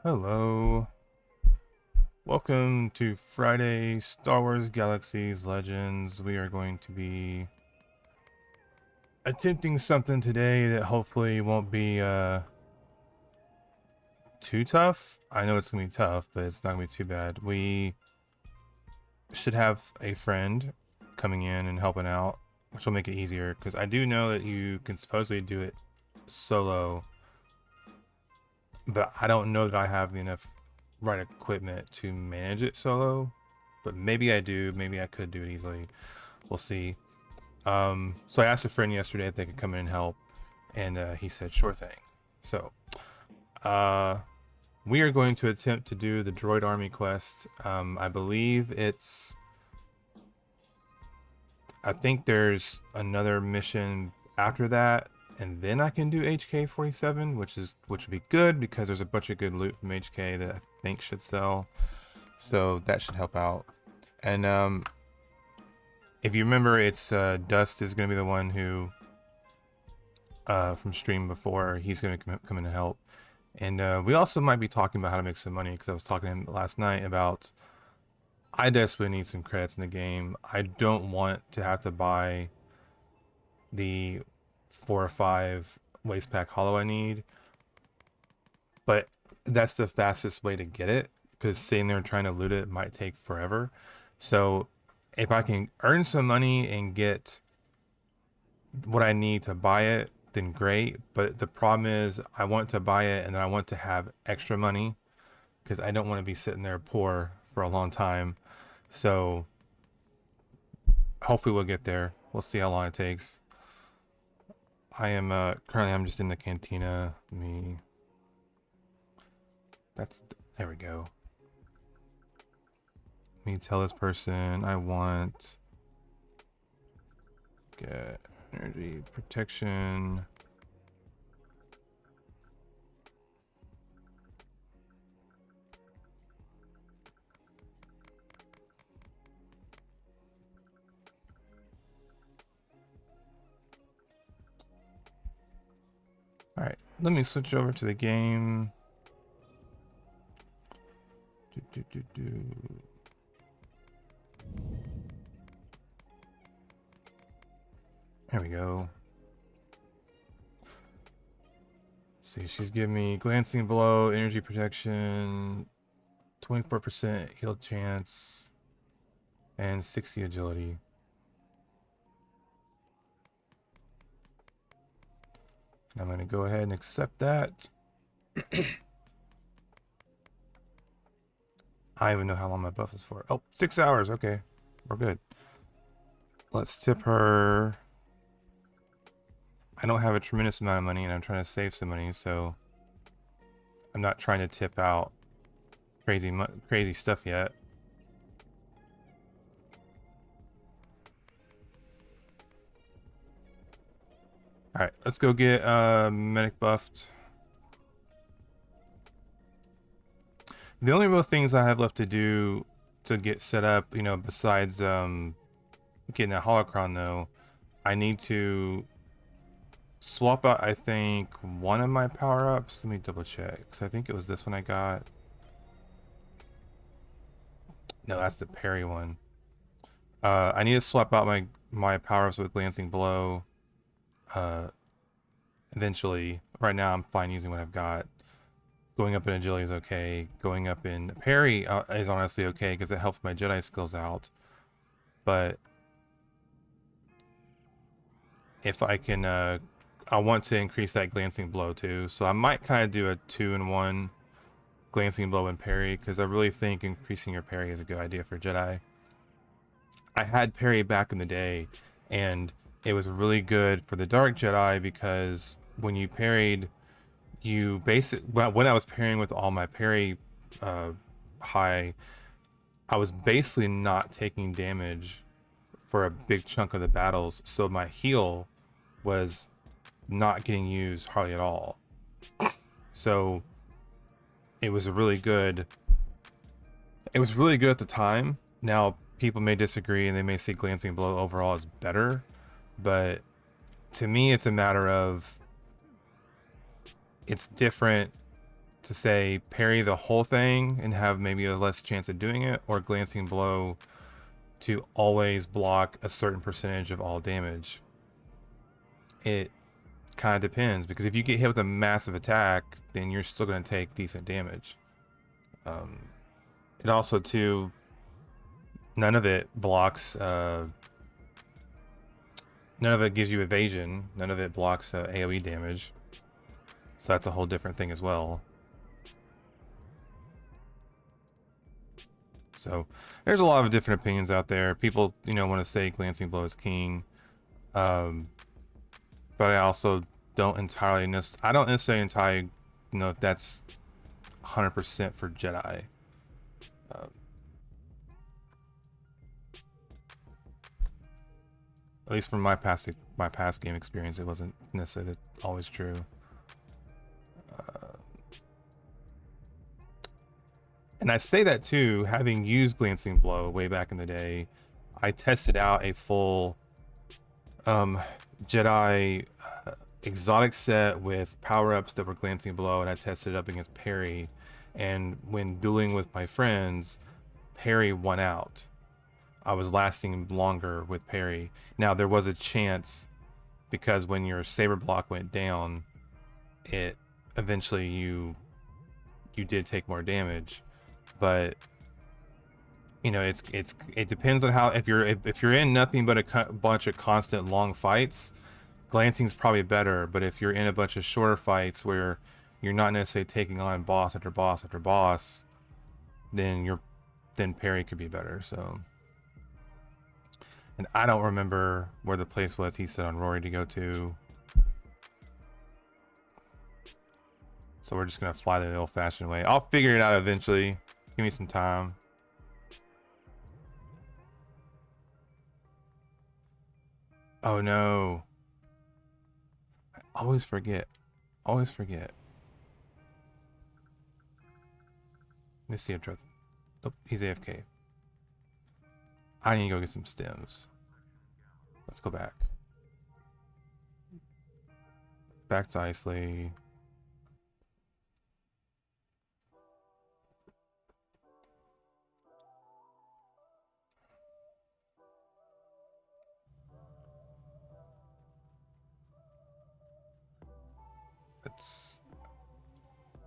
Hello. Welcome to Friday Star Wars Galaxies Legends. We are going to be attempting something today that hopefully won't be too tough. I know it's going to be tough, but it's not going to be too bad. We should have a friend coming in and helping out, which will make it easier because I do know that you can supposedly do it solo, but I don't know that I have enough right equipment to manage it solo. But maybe I do. Maybe I could do it easily. We'll see. So I asked a friend yesterday if they could come in and help, and he said sure thing. So we are going to attempt to do the Droid Army quest. I believe it's. I think there's another mission after that, and then I can do HK-47, which would be good because there's a bunch of good loot from HK that I think should sell. So that should help out. And if you remember, it's Dust is going to be the one who from stream before. He's going to come in and help. And we also might be talking about how to make some money because I was talking to him last night about I desperately need some credits in the game. I don't want to have to buy the 4 or 5 waste pack hollow I need, but that's the fastest way to get it because sitting there trying to loot it might take forever. So if I can earn some money and get what I need to buy it, then great. But the problem is I want to buy it and then I want to have extra money because I don't want to be sitting there poor for a long time. So hopefully we'll get there. We'll see how long it takes. I am currently I'm just in the cantina. There we go. Let me tell this person I want get energy protection. All right, let me switch over to the game. There we go. See, she's giving me glancing blow, energy protection, 24% heal chance, and 60 agility. I'm going to go ahead and accept that. I don't even know how long my buff is for. Oh, 6 hours. Okay, we're good. Let's tip her. I don't have a tremendous amount of money and I'm trying to save some money, so I'm not trying to tip out crazy stuff yet. All right, let's go get medic buffed. The only real things I have left to do to get set up, you know, besides getting that holocron though, I need to swap out, I think, one of my power-ups. Let me double check, because I think it was this one I got. No, that's the parry one. I need to swap out my power-ups with glancing blow. Eventually. Right now I'm fine using what I've got. Going up in agility is okay. Going up in parry is honestly okay because it helps my Jedi skills out. But if I can, I want to increase that glancing blow too. So I might kind of do a 2-in-1 glancing blow and parry because I really think increasing your parry is a good idea for Jedi. I had parry back in the day and it was really good for the Dark Jedi because when you parried, you when I was parrying with all my parry high, I was basically not taking damage for a big chunk of the battles, so my heal was not getting used hardly at all. So it was really good. It was really good at the time. Now people may disagree and they may see glancing blow overall as better, but to me it's a matter of it's different to say parry the whole thing and have maybe a less chance of doing it, or glancing blow to always block a certain percentage of all damage. It kind of depends, because if you get hit with a massive attack, then you're still going to take decent damage. It also, too, none of it blocks, none of it gives you evasion, none of it blocks AoE damage. So that's a whole different thing as well. So there's a lot of different opinions out there. People, want to say glancing blow is king. But I also don't entirely know if that's 100% for Jedi. At least from my past game experience, it wasn't necessarily always true. And I say that too, having used glancing blow way back in the day. I tested out a full Jedi exotic set with power-ups that were glancing blow, and I tested it up against parry, and when dueling with my friends, parry won out. I was lasting longer with parry. Now there was a chance, because when your saber block went down, it eventually you did take more damage, but it depends on how, if you're in nothing but a bunch of constant long fights, glancing's probably better. But if you're in a bunch of shorter fights where you're not necessarily taking on boss after boss after boss, then parry could be better. So, and I don't remember where the place was he said on Rory to go to, so we're just gonna fly the old-fashioned way. I'll figure it out eventually. Give me some time. Oh no. I always forget. Always forget. Let me see if Droid. Oh, he's AFK. I need to go get some stems. Let's go back. Back to Isley.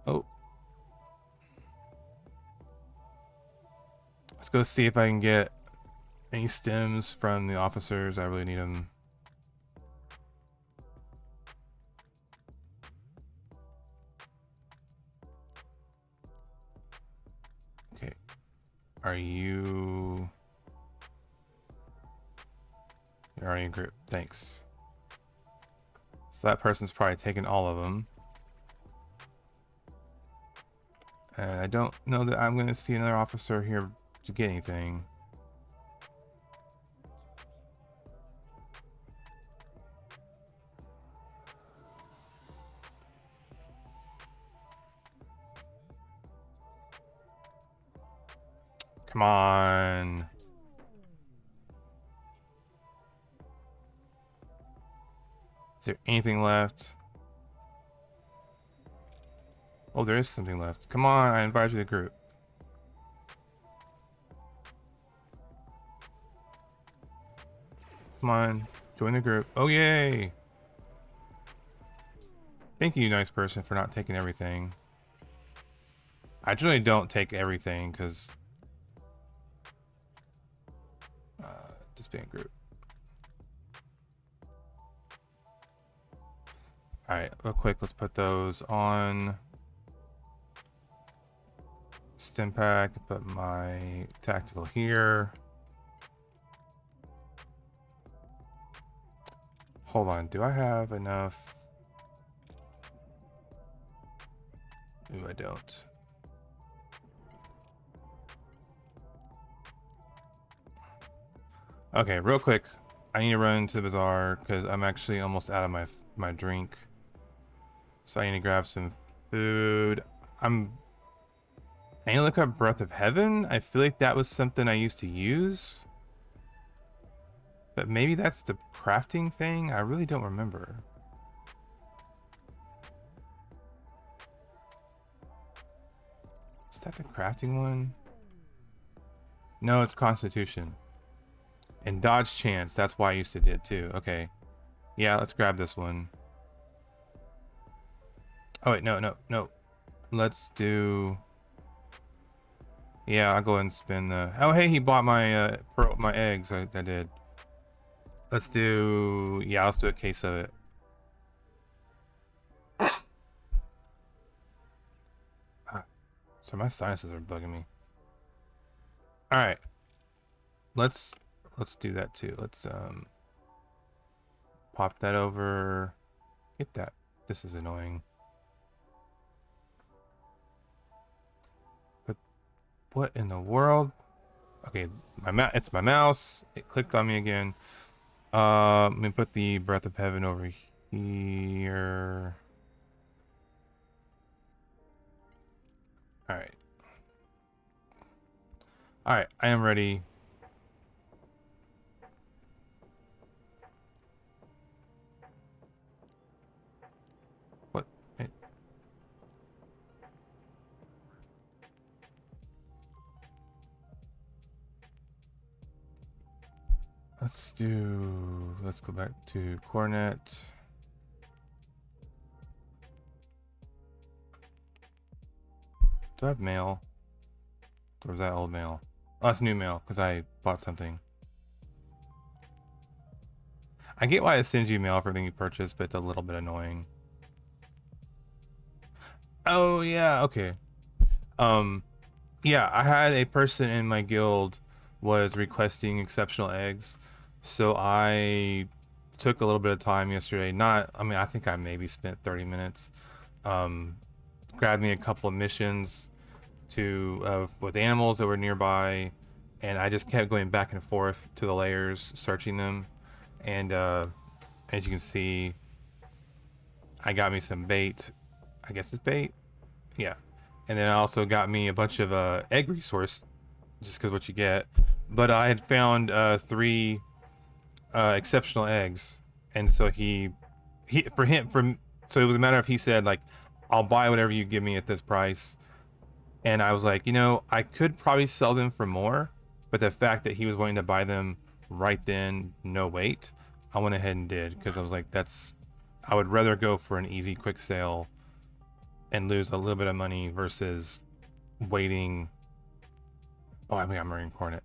Oh. Let's go see if I can get any stems from the officers. I really need them. Okay. Are you... You're already in group. Thanks. So that person's probably taken all of them. And I don't know that I'm going to see another officer here to get anything. Come on. Is there anything left? Oh, there is something left. Come on, I invite you to the group. Come on, join the group. Oh, yay! Thank you, nice person, for not taking everything. I generally don't take everything, because... just being a group. Alright, real quick, let's put those on. Stim pack, put my tactical here. Hold on, do I have enough? Ooh, I don't. Okay, real quick, I need to run to the bazaar because I'm actually almost out of my drink. So I need to grab some food. I need to look up Breath of Heaven. I feel like that was something I used to use. But maybe that's the crafting thing? I really don't remember. that the crafting one? No, it's Constitution. And Dodge Chance, that's why I used to do it too. Okay. Yeah, let's grab this one. Oh wait, no. Let's do... Yeah, I'll go ahead and spin the... Oh hey, he bought my my eggs. I did. Let's do... Yeah, let's do a case of it. So my sinuses are bugging me. Alright. Let's do that too. Let's pop that over. Get that. This is annoying. But what in the world? Okay, it's my mouse. It clicked on me again. Let me put the Breath of Heaven over here. Alright. Alright, I am ready. What? Let's go back to Coronet. Do I have mail? Or was that old mail? Oh, that's new mail, because I bought something. I get why it sends you mail for everything you purchase, but it's a little bit annoying. Oh, yeah, okay. Yeah, I had a person in my guild was requesting exceptional eggs, so I took a little bit of time yesterday. I think I maybe spent 30 minutes. Grabbed me a couple of missions with animals that were nearby, and I just kept going back and forth to the layers, searching them. And as you can see, I got me some bait. I guess it's bait. Yeah. And then I also got me a bunch of egg resource, just because what you get. But I had found 3 exceptional eggs, and so so it was a matter of, he said like, I'll buy whatever you give me at this price. And I was like, I could probably sell them for more, but the fact that he was willing to buy them right then, no wait, I went ahead and did, because I was like, I would rather go for an easy, quick sale and lose a little bit of money versus waiting. Oh, I mean, I'm Marine Cornet.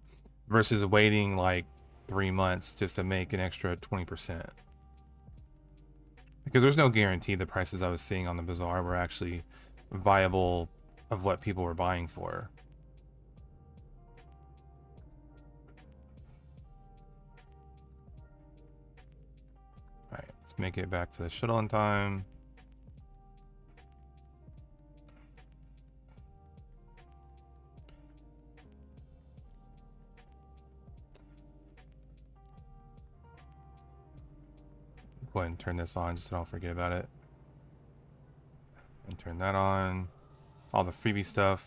Versus waiting like 3 months just to make an extra 20%. Because there's no guarantee the prices I was seeing on the bazaar were actually viable of what people were buying for. Alright, let's make it back to the shuttle in time. Go ahead and turn this on just so I don't forget about it. And turn that on. All the freebie stuff.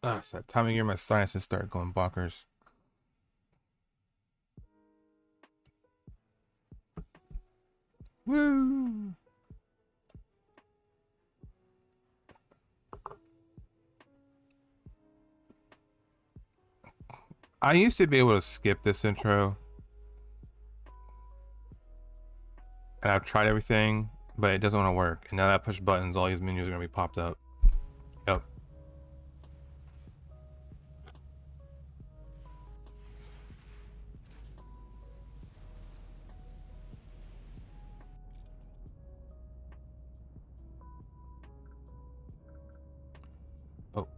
It's that time of year my sinuses start going bonkers. Woo! I used to be able to skip this intro. And I've tried everything, but it doesn't want to work. And now that I push buttons, all these menus are going to be popped up. Yep. Oh.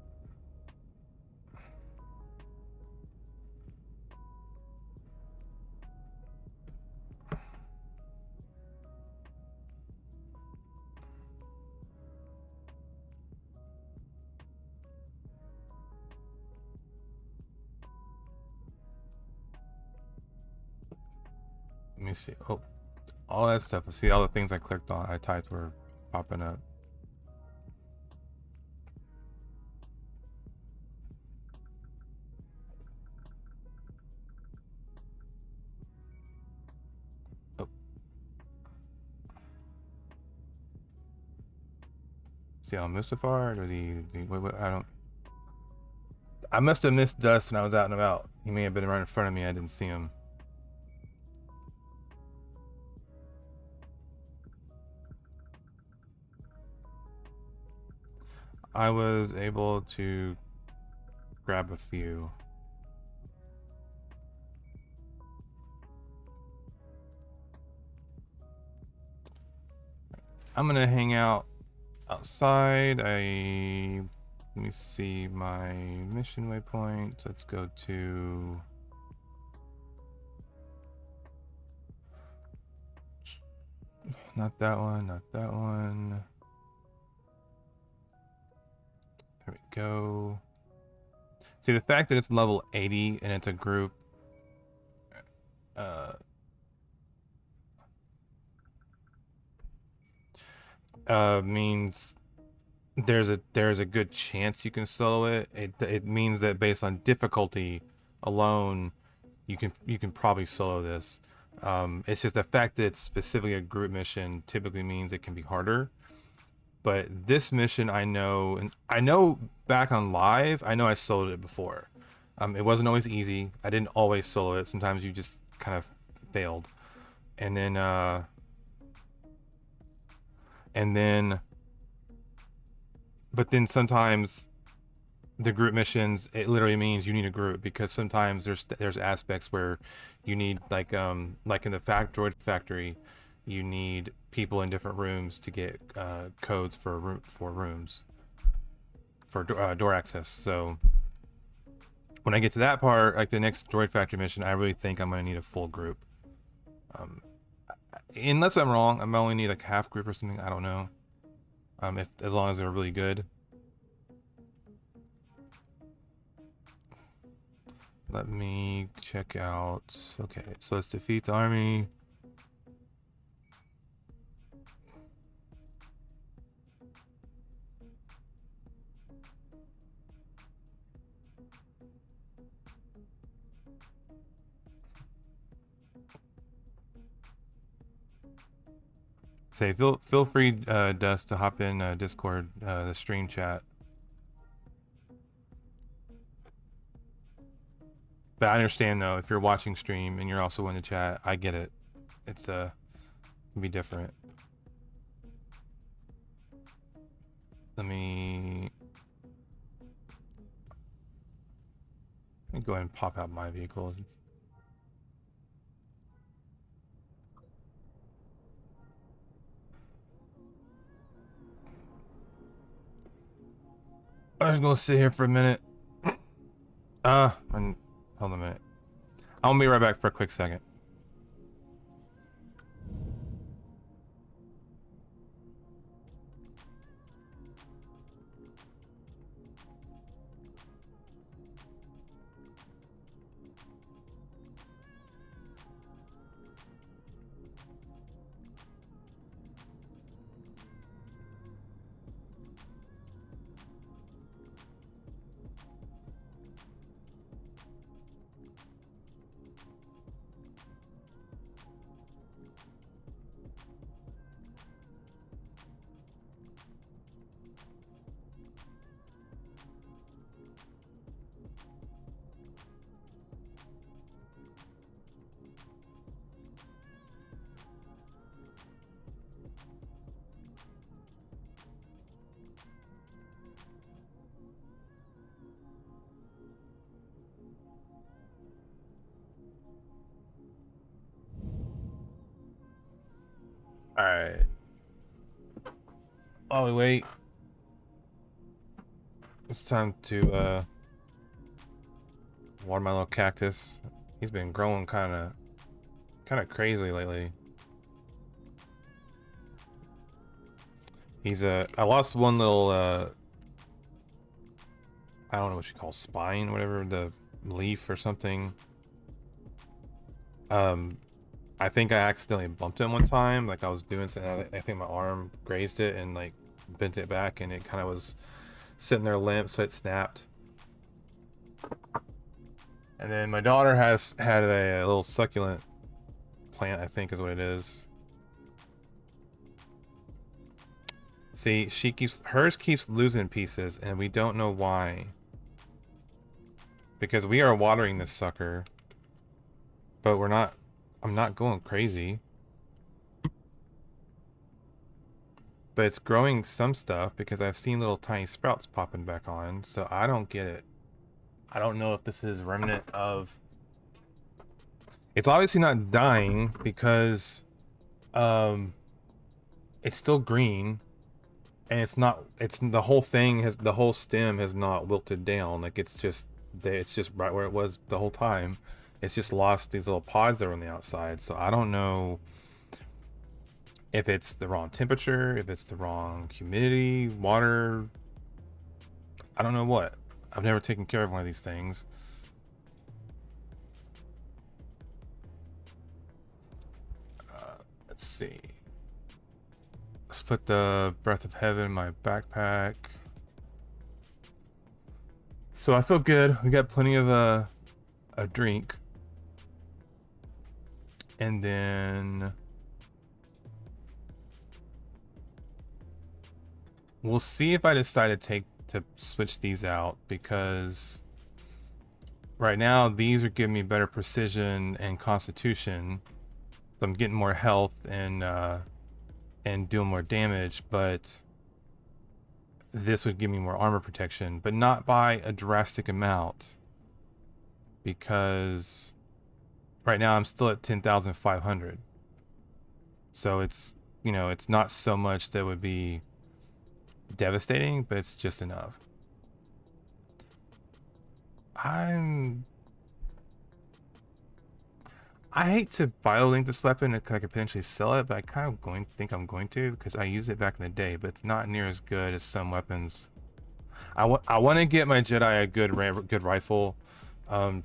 Let me see. Oh, all that stuff. See, all the things I clicked on, I typed were popping up. Oh. See on Mustafar? Or what, I must have missed Dust when I was out and about. He may have been right in front of me. I didn't see him. I was able to grab a few. I'm gonna hang out outside. Let me see my mission waypoint. Let's go to not that one, not that one. There we go. See, the fact that it's level 80 and it's a group means there's a good chance you can solo it. It means that based on difficulty alone, you can probably solo this. It's just the fact that it's specifically a group mission typically means it can be harder. But this mission, I know, and I know back on live, I know I soloed it before. It wasn't always easy. I didn't always solo it. Sometimes you just kind of failed, and then but then sometimes the group missions, it literally means you need a group, because sometimes there's aspects where you need like in the Droid factory, you need people in different rooms to get codes for rooms for door access. So when I get to that part, like the next Droid factory mission, I really think I'm gonna need a full group. Unless I'm wrong, I might only need like half group or something. I don't know. As long as they're really good. Let me check out. Okay, so let's defeat the army. Say, feel free, Dust, to hop in Discord, the stream chat. But I understand though, if you're watching stream and you're also in the chat, I get it. It's can be different. Let me go ahead and pop out my vehicle. I'm just gonna sit here for a minute. And hold on a minute. I'll be right back for a quick second. Alright. While we wait, it's time to water my little cactus. He's been growing kind of crazy lately. He's I lost one little I don't know what you call spine, whatever, the leaf or something. I think I accidentally bumped him one time. Like I was doing something, I think my arm grazed it and like bent it back, and it kind of was sitting there limp, so it snapped. And then my daughter had a little succulent plant, I think is what it is. See, hers keeps losing pieces, and we don't know why. Because we are watering this sucker, but we're not. I'm not going crazy. But it's growing some stuff because I've seen little tiny sprouts popping back on, so I don't get it. I don't know if this is remnant of... It's obviously not dying because it's still green, and it's the whole thing has, the whole stem has not wilted down. Like it's just right where it was the whole time. It's just lost these little pods that are on the outside. So I don't know if it's the wrong temperature, if it's the wrong humidity, water. I don't know what. I've never taken care of one of these things. Let's see. Let's put the Breath of Heaven in my backpack. So I feel good. We got plenty of a drink. And then we'll see if I decide to switch these out, because right now these are giving me better precision and constitution. So I'm getting more health and doing more damage, but this would give me more armor protection, but not by a drastic amount, because right now I'm still at 10,500. So it's, you know, it's not so much that would be devastating, but it's just enough. I hate to biolink this weapon and I could potentially sell it, but I kind of think I'm going to, because I used it back in the day, but it's not near as good as some weapons. I want to get my Jedi a good rifle,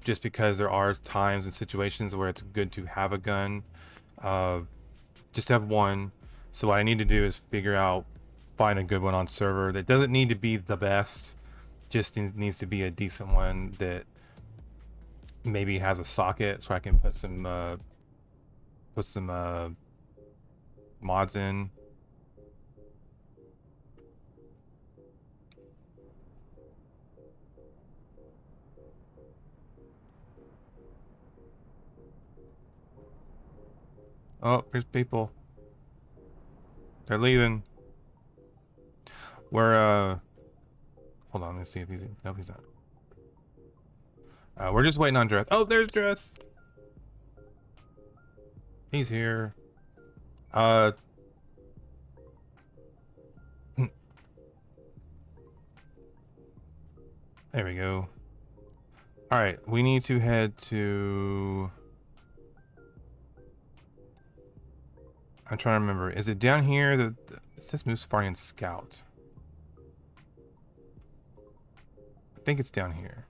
just because there are times and situations where it's good to have a gun, just to have one. So what I need to do is find a good one on server that doesn't need to be the best, just needs to be a decent one that maybe has a socket so I can put some mods in. Oh, there's people. They're leaving. We're hold on, let's see if he's... Nope, he's not. We're just waiting on Dreth. Oh, there's Dreth. He's here. There we go. All right, we need to head to... I'm trying to remember. Is it down here? It says Mustafarian Scout. I think it's down here.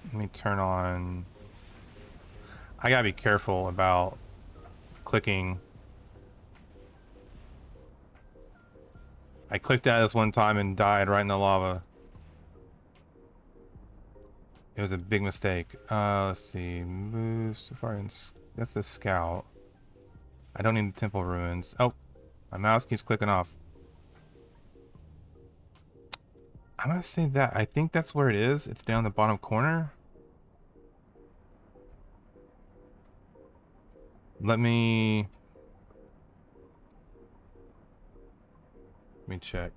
Let me turn on... I gotta be careful about clicking. I clicked at this one time and died right in the lava. It was a big mistake. Let's see. Move so far in. That's the scout. I don't need the temple ruins. Oh, my mouse keeps clicking off. I'm gonna say that. I think that's where it is. It's down the bottom corner. Let me check.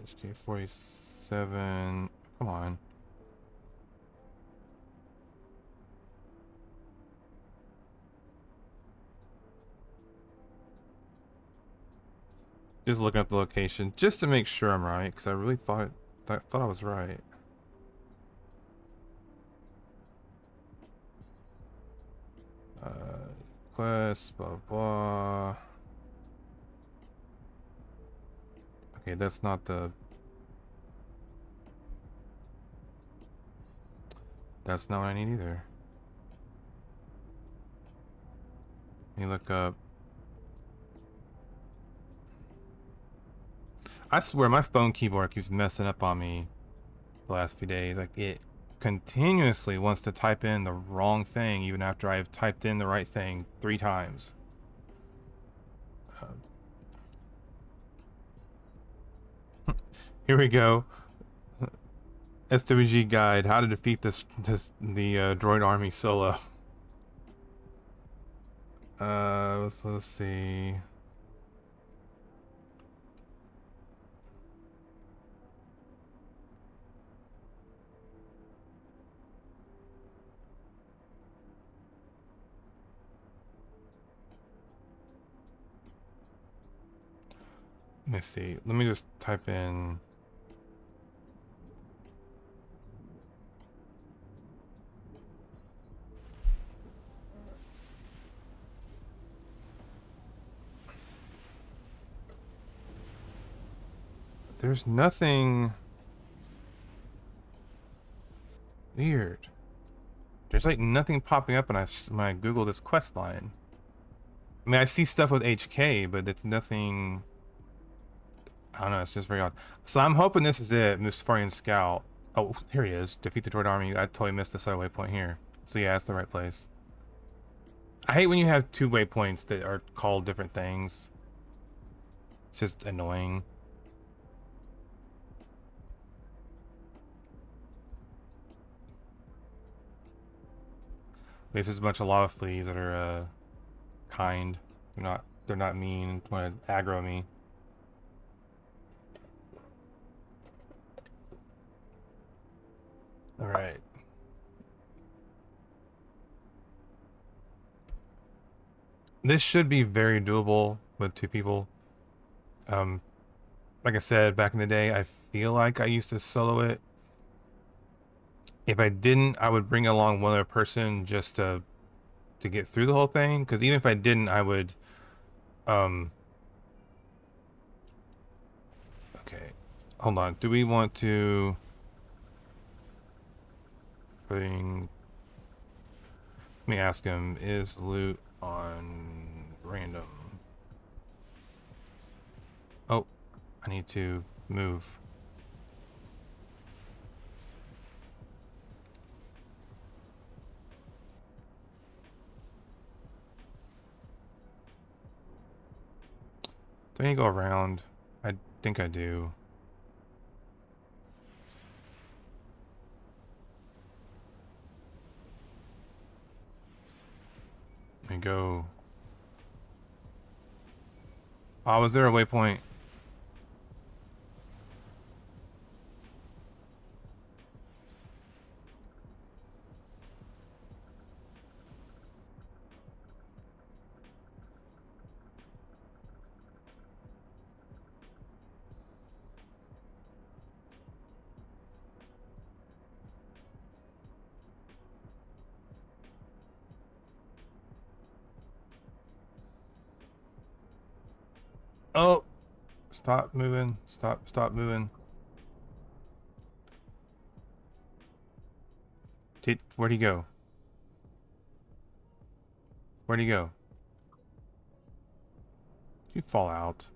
HK47. Come on. Just looking up the location just to make sure I'm right, because I really thought I was right. Quest, blah blah. Okay, that's not the... That's not what I need either. Let me look up... I swear my phone keyboard keeps messing up on me the last few days. Like it continuously wants to type in the wrong thing even after I've typed in the right thing 3 times. Here we go. SWG guide: how to defeat the droid army solo. Let's see. Let me see. Let me just type in. There's nothing weird. There's like nothing popping up when I Google this quest line. I mean, I see stuff with HK, but it's nothing. I don't know. It's just very odd. So I'm hoping this is it. Mustafarian Scout. Oh, here he is. Defeat the droid army. I totally missed this other waypoint here. So yeah, it's the right place. I hate when you have 2 waypoints that are called different things. It's just annoying. At least there's a bunch of lava fleas that are kind. They're not mean. Want to aggro me. All right. This should be very doable with 2 people. Like I said back in the day, I feel like I used to solo it. If I didn't, I would bring along one other person just to get through the whole thing. Because even if I didn't, I would. Okay, hold on. Do we want to bring? Let me ask him. Is loot on random? Oh, I need to move. Do I need to go around? I think I do. Let me go. Oh, was there a waypoint? Oh, stop moving. Stop moving. Where'd he go? Where'd he go? Did you fall out?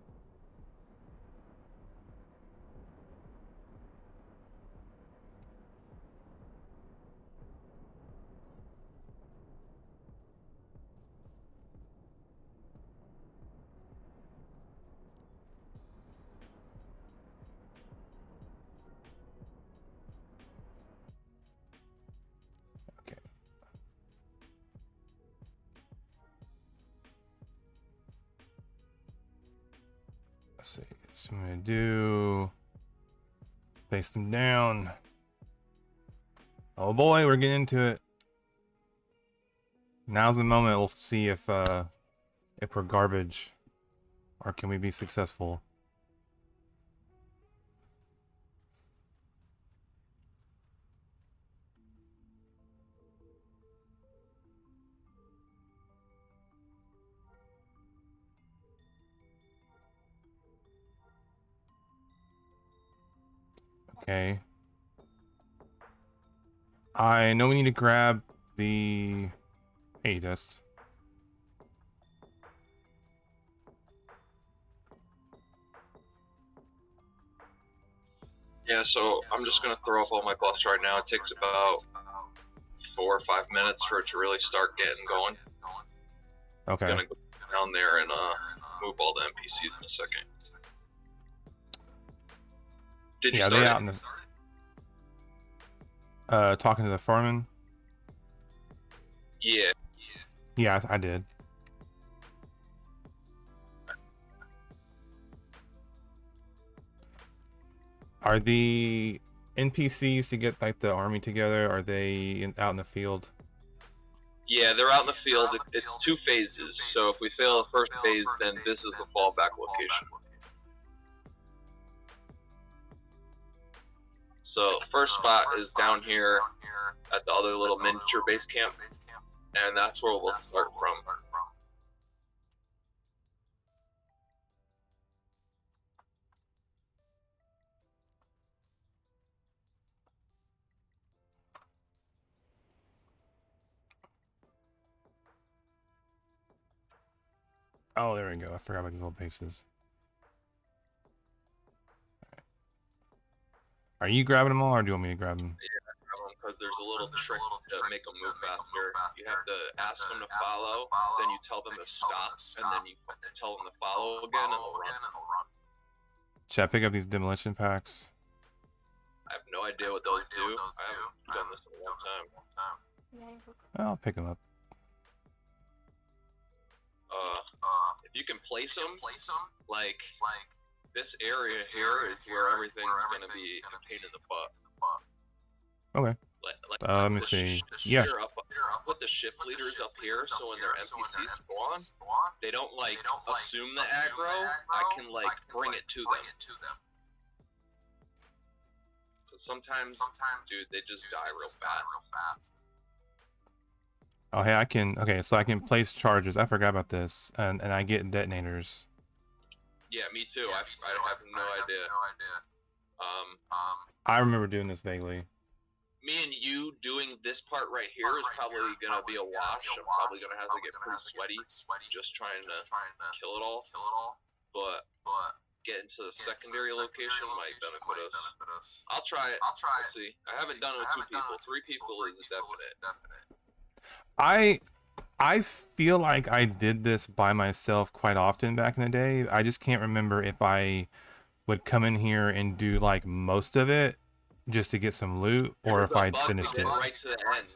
Okay. Let's see. So I'm gonna do. Face them down. Oh boy, we're getting into it. Now's the moment. We'll see if we're garbage, or can we be successful. Okay. I know we need to grab the dust. Yeah, so I'm just gonna throw up all my buffs right now. It takes about 4 or 5 minutes for it to really start getting going. Okay. I'm gonna go down there and move all the NPCs in a second. Did you Yeah, start they it? out in the talking to the foreman. Yeah. Yeah, I did. Are the NPCs to get like the army together? Are they out in the field? Yeah, they're out in the field. It's 2 phases. So if we fail the first phase, then this is the fallback location. So first spot is down here at the other little miniature base camp, and that's where we'll start from. Oh, there we go. I forgot about these little bases. Are you grabbing them all, or do you want me to grab them? Yeah, because there's a little trick to make them move faster. You have to ask them to follow, then you tell them to stop, and then you tell them to follow again, and they'll run. Should I pick up these demolition packs? I have no idea what those do. I haven't done this in a long time. I'll pick them up. If you can place them, like this area here is where everything's gonna be a pain in the butt. Okay. Let me see. Yeah. Put the shift leaders up here, so when their NPCs spawn, they don't like assume the aggro. I can like bring it to them. Cause sometimes, dude, they just die real fast. Oh, hey, I can. Okay, so I can place charges. I forgot about this, and I get detonators. Yeah, me too. I have no idea. I remember doing this vaguely. Me and you doing this part right here is probably gonna be a wash. I'm probably gonna have to get pretty sweaty just trying to kill it all. But getting to the secondary location might benefit us. I'll try it. We'll see. I haven't done it with 2 people. 3 people is a definite. I feel like I did this by myself quite often back in the day. I just can't remember if I would come in here and do like most of it just to get some loot, or if I'd finished it. Right to the end.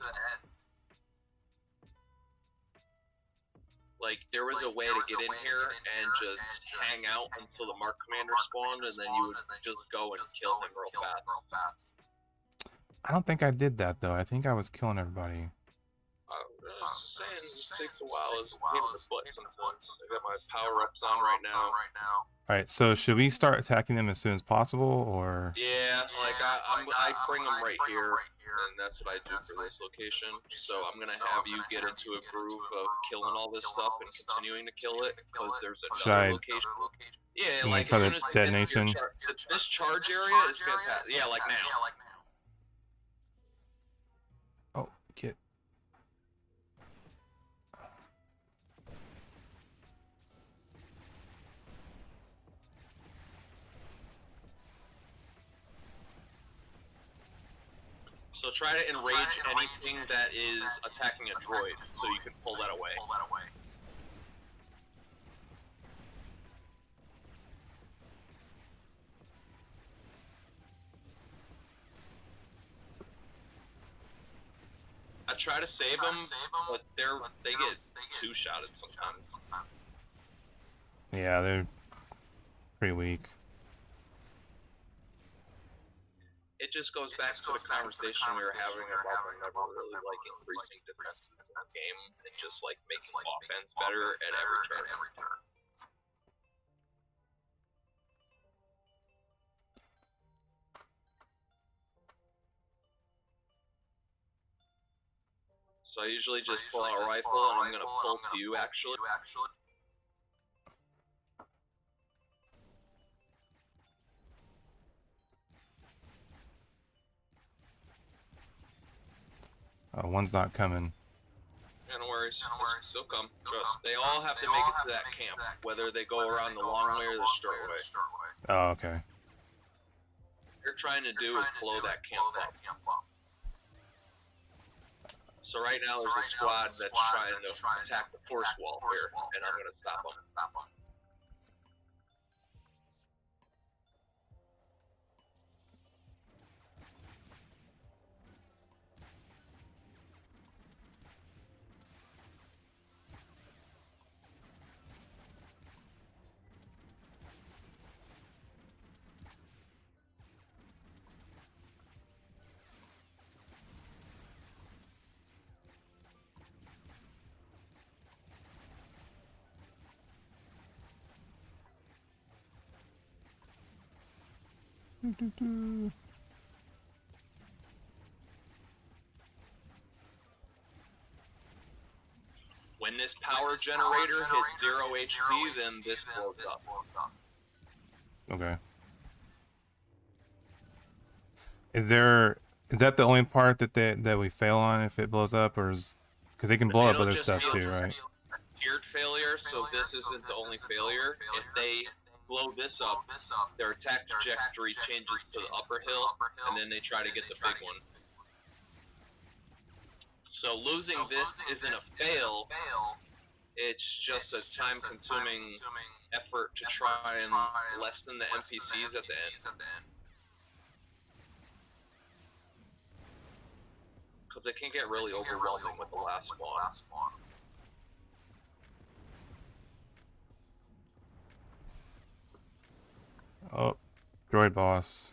Like, there was a way to get in here and just hang out until the Mark Commander spawned, and then you would just go and kill him real fast. I don't think I did that, though. I think I was killing everybody. I'm just saying, it takes a while. It's a pain in the butt sometimes. I got my power-ups on right now. Alright, so should we start attacking them as soon as possible, or...? Yeah, like, I bring them right here, and that's what I do for this location. So I'm gonna have you get into a groove of killing all this stuff and continuing to kill it, because there's another location. Yeah, like, try the detonation? This charge area is fantastic. Yeah, like now. Oh, get... So try to enrage anything that is attacking a droid, so you can pull that away. I try to save them, but they get 2-shotted sometimes. Yeah, they're pretty weak. It just goes back to the conversation we were having about them never really like increasing defenses in the game and just like making offense better at every turn. So I usually just pull out a rifle, and I'm gonna pull to you actually. One's not coming. No worries. They'll come. Trust. They all have to make it to that camp, whether they go around the long way or the short way. Oh, okay. they're trying to do is blow that camp up. So right now there's a squad that's trying to attack the force wall here, and I'm gonna stop them. When this power generator hits 0 HP, then this blows up. Okay. Is that the only part that we fail on if it blows up, or is because they can blow up other stuff too, right? Tiered failure, so this isn't the only failure. If they blow this up, their attack trajectory changes to the upper hill, and then they try to get the big one. So losing this isn't a fail, it's just a time-consuming effort to try and lessen the NPCs at the end. Because it can get really overwhelming with the last spawn. Oh, droid boss.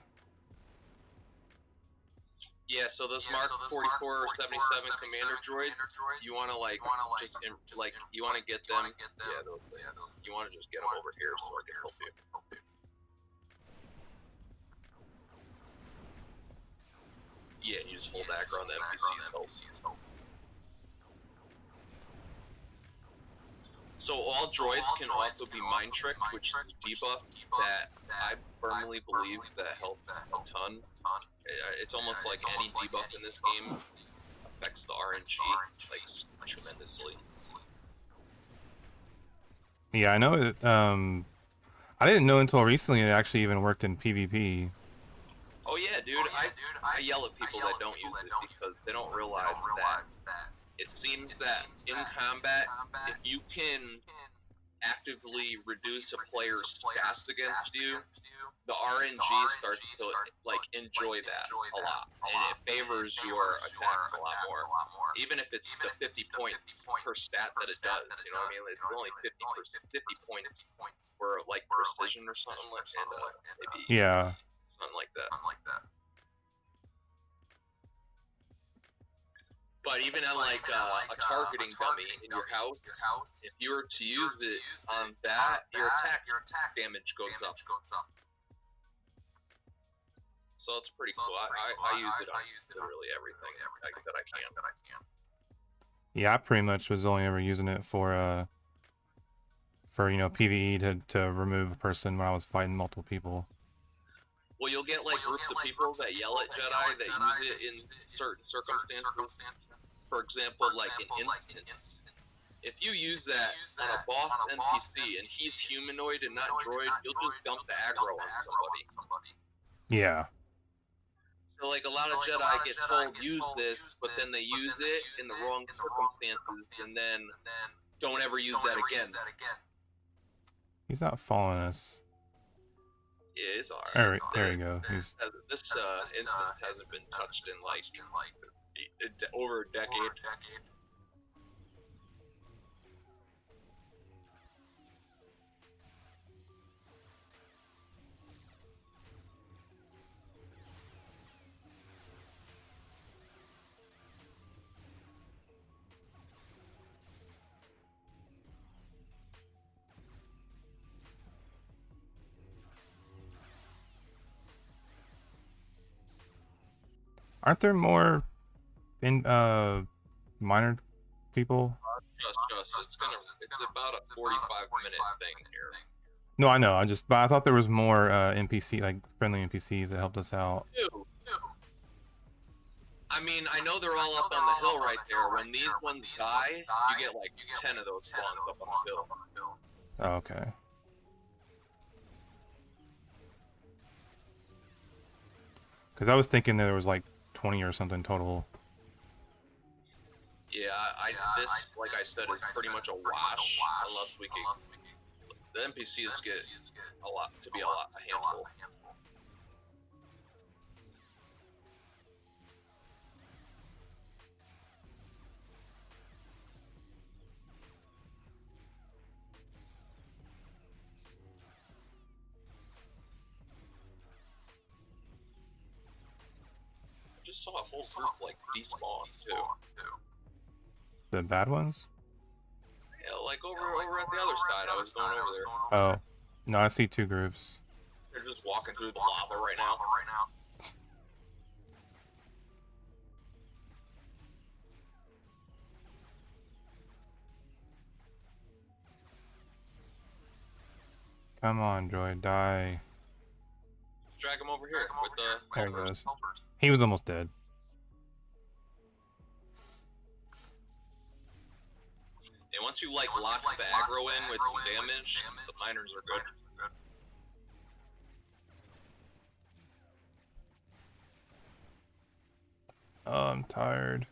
Yeah, so those Mark 44 or 77 commander droids, you want to you want to get them, yeah, those things. You want to just get them over here so I can help you. Yeah, you just hold aggro on the NPCs help. So all droids can also be mind tricked, which is a debuff that I firmly believe that helps a ton. It's almost like any debuff in this game affects the RNG like tremendously. Yeah, I know it. I didn't know until recently it actually even worked in PvP. Oh yeah, dude. I yell at people that don't use it because they don't realize that it seems that in combat, if you can actively reduce a player's stats against you, the RNG starts to like enjoy that a lot, and it favors your attacks a lot more. Even if it's the 50 points per stat that it does, you know what I mean? It's only 50 points for like precision or something, and maybe something like that. But even on like a targeting dummy in your house, if you were to use it on that, your attack damage goes up. So it's pretty cool. I use it on literally everything that I can. Yeah, I pretty much was only ever using it for PvE to remove a person when I was fighting multiple people. Well, you'll get like groups of people that yell at Jedi that use it in certain circumstances. For example, like in instance, if you use that on a boss NPC and he's humanoid and not droid, you'll just dump the aggro on somebody. Yeah. So like a lot of Jedi get told use this, but then they use it in the wrong circumstances and then don't ever use that again. He's not following us. Yeah, it's alright. There you go. This instance hasn't been touched in like over a decade. Aren't there more minor people? It's about a 45-minute thing here. No, I know. But I thought there was more NPC, like friendly NPCs that helped us out. I mean, I know they're all up on the hill right there. When these ones die, you get like 10 of those spawns up on the hill. Oh, okay. Because I was thinking there was like 20 or something total. Yeah, this, like I said, is pretty much a wash unless we can. The NPCs get a handful. I just saw a whole group like despawn too. The bad ones? Yeah, like over at the other side. I was going over there. Oh. No, I see 2 groups. They're just walking through the lava right now. Come on, Droid, die. Drag him over here with the. There he goes. He was almost dead. And once you like lock the aggro in with some damage, the miners are good. Oh, I'm tired.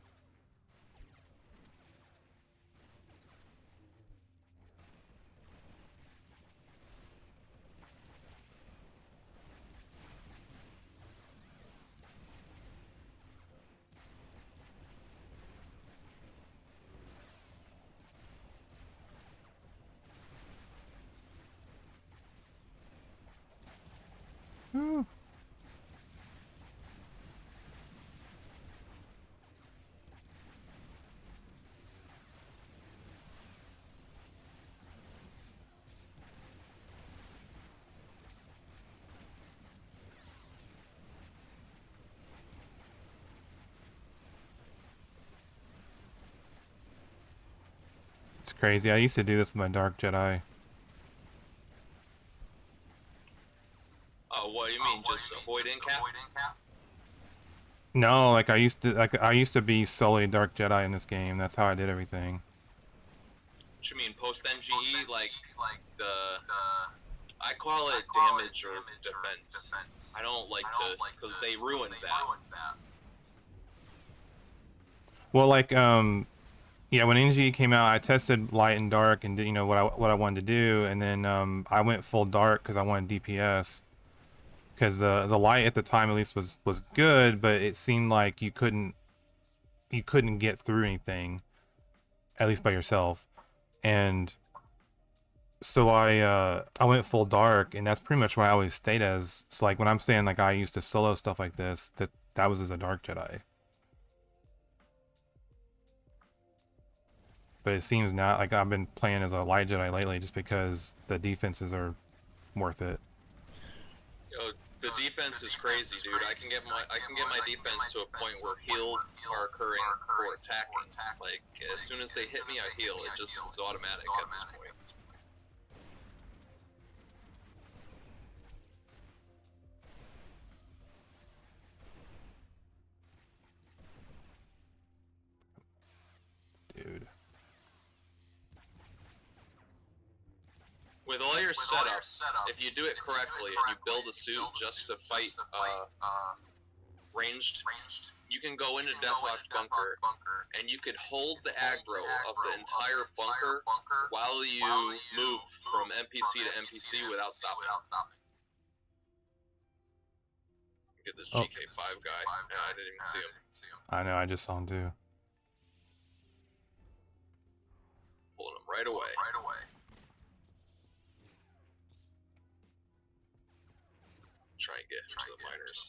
Whew. It's crazy. I used to do this with my Dark Jedi. Oh, what do you mean? Just avoid incap? No, like I used to be solely Dark Jedi in this game. That's how I did everything. What you mean post NGE? Like the I call it damage or defense. I don't like to because they ruined that. Well, like yeah, when NG came out, I tested light and dark and did, you know, what I wanted to do, and then I went full dark because I wanted DPS. Because the light at the time at least was good, but it seemed like you couldn't get through anything, at least by yourself. And so I went full dark, and that's pretty much what I always stayed as. It's like when I'm saying like I used to solo stuff like this, that was as a Dark Jedi. But it seems now like I've been playing as a Light Jedi lately, just because the defenses are worth it. Yo, the defense is crazy, dude. I can get my defense to a point where heals are occurring for attacking. Like as soon as they hit me, I heal. It just is automatic at this point. Dude. With all your setups, if you do it correctly and you build a suit just to fight ranged, you can go into Deathwatch Bunker and you could hold the aggro of the entire bunker while you move from NPC to NPC without stopping. Get this GK5 guy. Yeah, I didn't even see him. I know, I just saw him too. Pulling him right away. Try and get to the miners.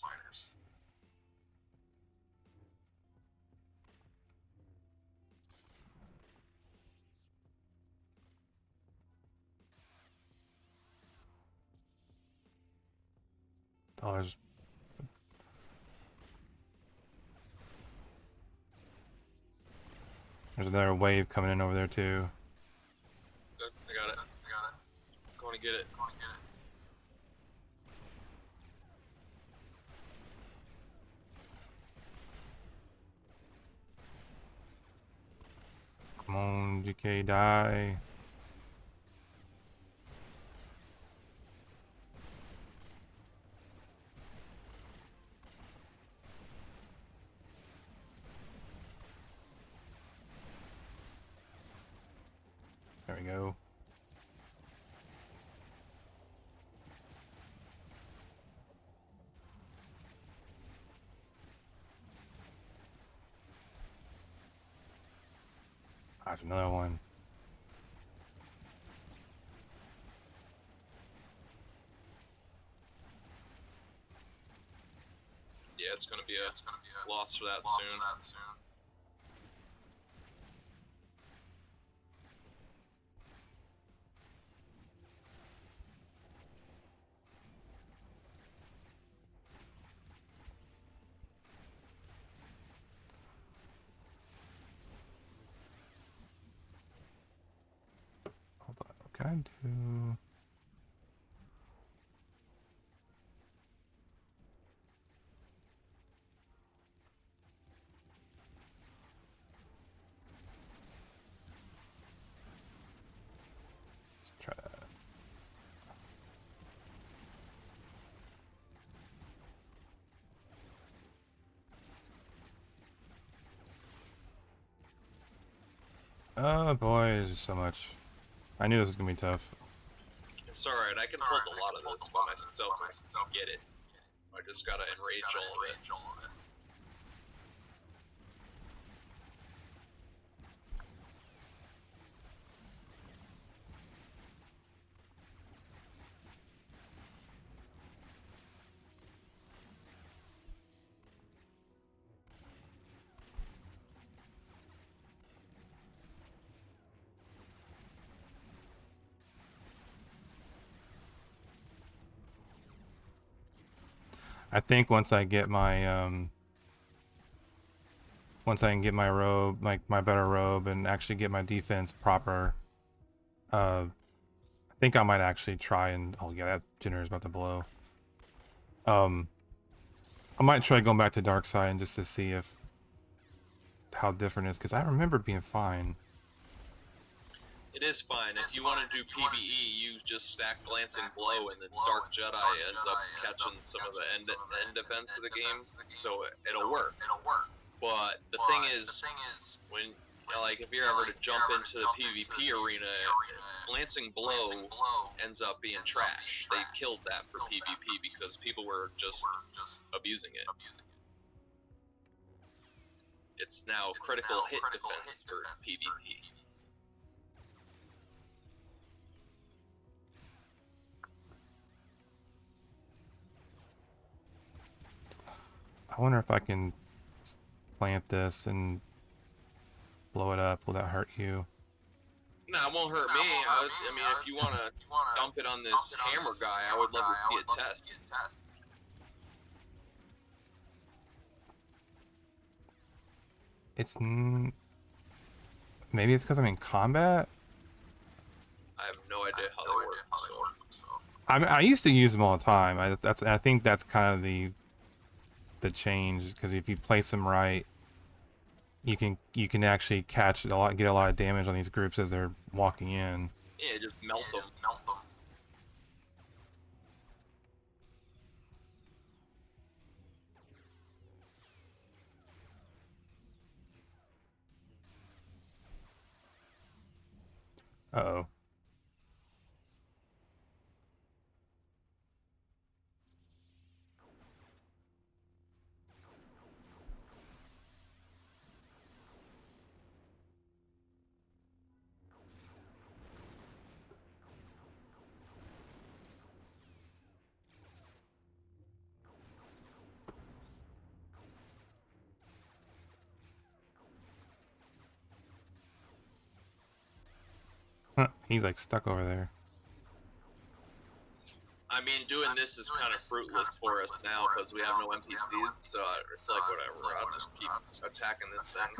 Oh, there's another wave coming in over there too. Good, I got it. Going to get it. Come on, GK, die. go. There's another one. Yeah, it's gonna be a loss for that soon. Hold on. What can I do? Let's try that. Oh boy, there's just so much. I knew this was gonna be tough. It's alright, I can hold a lot of this by myself and get it. I just gotta enrage all of it. I think once I get my once I can get my robe, my better robe, and actually get my defense proper, I think I might actually try and oh yeah, that generator's about to blow. I might try going back to dark side and just to see if how different it is, because I remember being fine. It is fine. If you want to do PvE, you just stack Glancing Blow, and the Dark Jedi ends up catching some of the end events of the game, so it'll work. But the thing is, when like if you're ever to jump into the PvP arena, Glancing Blow ends up being trash. They killed that for PvP because people were just abusing it. It's now critical hit defense for PvP. I wonder if I can plant this and blow it up. Will that hurt you? Nah, it won't hurt me. I mean, if you want to dump it on this hammer guy, I would love to see it test. It's maybe it's because I'm in combat. I have no idea how they work. So. I used to use them all the time. I think that's kind of the change, because if you place them right, you can actually get a lot of damage on these groups as they're walking in. Yeah, just melt them. Uh-oh. Huh, he's like stuck over there. I mean, doing this is kind of fruitless for us now because we have no NPCs, so it's like whatever. I'll just keep attacking this thing.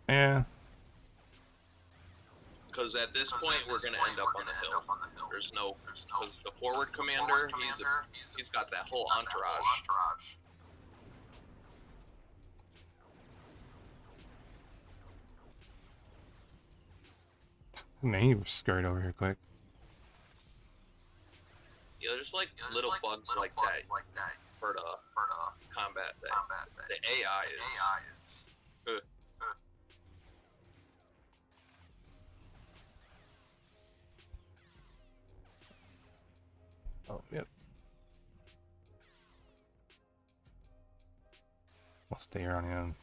Yeah. Because at this point, we're gonna end up on the hill. There's no, because the forward commander, he's got that whole entourage. Man, he scurried over here quick. Yeah, there's like little bugs like that for the combat. The AI is. Oh, yep. We'll stay here on him.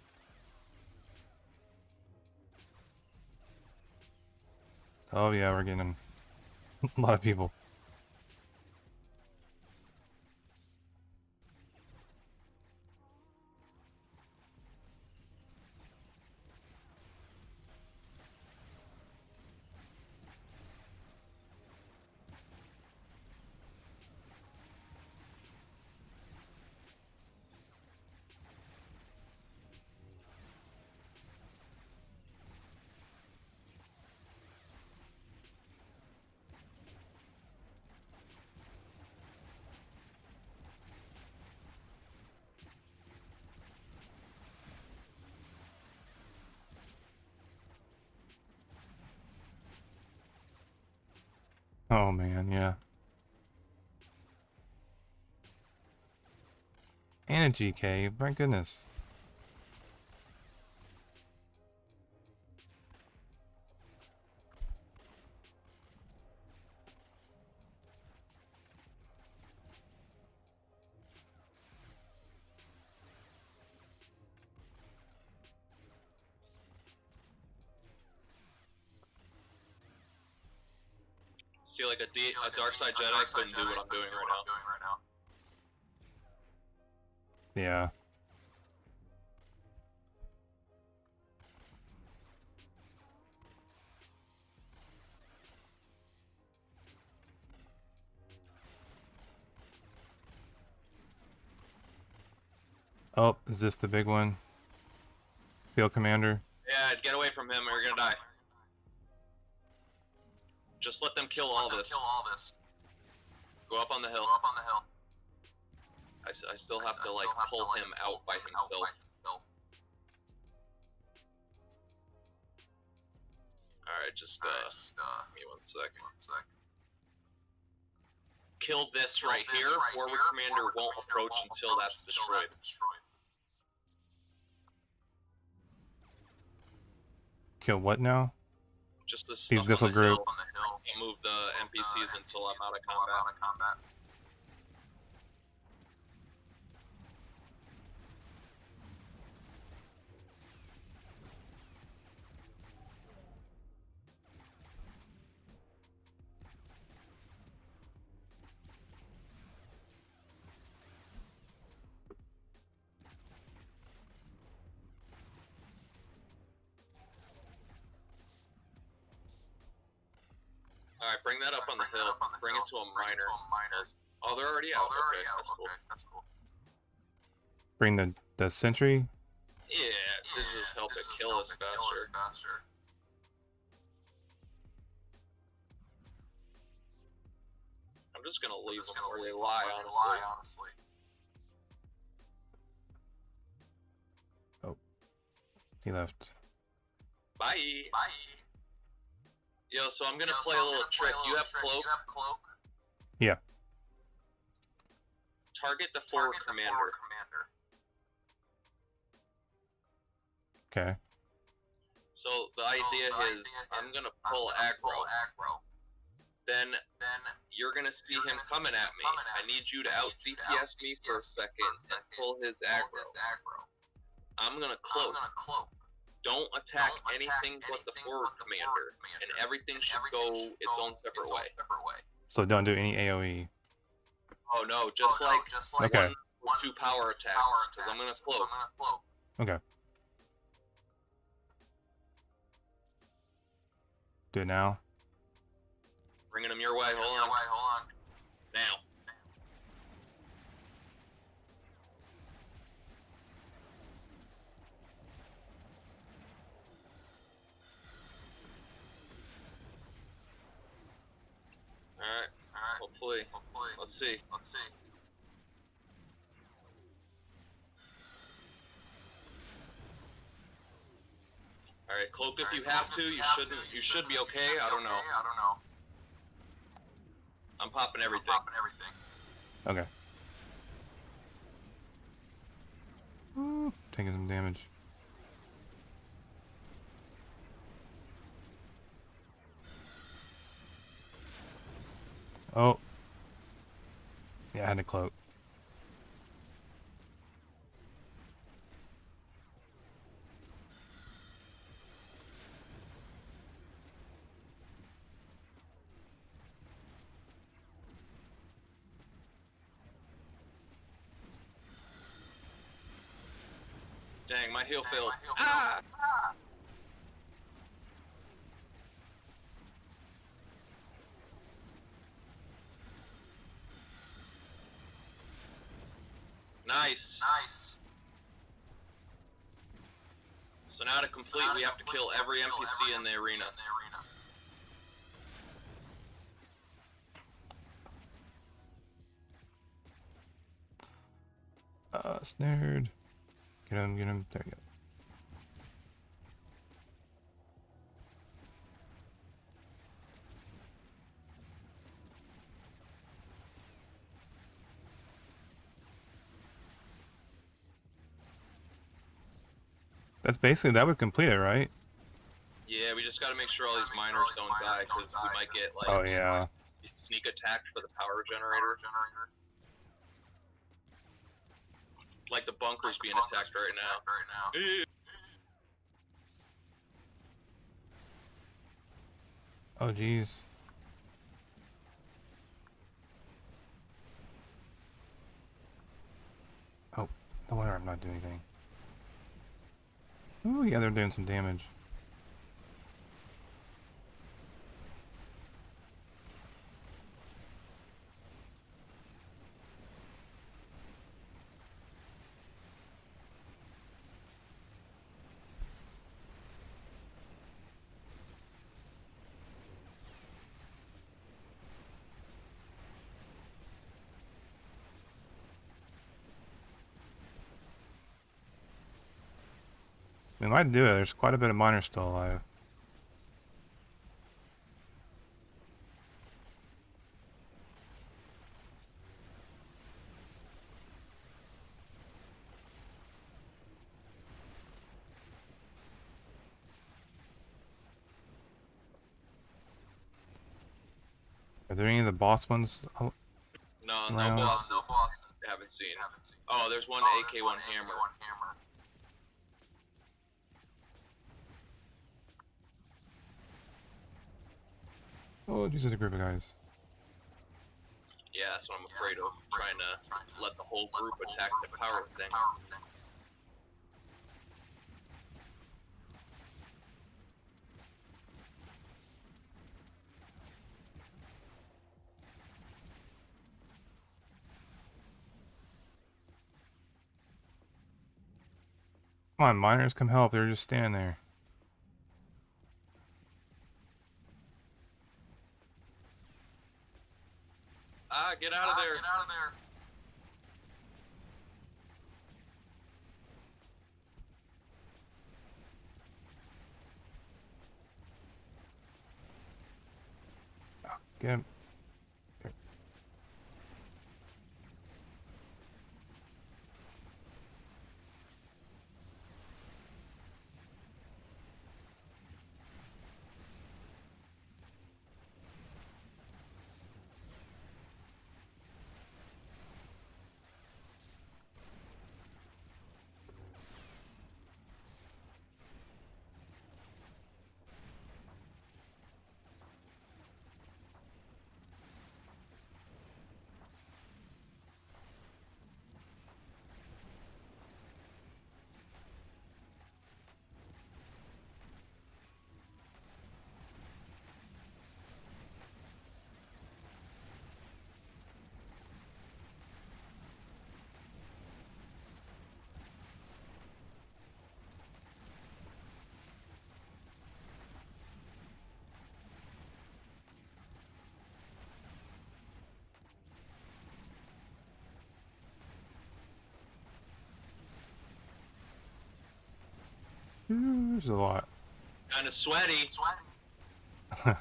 Oh yeah, we're getting a lot of people. Oh man, yeah. And a GK, my goodness. See, like a dark side Jedi couldn't do what I'm doing right now. Yeah. Oh, is this the big one? Field commander? Yeah, get away from him or you're gonna die. Just let them kill all this. Go up on the hill. I still have to like pull him out by himself. Alright, just give me 1 second. Kill this right here. Forward commander won't approach until that's destroyed. Kill what now? Just the These stuff missile on the group. hill. Move the NPCs until I'm out of combat. Alright, bring that up on the hill. Bring it to a minor. Oh, they're already out. Okay, that's cool. Bring the sentry? Yeah, this just help it kill us faster. I'm just gonna leave them where they lie, honestly. Oh. He left. Bye. Yo, so I'm gonna play a little trick. You have cloak? Yeah. Target the forward commander. Okay. So the idea is, I'm gonna pull aggro. Then you're gonna see him coming at me. I need you to out DPS me for a second and pull his aggro. I'm gonna cloak. Don't attack anything but the forward commander, and everything should go its own separate way. So don't do any AoE. Oh no, just like Okay. 1 or 2 power attacks, because I'm gonna cloak. Okay. Do it now. Bringing him your way, hold on. Now. Alright, hopefully. Let's see. Alright, cloak if you have to, you should be okay, I don't know. I'm popping everything. Okay. Taking some damage. Oh. Yeah, I had to cloak. Dang, my heal failed. Ah! Nice. So now to complete, we have to kill every NPC in the arena. Snared. Get him, get him. There you go. That's basically, that would complete it, right? Yeah, we just gotta make sure all these miners don't die, because we might get, like, Oh, yeah. sneak attacked for the power generator. Like the bunker's being attacked right now. Oh, jeez. Oh, no wonder I'm not doing anything. Oh, yeah, they're doing some damage. We might do it. There's quite a bit of miners still alive. Are there any of the boss ones? No, Around? no bosses. Haven't seen. Oh, there's one AK-1 hammer. Oh, Jesus, a group of guys. Yeah, that's what I'm afraid of. Trying to let the whole group attack the power thing. Come on, miners, come help. They're just standing there. Ah, get out of there! Get him. Ooh, there's a lot. Kinda sweaty. At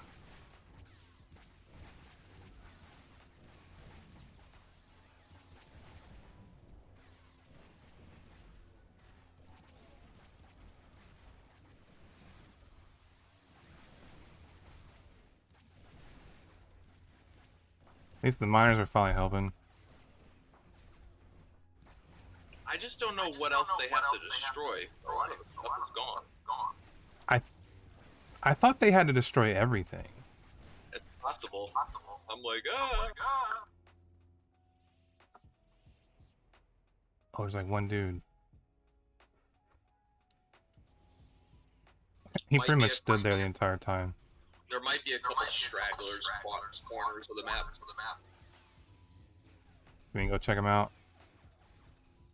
least the miners are finally helping. don't know what else they have to destroy. A lot of the stuff is gone. I thought they had to destroy everything. It's possible. I'm like, ah. Oh, there's like one dude. He pretty much stood there the entire time. There might be a couple stragglers, corners of the map. We can go check him out.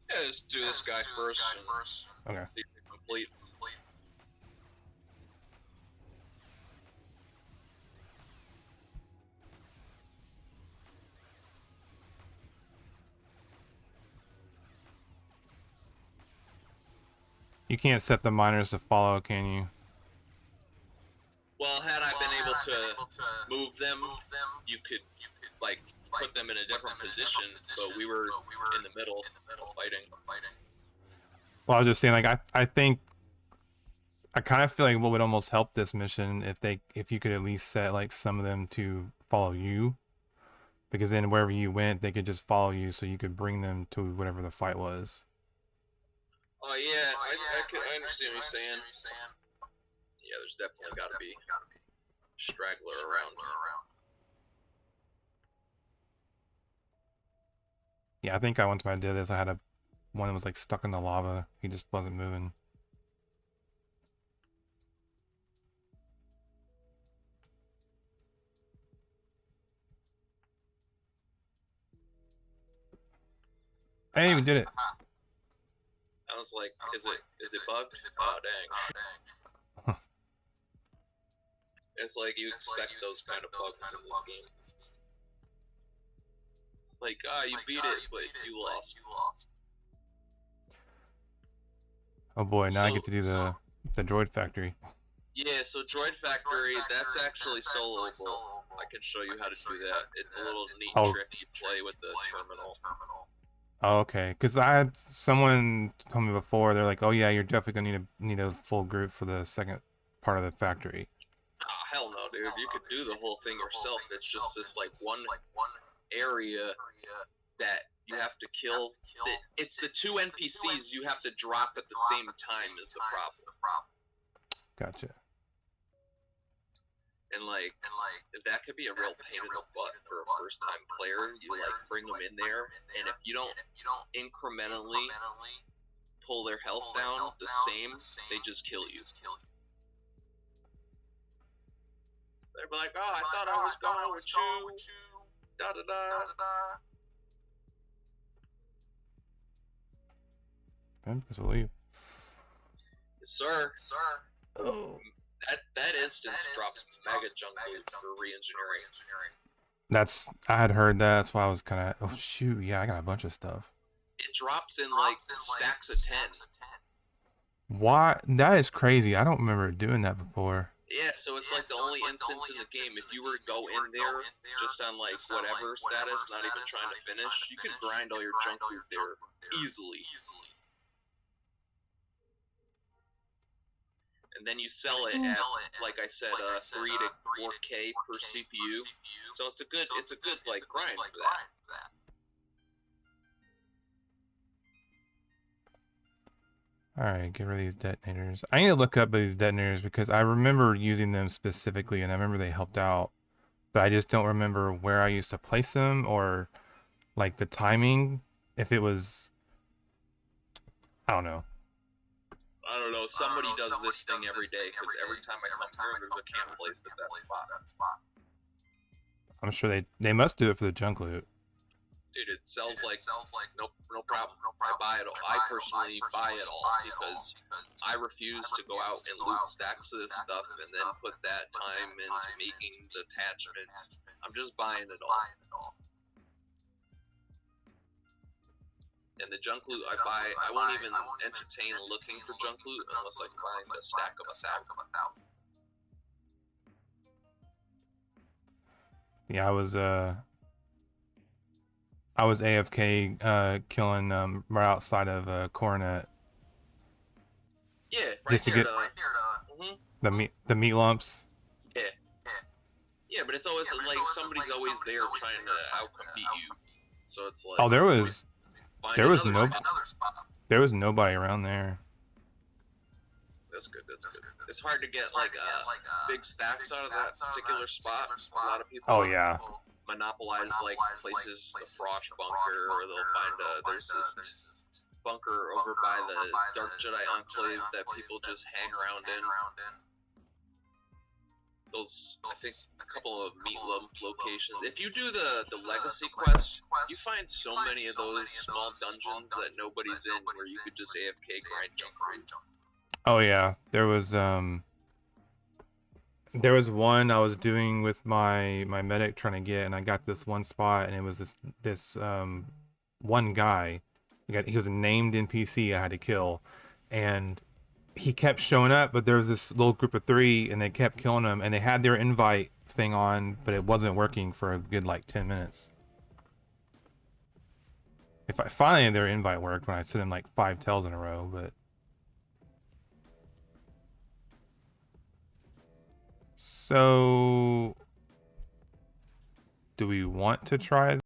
Yeah, just do this guy first. Okay. See if he completes. You can't set the miners to follow, can you? Well, had I been able to move them, you could like put them in a different position, but we were in the middle fighting. Well, I was just saying, like, I think I kind of feel like what would almost help this mission if you could at least set like some of them to follow you, because then wherever you went, they could just follow you, so you could bring them to whatever the fight was. Oh yeah, I understand what you're saying. Yeah, there's definitely got to be a straggler around. Yeah, I think once I did this, I had one that was like stuck in the lava. He just wasn't moving. Hey, we did it. I was like, is it bugged? Oh dang. It's like you expect those kind of bugs in this game. Like, you beat it, but you lost. Oh boy, now I get to do the droid factory. Yeah, so Droid Factory, that's actually soloable. I can show you how to do that. It's a little neat trick you play with the terminal. Oh, okay. Because I had someone told me before, they're like, "Oh yeah, you're definitely gonna need a full group for the second part of the factory." Oh, hell no, dude. You could do the whole thing yourself. It's just this like one area that you have to kill. It's the two NPCs you have to drop at the same time is the problem. Gotcha. And like that could be a real pain in the butt for a first time player. You like bring them in there, and if you don't incrementally pull their health down the same, they just kill you. They'd be like, oh, I thought I was going with you. Da da da. Okay, because we'll leave. Yes, sir. Oh. That instance drops mega junk loot for re-engineering. I had heard that. That's why I was kind of. Oh shoot! Yeah, I got a bunch of stuff. It drops in like stacks of 10. Why? That is crazy. I don't remember doing that before. Yeah, so it's like the only instance in the game. If you were to go in there just on like whatever status, not even trying to finish, you could grind all your junk loot there easily. And then you sell it at, like I said, 3 to 4K per CPU. So it's a good like grind for that. Alright, get rid of these detonators. I need to look up these detonators because I remember using them specifically and I remember they helped out. But I just don't remember where I used to place them or like the timing. If it was... I don't know. Somebody does this thing every day because every time I come here, there's a camp placed at that spot. I'm sure they must do it for the junk loot. Dude, it sells like no problem. I buy it all. I personally buy it all because I refuse to go out and loot stacks of this stuff and then put that time into making the attachments. I'm just buying it all. And the junk loot I buy, I won't even entertain looking for junk loot unless I find a stack of 1,000. Yeah, I was AFK killing right outside of Coronet. Yeah, right just to get the meat lumps. Yeah, but it's always like somebody's always there trying to outcompete you. So it's like there was no There was nobody around there. That's good. That's good. It's hard to get like big stacks out of that particular spot. A lot of Oh people yeah. monopolize like places, the Frost bunker, or they'll find there's this bunker over by the Dark Jedi Enclave that people just hang around in. Those, I think, a couple of meat lump locations. If you do the legacy quest, you find so many of those small dungeons that nobody's in, where you could just AFK grind junk food. Oh yeah. There was one I was doing with my medic trying to get, and I got this one spot, and it was this one guy. He was a named NPC I had to kill, and he kept showing up, but there was this little group of 3, and they kept killing him, and they had their invite thing on, but it wasn't working for a good like 10 minutes. If I finally their invite worked when I sent him like 5 tells in a row, but so do we want to try?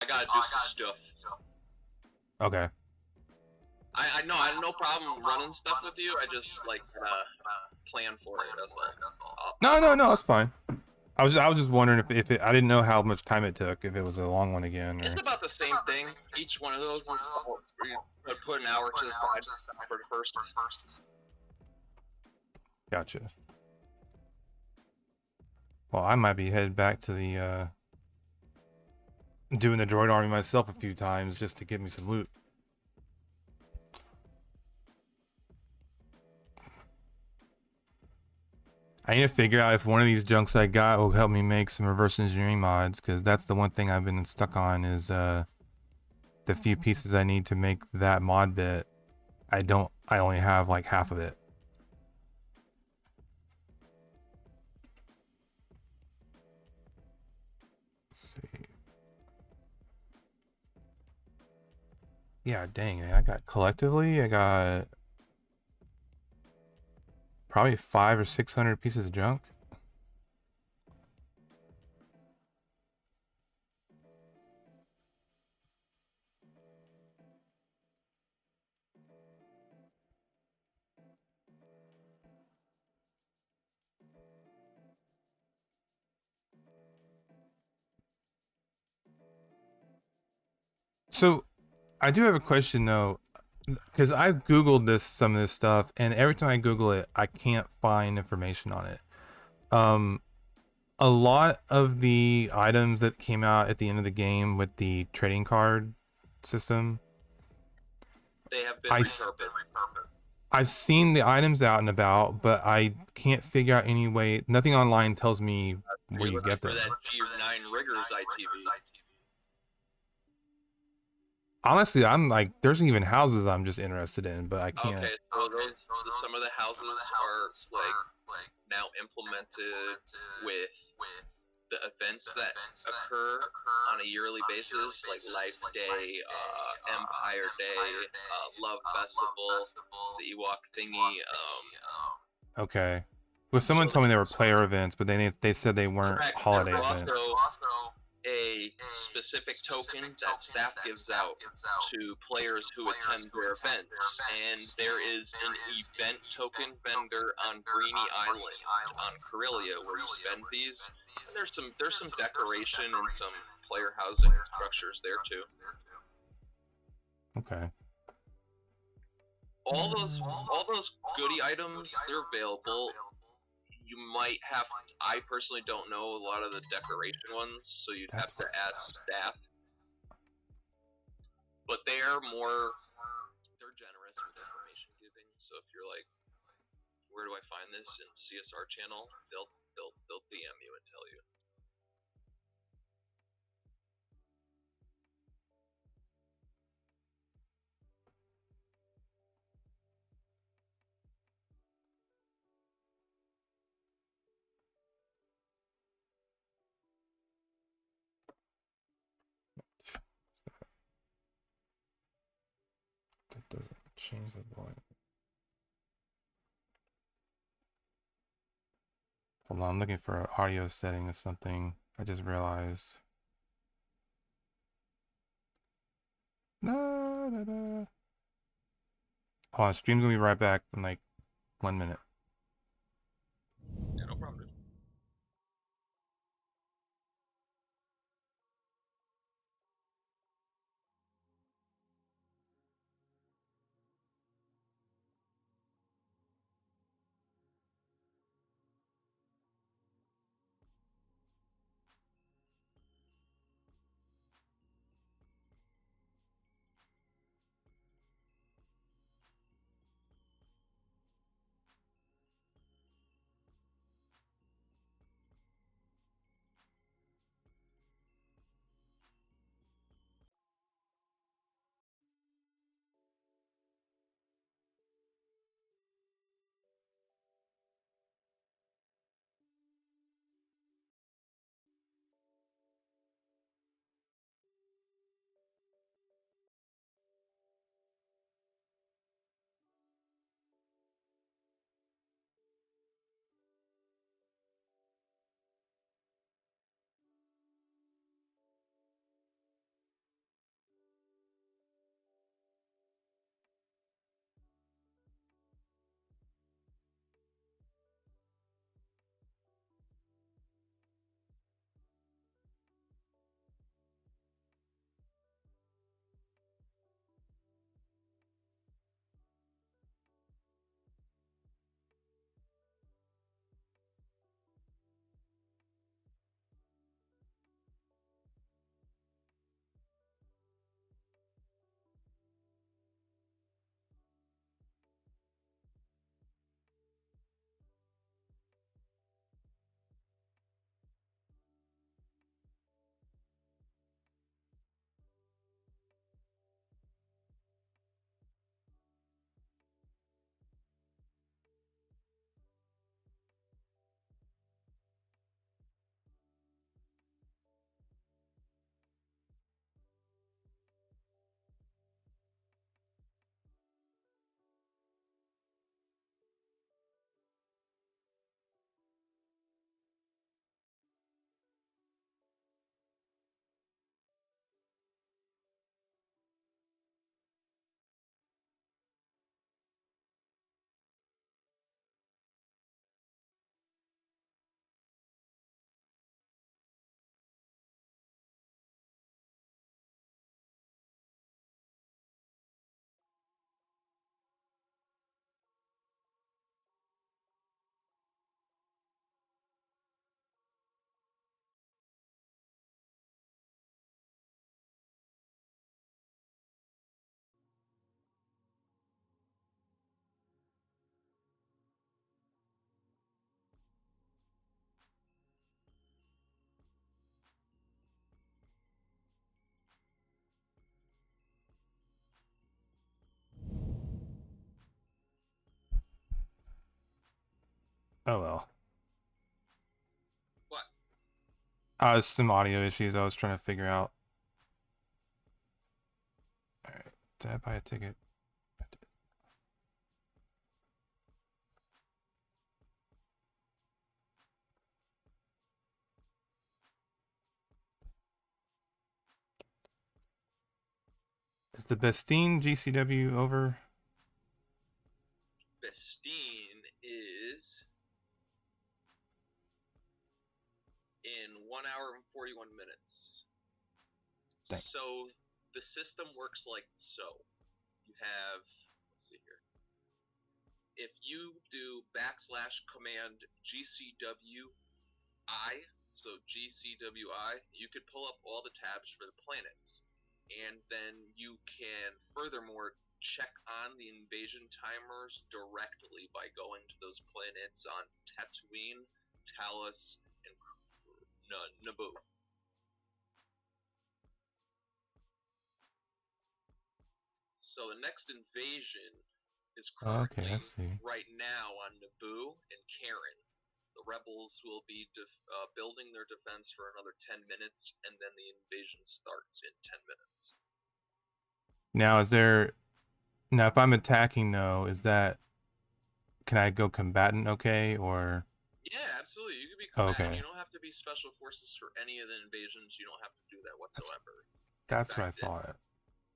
I gotta do some stuff. Okay. I know I have no problem running stuff with you. I just like plan for it. That's all. No, it's fine. I was just wondering if it, I didn't know how much time it took, if it was a long one again. Or... It's about the same thing. Each one of those is put an hour to the side for the first. Gotcha. Well, I might be headed back to the doing the droid army myself a few times just to get me some loot. I need to figure out if one of these junks I got will help me make some reverse engineering mods, because that's the one thing I've been stuck on is the few pieces I need to make that mod bit. I only have like half of it. Let's see. Yeah, dang it. I got probably 500 or 600 pieces of junk. So I do have a question though, because I've Googled some of this stuff, and every time I Google it, I can't find information on it. A lot of the items that came out at the end of the game with the trading card system, They have been repurposed. I've seen the items out and about, but I can't figure out any way. Nothing online tells me where you get them. For that G9 Riggers ITV. Honestly, I'm like, there's even houses I'm just interested in, but I can't. Okay, so some of the houses are like now implemented with the events that occur on a yearly basis, like Life Day, Empire Day, Love Festival, the Ewok thingy. Okay. Well, someone told me they were player events, but they said they weren't holiday There's events. also a specific token that staff gives out to players who attend their events, and there is an event token vendor on Greeny Island on Corellia where you spend these. And there's some decoration and some player housing structures there too. Okay. All those goodie items, they're available. You might have. I personally don't know a lot of the decoration ones, so you'd have to ask staff. But they're generous with information giving. So if you're like, where do I find this in CSR channel? They'll DM you and tell you. That doesn't change the volume. Hold on, I'm looking for an audio setting or something. I just realized. Da, da, da. Hold on, stream's gonna be right back in like 1 minute. Yeah, no problem, dude. Oh well. What? It's some audio issues I was trying to figure out. Alright, did I buy a ticket? I did. Is the Bestine GCW over? Bestine is in 1 hour and 41 minutes. Dang. So the system works like so. You have, let's see here. If you do \command GCWI, so GCWI, you could pull up all the tabs for the planets. And then you can furthermore check on the invasion timers directly by going to those planets on Tatooine, Talos, and Naboo. So the next invasion is Okay, I currently see. right now on Naboo and Karen. The rebels will be building their defense for another 10 minutes, and then the invasion starts in 10 minutes. Now, if I'm attacking though, can I go combatant okay, or? Yeah, absolutely. You can be Oh, combatant. okay. You don't have to be special forces for any of the invasions. You don't have to do that That's whatsoever. In that's what I fact, thought.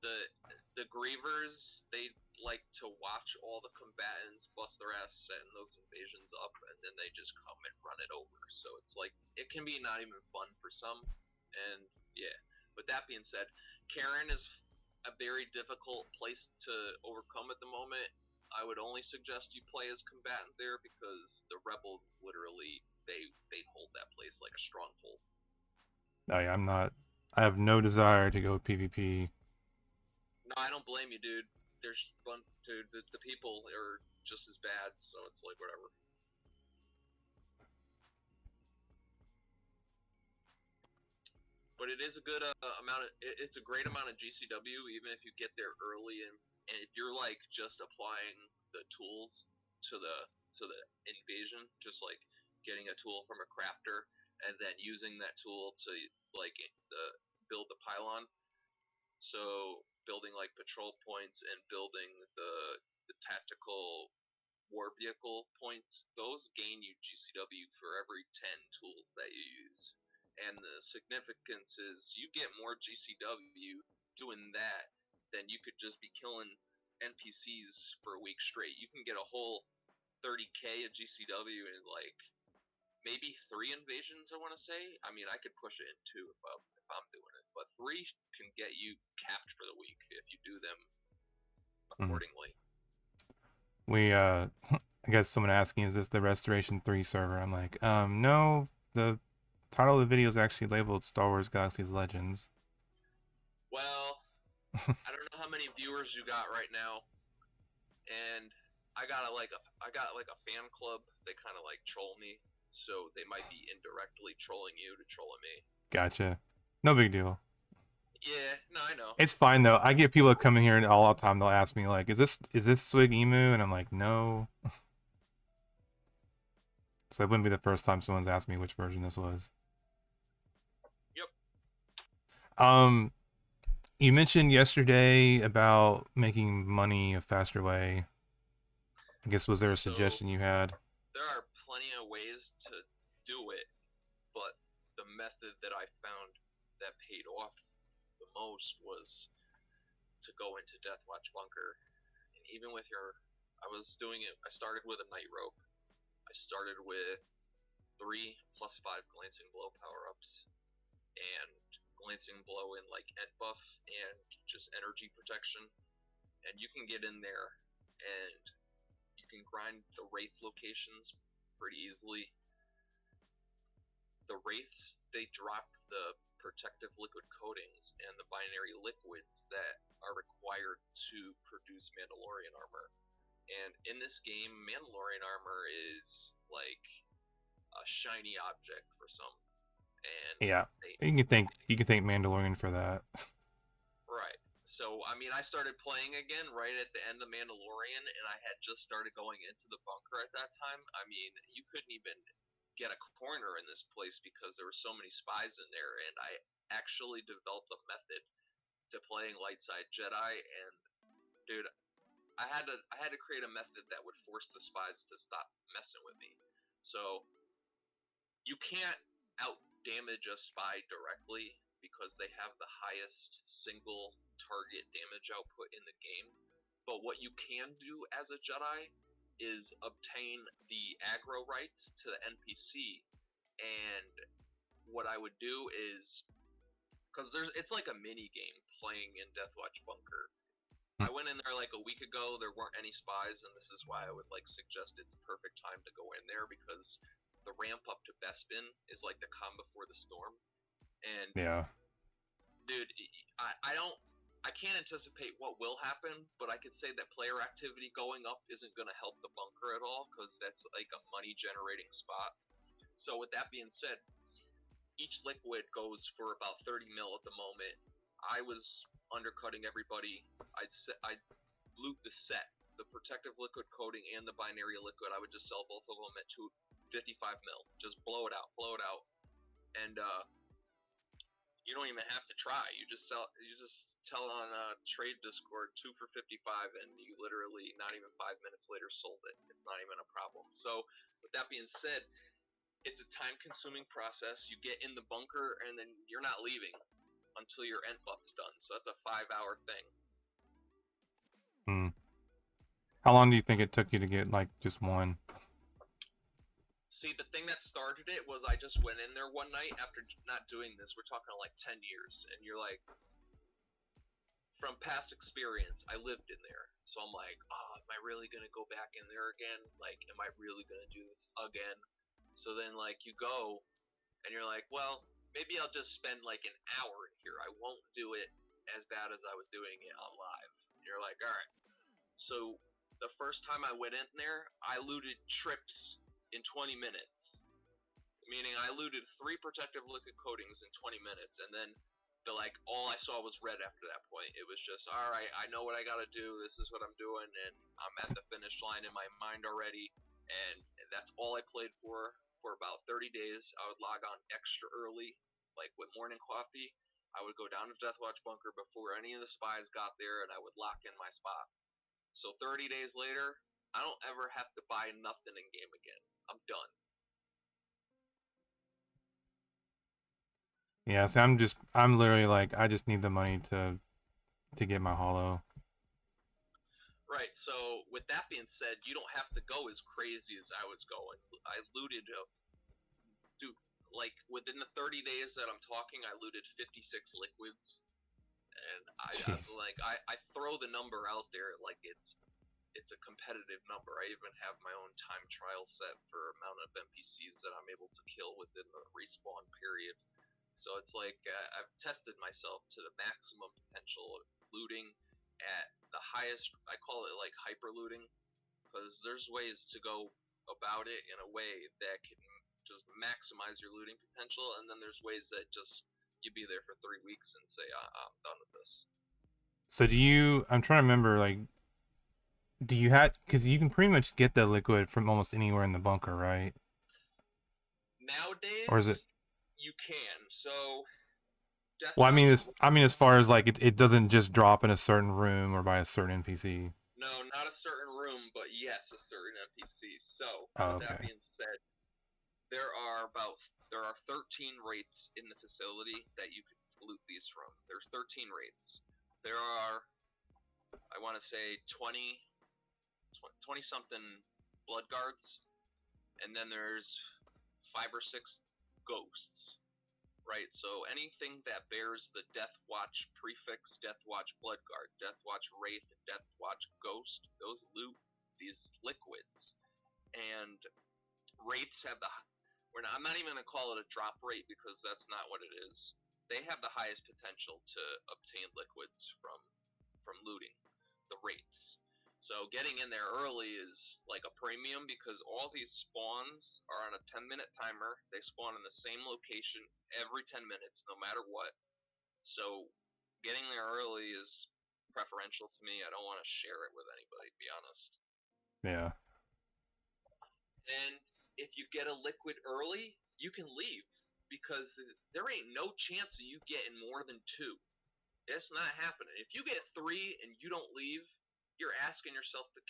the the grievers, they like to watch all the combatants bust their ass setting those invasions up, and then they just come and run it over. So it's like, it can be not even fun for some. And yeah, with that being said, Karen is a very difficult place to overcome at the moment. I would only suggest you play as combatant there, because the rebels literally, they hold that place like a stronghold. Oh yeah, I'm not. I have no desire to go PvP. No, I don't blame you, dude. There's fun, dude. The people are just as bad, so it's like whatever. But it is a good amount of. It's a great amount of GCW, even if you get there early, and if you're like just applying the tools to the invasion, just like getting a tool from a crafter and then using that tool to like build the pylon. So building like patrol points and building the tactical war vehicle points, those gain you GCW for every 10 tools that you use. And the significance is you get more GCW doing that than you could just be killing NPCs for a week straight. You can get a whole 30k of GCW in like maybe 3 invasions, I want to say. I mean, I could push it in 2 if I'm doing it, but 3 can get you capped for the week if you do them Mm. accordingly. We I guess someone asking, is this the Restoration 3 server? I'm like, no. The title of the video is actually labeled Star Wars Galaxies Legends. Well, I don't know how many viewers you got right now, and I got a fan club. They kind of like troll me, so they might be indirectly trolling you to troll me. Gotcha. No big deal. Yeah, no, I know. It's fine though. I get people that come in here and all the time they'll ask me like, is this SWG Emu? And I'm like, no. So it wouldn't be the first time someone's asked me which version this was. Yep. Um, you mentioned yesterday about making money a faster way. I guess was there a So suggestion you had? there are plenty of ways to do it, but the method that I found that paid off the most was to go into Deathwatch Bunker. And even with I was doing it. I started with a night rope. I started with 3 plus 5 glancing blow power ups, and glancing blow in like end buff and just energy protection. And you can get in there and you can grind the wraith locations pretty easily. The wraiths, they drop the protective liquid coatings and the binary liquids that are required to produce Mandalorian armor. And in this game, Mandalorian armor is like a shiny object for some. And Yeah, they, you can thank Mandalorian for that. right. So I mean, I started playing again right at the end of Mandalorian, and I had just started going into the bunker at that time. I mean, you couldn't even get a corner in this place because there were so many spies in there, and I actually developed a method to playing light side Jedi. And dude, I had to create a method that would force the spies to stop messing with me. So you can't out damage a spy directly because they have the highest single target damage output in the game. But what you can do as a Jedi is obtain the aggro rights to the NPC. And what I would do is, because it's like a mini game playing in Deathwatch Bunker. I went in there like a week ago. There weren't any spies, and this is why I would like suggest it's a perfect time to go in there, because the ramp up to Bespin is like the calm before the storm. And Yeah. dude, I can't anticipate what will happen, but I could say that player activity going up isn't going to help the bunker at all, because that's like a money generating spot. So with that being said, each liquid goes for about 30 mil at the moment. I was undercutting everybody. I'd loot the set, the protective liquid coating and the binary liquid. I would just sell both of them at 55 mil. Just blow it out, and you don't even have to try. You just tell on trade Discord 2 for 55, and you literally not even 5 minutes later sold it. It's not even a problem. So with that being said, it's a time-consuming process. You get in the bunker, and then you're not leaving until your end buff is done. So that's a 5-hour thing. Hmm. How long do you think it took you to get like just one? See, the thing that started it was I just went in there one night after not doing this. We're talking like 10 years, and you're like, from past experience, I lived in there. So I'm like, oh, am I really gonna go back in there again? Like, am I really gonna do this again? So then, like, you go, and you're like, well, maybe I'll just spend like an hour in here. I won't do it as bad as I was doing it on live. And you're like, all right. So the first time I went in there, I looted trips in 20 minutes. Meaning I looted 3 protective liquid coatings in 20 minutes, and then all I saw was red after that point. It was just, all right, I know what I gotta do. This is what I'm doing, and I'm at the finish line in my mind already. And that's all I played for about 30 days. I would log on extra early, like with morning coffee. I would go down to Deathwatch Bunker before any of the spies got there, and I would lock in my spot. So 30 days later, I don't ever have to buy nothing in game again. I'm done. Yeah, see, I'm literally like, I just need the money to get my hollow. Right. So with that being said, you don't have to go as crazy as I was going. I looted, dude, like within the 30 days that I'm talking, I looted 56 liquids, and Jeez. I throw the number out there like it's a competitive number. I even have my own time trial set for amount of NPCs that I'm able to kill within the respawn period. So it's like I've tested myself to the maximum potential of looting at the highest. I call it like hyper looting, because there's ways to go about it in a way that can just maximize your looting potential, and then there's ways that just you be there for 3 weeks and say, I'm done with this. So do you? I'm trying to remember. Like, do you have? Because you can pretty much get the liquid from almost anywhere in the bunker, right? Or Nowadays, is it? you can. So Well, Deathwatch is I mean, as far as like it doesn't just drop in a certain room or by a certain NPC. no, not a certain room, but yes, a certain NPC. So Oh, with that okay. being said, there are about there are 13 rates in the facility that you could loot these from. There's 13 rates. There are, I want to say, 20 something blood guards, and then there's 5 or 6 ghosts. Right, so anything that bears the Death Watch prefix, Death Watch Bloodguard, Death Watch Wraith, Death Watch Ghost, those loot these liquids. And Wraiths have the, I'm not even going to call it a drop rate because that's not what it is. They have the highest potential to obtain liquids from looting, the Wraiths. So getting in there early is like a premium because all these spawns are on a 10-minute timer. They spawn in the same location every 10 minutes, no matter what. So getting there early is preferential to me. I don't want to share it with anybody, to be honest. Yeah. And if you get a liquid early, you can leave because there ain't no chance of you getting more than 2. It's not happening. If you get 3 and you don't leave, you're asking yourself to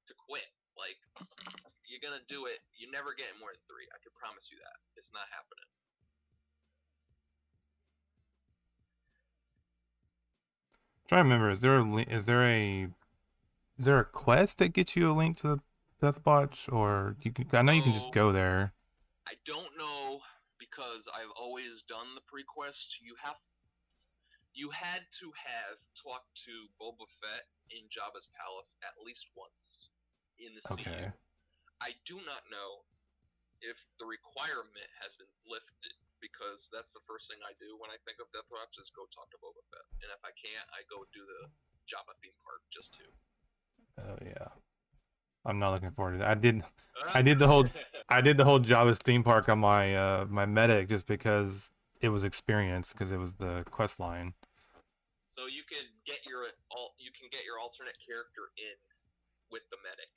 to quit. Like, you're gonna do it. You're never getting more than 3. I can promise you that. It's not happening. I'm trying to remember. Is there a quest that gets you a link to the Death Watch, or you can? I know you can just So go there. I don't know because I've always done the pre-quest. You had to have talked to Boba Fett in Jabba's palace at least once in the CU. Okay. I do not know if the requirement has been lifted because that's the first thing I do when I think of Death Watch is go talk to Boba Fett, and if I can't, I go do the Jabba theme park just to. Oh yeah. I'm not looking forward to that. Uh, I did the whole, I did the whole Java's theme park on my my medic just because it was experience because it was the quest line. so you can get your alternate character in with the medic.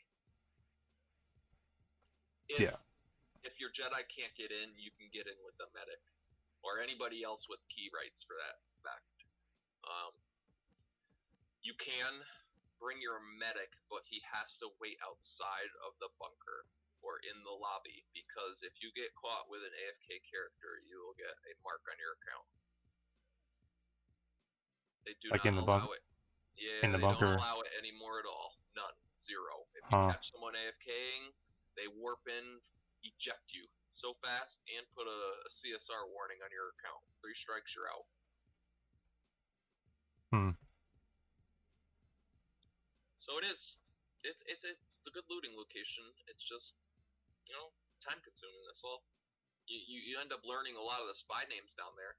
If Yeah. if your Jedi can't get in, you can get in with the medic or anybody else with key rights for that fact. Um, you can bring your medic, but he has to wait outside of the bunker or in the lobby because if you get caught with an AFK character, you will get a mark on your account. They do Like not in the bunk. allow it. in Yeah, the they don't bunker. allow it anymore at all. None. Zero. If you Huh. catch someone AFKing, they warp in, eject you so fast, and put a CSR warning on your account. 3 strikes, you're out. Hmm. So it is. It's a good looting location. It's just, time consuming. That's all. You end up learning a lot of the spy names down there.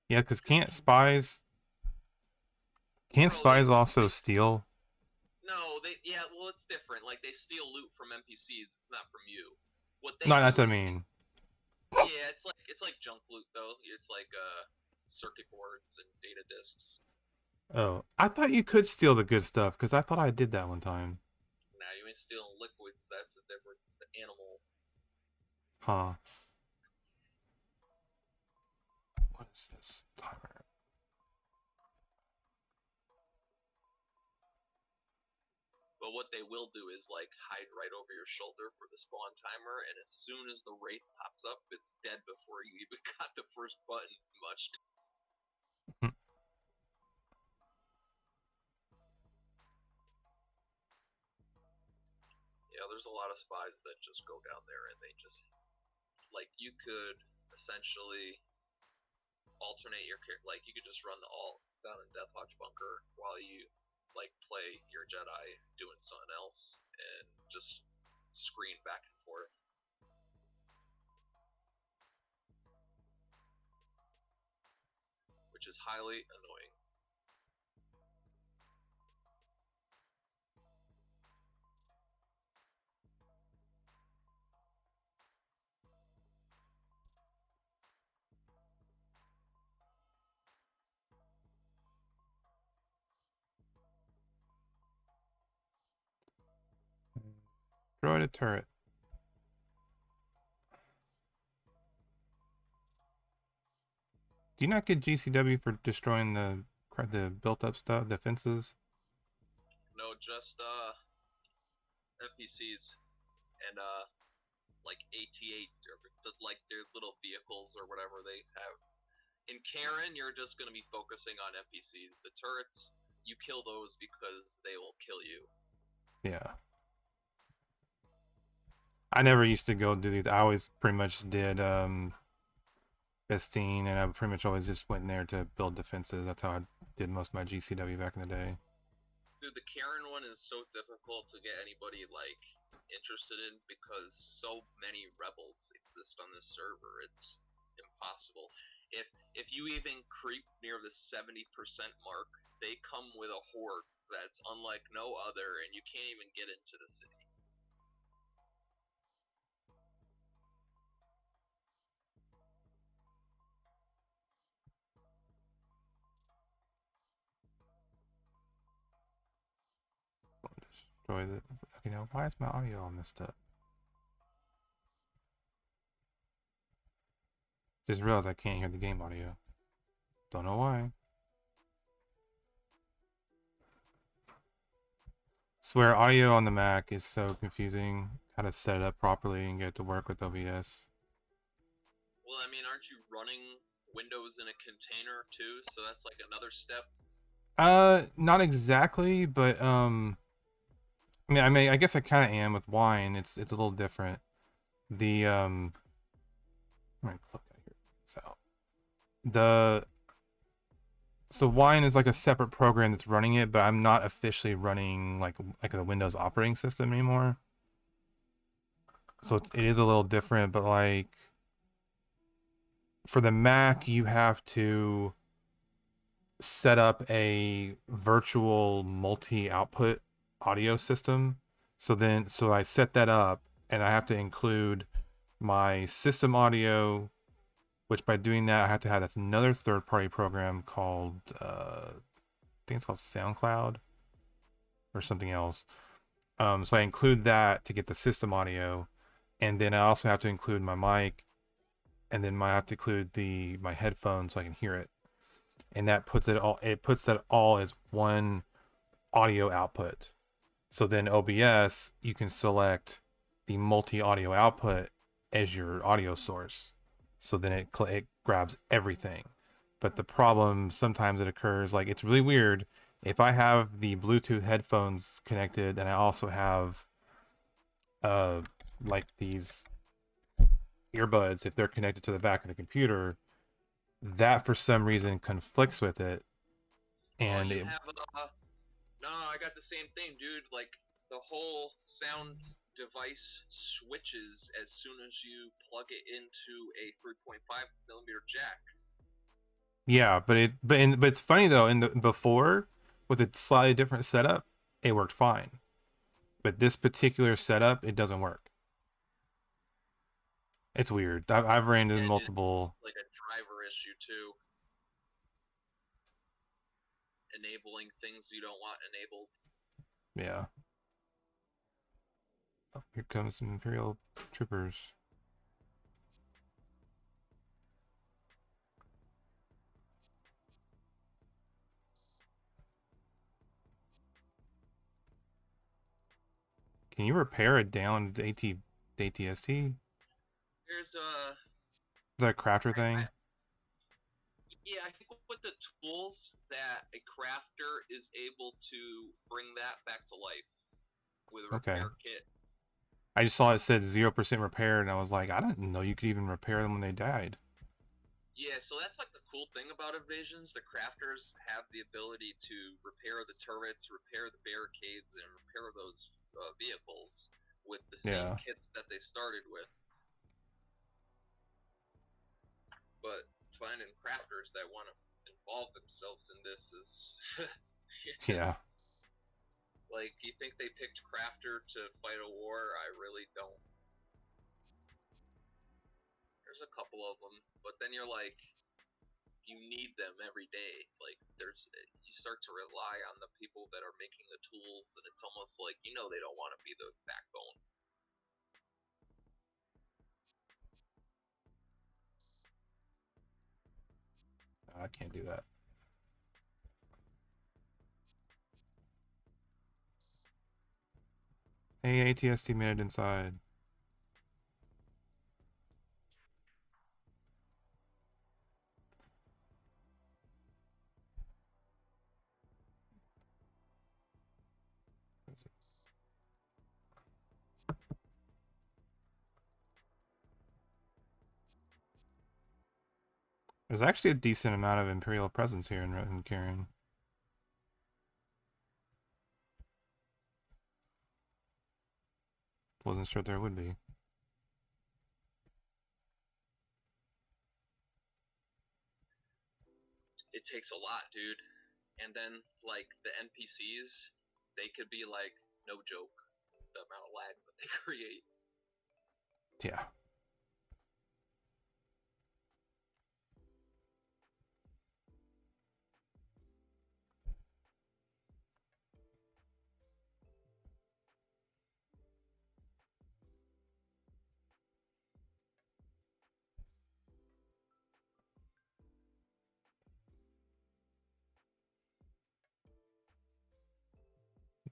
Yeah, because can't Bro, they spies also steal? no, well, it's different. Like, they steal loot from NPCs. It's not from you. What they No, do that's what I is, mean. yeah, it's like junk loot though. It's like circuit boards and data disks. Oh, I thought you could steal the good stuff because I thought I did that one time. Now you ain't stealing liquids. That's a different animal. Huh. What is this timer? But what they will do is like hide right over your shoulder for the spawn timer, and as soon as the wraith pops up, it's dead before you even got the first button munched. Yeah, there's a lot of spies that just go down there and they just like you could essentially alternate your like you could just run the alt down in Deathwatch Bunker while you like play your Jedi doing something else and just screen back and forth, which is highly annoying. Droid a turret. Do you not get GCW for destroying the built up stuff, defenses? No, just NPCs and like AT8 or like their little vehicles or whatever they have. In Karen, you're just gonna be focusing on NPCs. The turrets, you kill those because they will kill you. Yeah. I never used to go do these. I always pretty much did Bestine, and I pretty much always just went in there to build defenses. That's how I did most of my GCW back in the day. Dude, the Karen one is so difficult to get anybody like interested in because so many rebels exist on this server. It's impossible. If you even creep near the 70% mark, they come with a horde that's unlike no other, and you can't even get into the city. Destroy the. Okay, now why is my audio all messed up? Just realized I can't hear the game audio. Don't know why. Swear audio on the Mac is so confusing. How to set it up properly and get it to work with OBS. Well, I mean, aren't you running Windows in a container too? So that's like another step. Not exactly, but I guess I kind of am with wine. It's a little different. The I'm gonna click out here. It's out. The So wine is like a separate program that's running it, but I'm not officially running like the Windows operating system anymore. So it is a little different, but like for the Mac, you have to set up a virtual multi-output audio system. So I set that up, and I have to include my system audio, which by doing that I have to have this another third-party program called I think it's called SoundCloud or something else. So I include that to get the system audio, and then I also have to include my mic, and then I have to include my headphones so I can hear it, and that puts it all. It puts that all as one audio output. So then OBS, you can select the multi audio output as your audio source. So then it grabs everything. But the problem sometimes it occurs, like it's really weird. If I have the Bluetooth headphones connected and I also have uh like these earbuds, if they're connected to the back of the computer, that for some reason conflicts with it, Oh, and you it, have no, I got the same thing, dude. Like the whole sound device switches as soon as you plug it into a 3.5 millimeter jack. yeah, but it's funny though. In the before, with a slightly different setup, it worked fine. But this particular setup, it doesn't work. It's weird. I've ran into Yeah, it is multiple. like a driver issue too, enabling things you don't want enabled. Yeah. Oh, here comes some Imperial troopers. Can you repair a downed ATST? There's Is that a crafter I thing? yeah, I think with the tools that a crafter is able to bring that back to life with a Okay. repair kit. I just saw it said 0% repair, and I was like, I didn't know you could even repair them when they died. Yeah, so that's like the cool thing about invasions. The crafters have the ability to repair the turrets, repair the barricades, and repair those vehicles with the same Yeah. kits that they started with. But finding crafters that want to involve themselves in this is Yeah. like, you think they picked crafter to fight a war? I really don't. There's a couple of them, but then you're like, you need them every day. Like, you start to rely on the people that are making the tools, and it's almost like, they don't want to be the backbone. I can't do that. Hey, ATST made it inside. There's actually a decent amount of Imperial presence here in Karen. Wasn't sure there would be. It takes a lot, dude. And then, like, the NPCs, they could be, like, no joke, the amount of lag that they create. Yeah.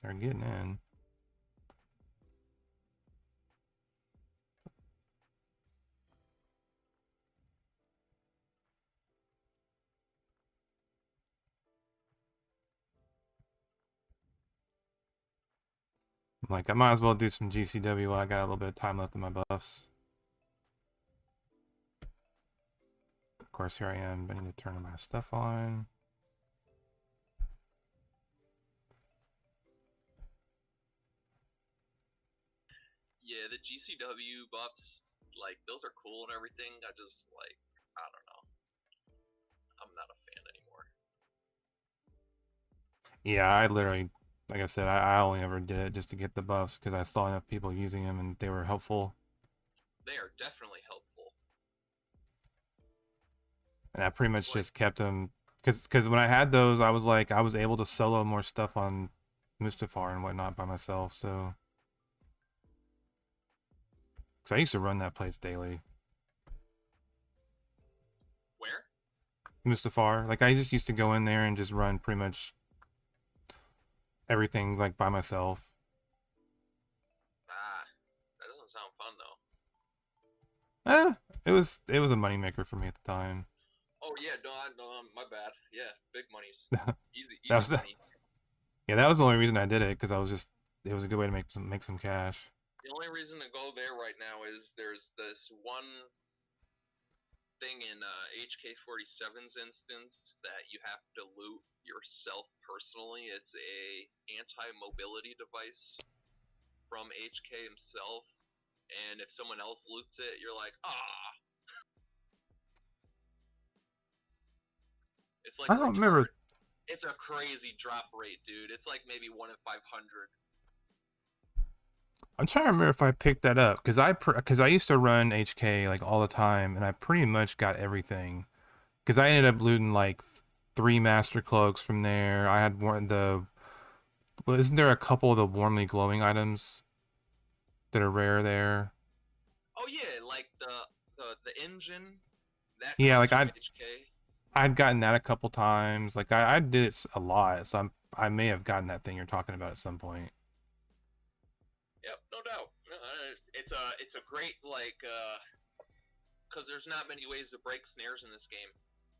They're getting in. I'm like, I might as well do some GCW while I got a little bit of time left in my buffs. Of course, here I am. I need to turn my stuff on. Yeah, the GCW buffs, like, those are cool and everything. I just, like, I don't know. I'm not a fan anymore. Yeah, I literally, like I said, I only ever did it just to get the buffs because I saw enough people using them and they were helpful. They are definitely helpful. And I pretty much Like, just kept them because when I had those, I was like, I was able to solo more stuff on Mustafar and whatnot by myself. So, because I used to run that place daily. where? Mustafar, like I just used to go in there and just run pretty much everything like by myself. Ah, that doesn't sound fun, though. Eh, it was a moneymaker for me at the time. Oh yeah, no, no, my bad. Yeah, big money's easy, That easy was money. yeah, that was the only reason I did it because I was just it was a good way to make some cash. The only reason to go there right now is there's this one thing in HK-47's instance that you have to loot yourself personally. It's a anti-mobility device from HK himself, and if someone else loots it, you're like, ah, it's like I a don't remember. retard. It's a crazy drop rate, dude. It's like maybe 1 in 500. I'm trying to remember if I picked that up because I used to run HK like all the time, and I pretty much got everything. Because I ended up looting like three master cloaks from there. I had one the well, isn't there a couple of the warmly glowing items that are rare there? Oh yeah, like the engine that Yeah, comes like from HK. I'd gotten that a couple times. Like I did it a lot, so I may have gotten that thing you're talking about at some point. Yep, no doubt. It's a great like because there's not many ways to break snares in this game,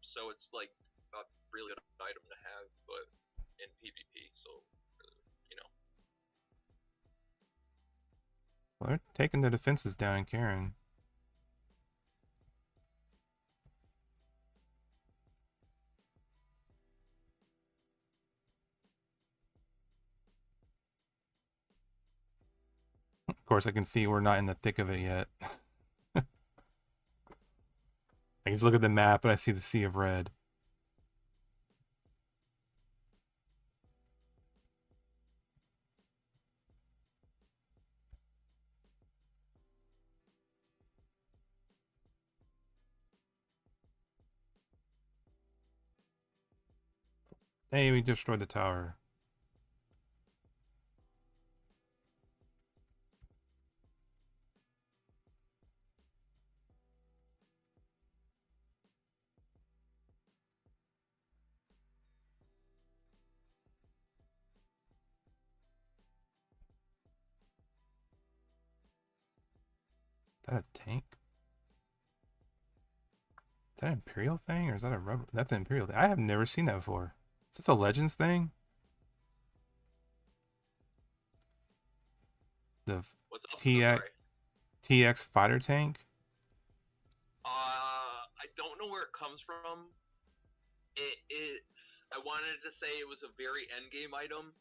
so it's like a really good item to have, but in PvP, so you know. Well, they're taking the defenses down in Karen. Of course, I can see we're not in the thick of it yet. I can just look at the map and I see the sea of red. Hey, we destroyed the tower. Is that a tank? Is that an Imperial thing or is that a rubber? That's an Imperial thing. I have never seen that before. Is this a Legends thing? The What's up? I'm TX, sorry. TX fighter tank? I don't know where it comes from. It I wanted to say it was a very endgame item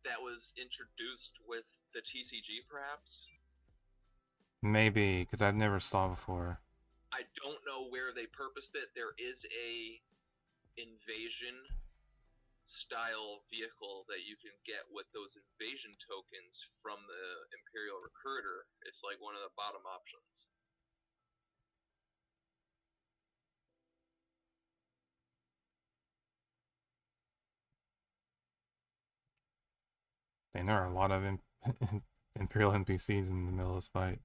that was introduced with the TCG, perhaps. Maybe, because I've never saw before. I don't know where they purposed it. There is a invasion style vehicle that you can get with those invasion tokens from the Imperial Recruiter. It's like one of the bottom options. And there are a lot of Imperial NPCs in the middle of this fight.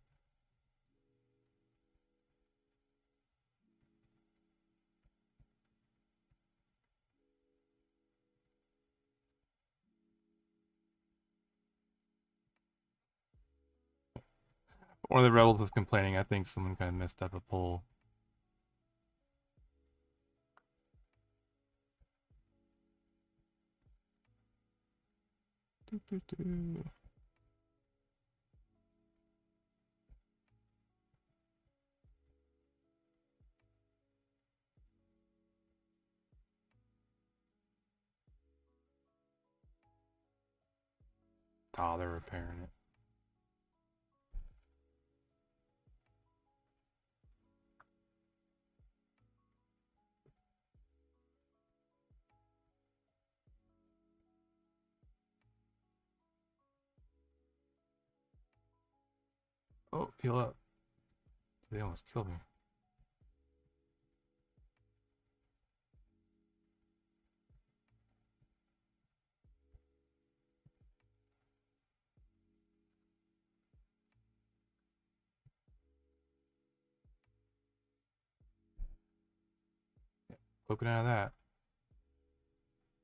One of the rebels was complaining, I think someone kind of messed up a pull. Doo, doo, doo. Ah, they're repairing it. Oh, heal up. They almost killed me. Looking out of that.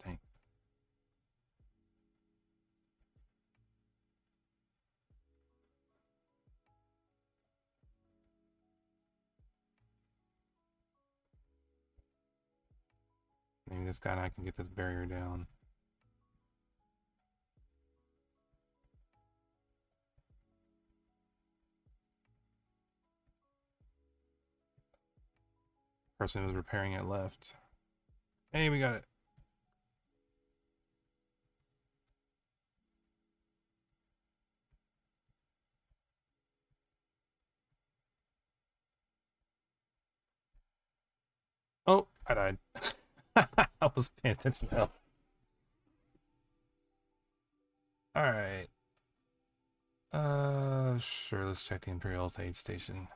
Dang. this guy and I can get this barrier down. Person who was repairing it left. Hey, we got it. Oh, I died. I was paying attention now. Alright. Sure, let's check the Imperial aid station.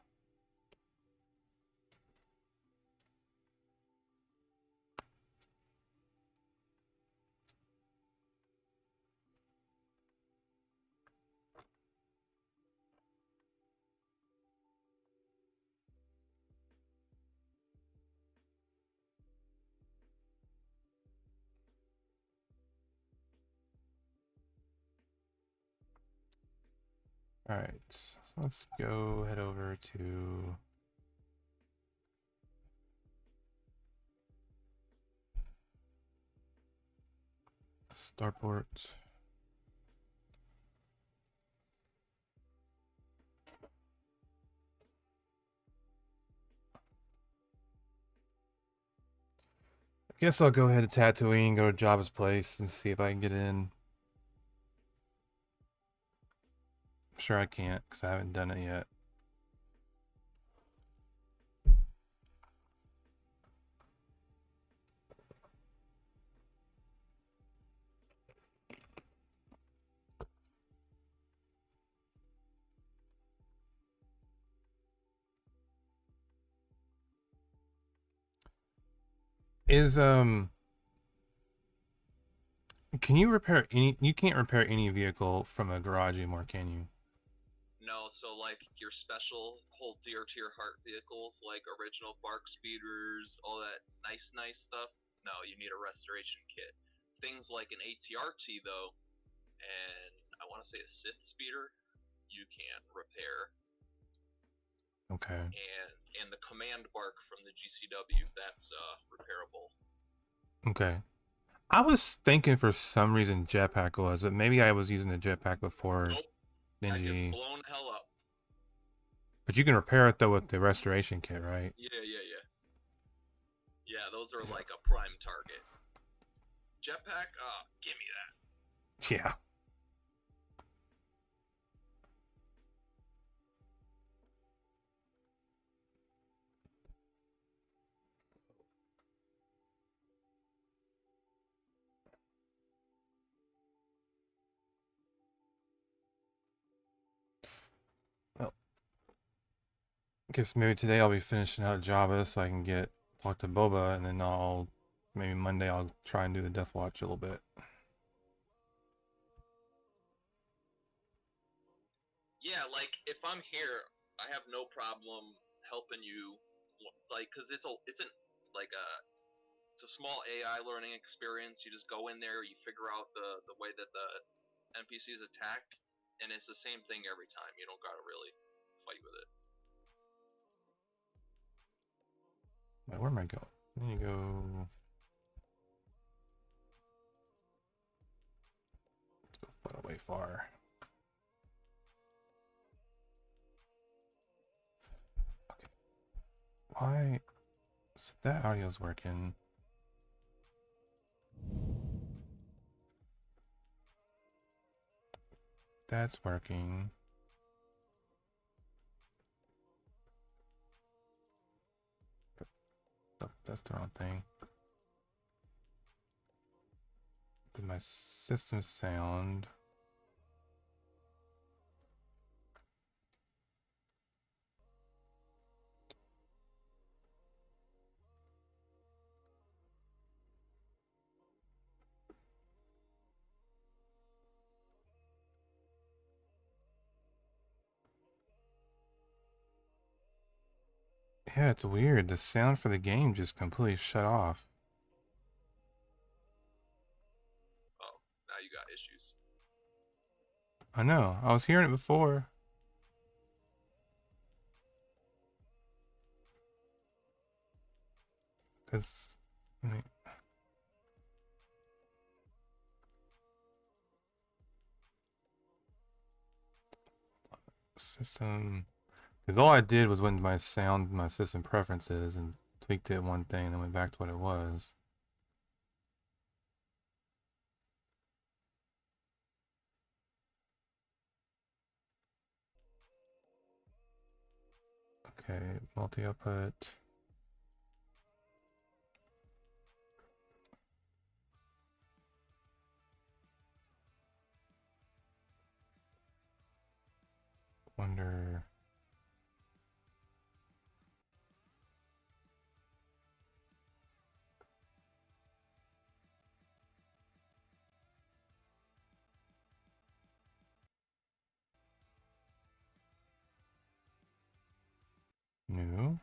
Alright, so let's go head over to Starport. I guess I'll go ahead to Tatooine, go to Jabba's place, and see if I can get in. I'm sure I can't, because I haven't done it yet. Can you repair any? You can't repair any vehicle from a garage anymore, can you? No, so like your special, hold dear to your heart vehicles, like original bark speeders, all that nice stuff. No, you need a restoration kit. Things like an ATRT though, and I want to say a Sith speeder, you can repair. Okay. And the command bark from the GCW, that's repairable. Okay. I was thinking for some reason jetpack was, but maybe I was using the jetpack before. Nope. That gets blown hell up. But you can repair it though with the restoration kit, right? Yeah. Yeah, those are like a prime target. Jetpack, give me that. Yeah. Well, I guess maybe today I'll be finishing out Java so I can talk to Boba, and then maybe Monday I'll try and do the Death Watch a little bit. Yeah, like if I'm here, I have no problem helping you, like, cause it's a small AI learning experience. You just go in there, you figure out the way that the NPCs attack, and it's the same thing every time. You don't gotta really fight with it. Wait, where am I going? I need to go. Let's go far away far. Okay. Why? So that audio's working. That's working. Oh, that's the wrong thing. Did my system sound? Yeah, it's weird. The sound for the game just completely shut off. Oh, now you got issues. I know. I was hearing it before. Because, I mean, System. Because all I did was went to my system preferences and tweaked it one thing and then went back to what it was. Okay, multi-output. Wonder. New.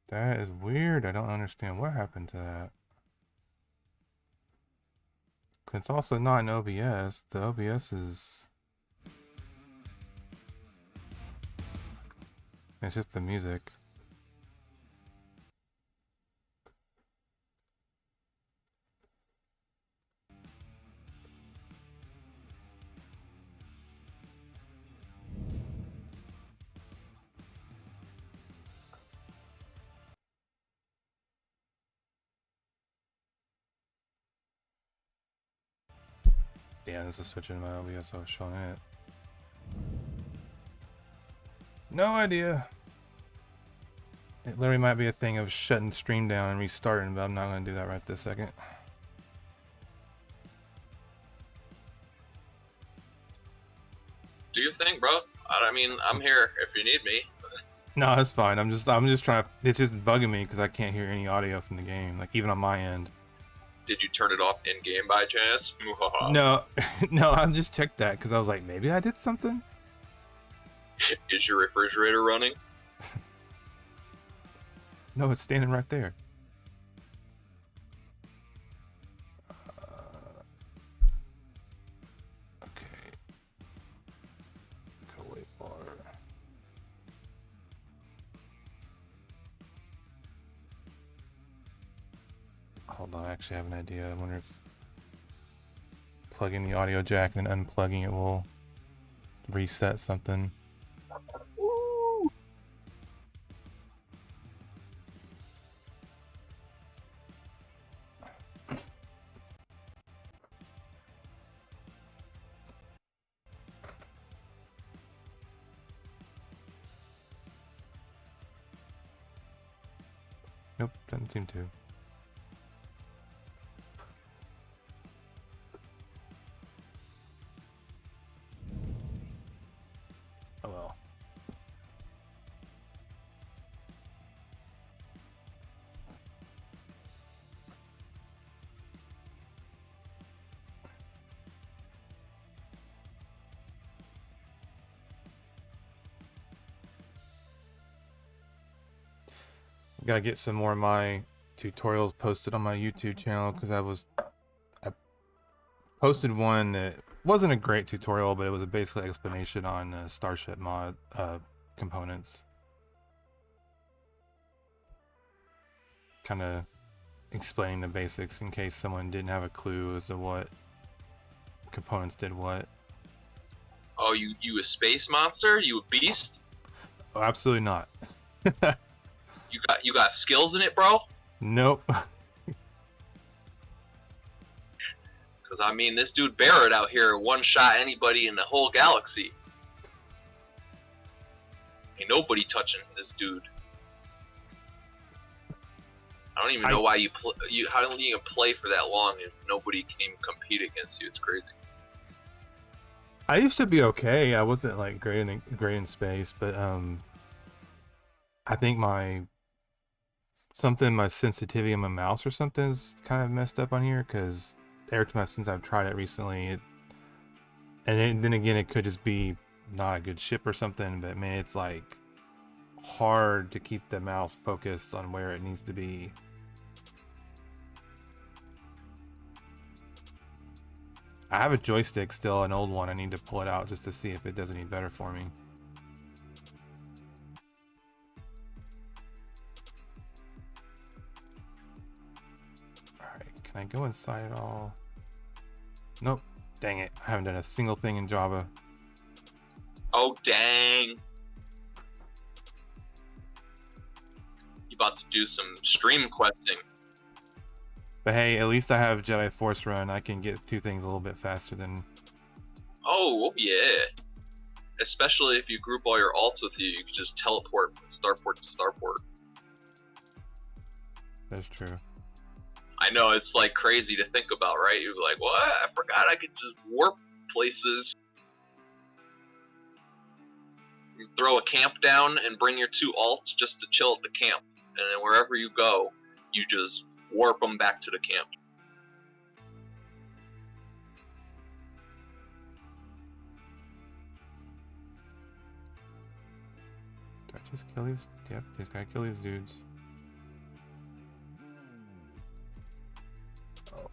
That is weird. I don't understand what happened to that. It's also not an OBS. The OBS is... It's just the music. Yeah, this is switching my OBS, so I was showing it. No idea. It literally might be a thing of shutting stream down and restarting, but I'm not going to do that right this second. Do your thing, bro. I mean, I'm here if you need me. No, that's fine. I'm just trying to... It's just bugging me because I can't hear any audio from the game, like even on my end. Did you turn it off in game by chance? No, no, I just checked that because I was like, maybe I did something. Is your refrigerator running? No, it's standing right there. Okay. Go way far. Hold on, I actually have an idea. I wonder if plugging the audio jack and then unplugging it will reset something. Woo! Nope, doesn't seem to. Oh well. Gotta get some more of my tutorials posted on my YouTube channel because I posted one that wasn't a great tutorial, but it was a basic explanation on Starship mod components. Kind of explaining the basics in case someone didn't have a clue as to what components did what. Oh, you a space monster? You a beast? Oh, absolutely not. You got skills in it, bro? Nope. Because, I mean, this dude Barrett out here one-shot anybody in the whole galaxy. Ain't nobody touching this dude. I don't even know why how don't you even play for that long if nobody can even compete against you? It's crazy. I used to be okay. I wasn't like great in space, but I think my sensitivity in my mouse or something's kind of messed up on here because every time since I've tried it recently, then again it could just be not a good ship or something. But man, it's like hard to keep the mouse focused on where it needs to be. I have a joystick still, an old one. I need to pull it out just to see if it does any better for me. Alright, Can I go inside at all? Nope. Dang it. I haven't done a single thing in Java. Oh, dang. You about to do some stream questing. But hey, at least I have Jedi Force Run. I can get 2 things a little bit faster than... Oh, yeah. Especially if you group all your alts with you can just teleport from starport to starport. That's true. I know, it's like crazy to think about, right? You're like, what? I forgot I could just warp places. You throw a camp down and bring your 2 alts just to chill at the camp. And then wherever you go, you just warp them back to the camp. Did I just kill these? Yep, just gotta kill these dudes. Oh.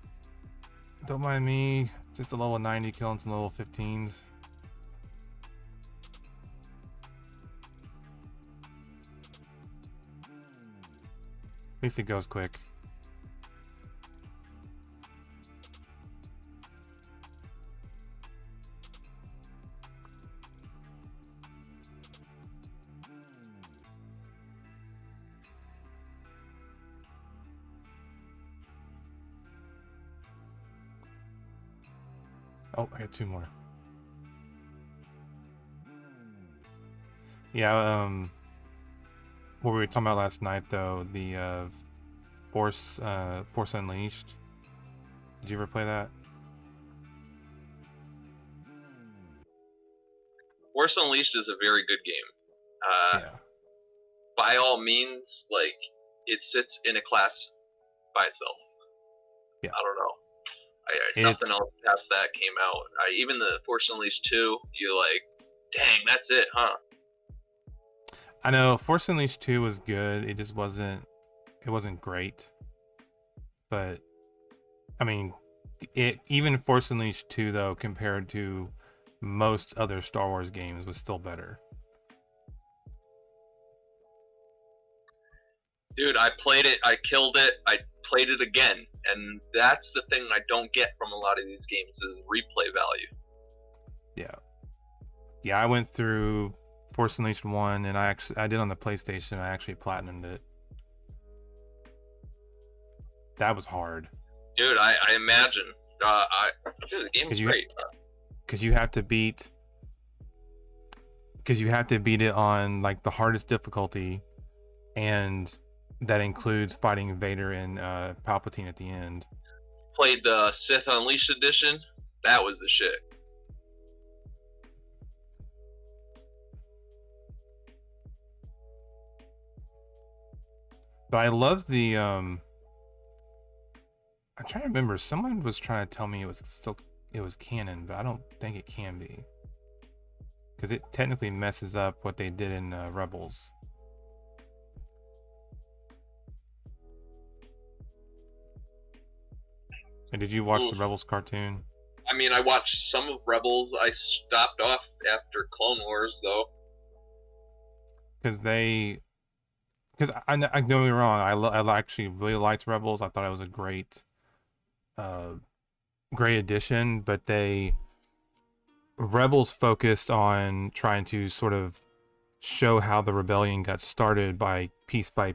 Don't mind me. Just a level 90 killing some level 15s. At least it goes quick. Oh, I got 2 more. Yeah, what we were talking about last night, though, the Force Unleashed. Did you ever play that? Force Unleashed is a very good game. Yeah. By all means, like, it sits in a class by itself. Yeah. I don't know. Nothing else past that came out. Even the Force Unleashed 2, you're like, dang, that's it, huh? I know Force Unleashed 2 was good. It just wasn't great. But I mean, even Force Unleashed 2 though, compared to most other Star Wars games, was still better. Dude, I played it, I killed it, I played it again, and that's the thing I don't get from a lot of these games is replay value. Yeah, I went through Force Unleashed 1, and I did on the PlayStation. I actually platinumed it. That was hard. Dude, I imagine. Dude, the game's great. Because you have to beat it on like the hardest difficulty, and that includes fighting Vader and Palpatine at the end. Played the Sith Unleashed edition. That was the shit. But I love the I'm trying to remember. Someone was trying to tell me it was canon, but I don't think it can be, because it technically messes up what they did in Rebels. And did you watch the Rebels cartoon? I mean, I watched some of Rebels. I stopped off after Clone Wars, though. Because I don't get me wrong, I actually really liked Rebels. I thought it was a great addition, but Rebels focused on trying to sort of show how the rebellion got started by piece, by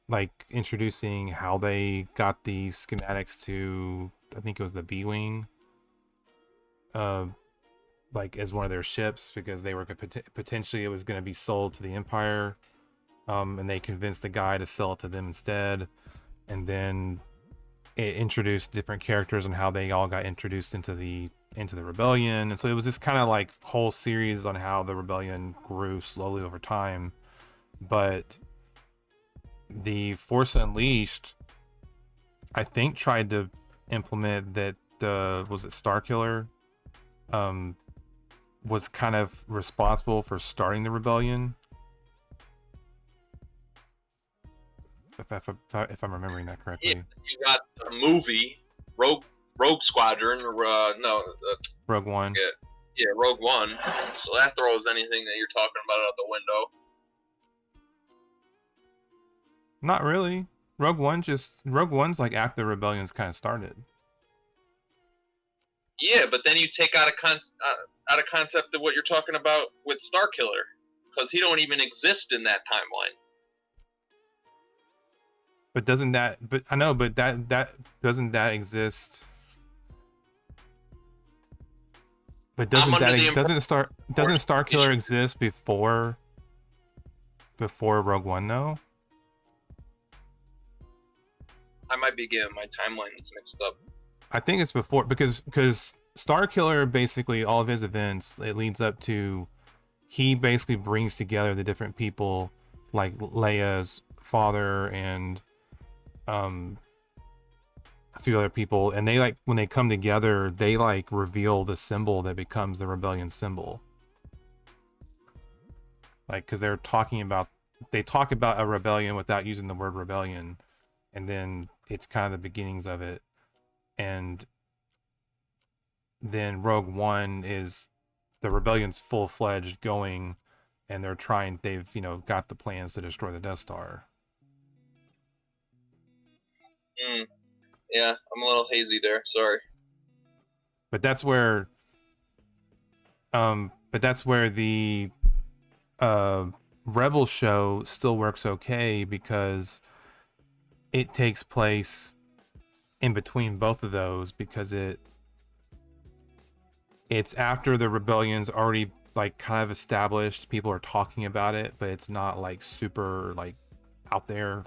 like introducing how they got the schematics to, I think it was the B-Wing, like as one of their ships, because they were potentially it was going to be sold to the Empire, and they convinced the guy to sell it to them instead. And then it introduced different characters and how they all got introduced into the rebellion. And so it was this kind of like whole series on how the rebellion grew slowly over time. But the Force Unleashed, I think, tried to implement that was it Starkiller was kind of responsible for starting the rebellion, if I'm remembering that correctly. Yeah, you got the movie Rogue Squadron, or Rogue One. Yeah, Rogue One. So that throws anything that you're talking about out the window. Not really. Rogue One's like after the rebellion's kind of started. Yeah, but then you take out out of concept of what you're talking about with Starkiller, because he don't even exist in that timeline. But doesn't that? But I know, but that doesn't that exist? But I'm under the doesn't Starkiller impression exist before Rogue One? No. I might be getting my timelines mixed up. I think it's before because Starkiller basically all of his events it leads up to he basically brings together the different people like Leia's father and um a few other people, and they like when they come together they like reveal the symbol that becomes the rebellion symbol, like because they talk about a rebellion without using the word rebellion, and then it's kind of the beginnings of it. And then Rogue One is the rebellion's full-fledged going, and they've got the plans to destroy the Death Star. Yeah, I'm a little hazy there. Sorry. But that's where the Rebel show still works okay because it takes place in between both of those, because it's after the rebellion's already like kind of established, people are talking about it, but it's not like super like out there,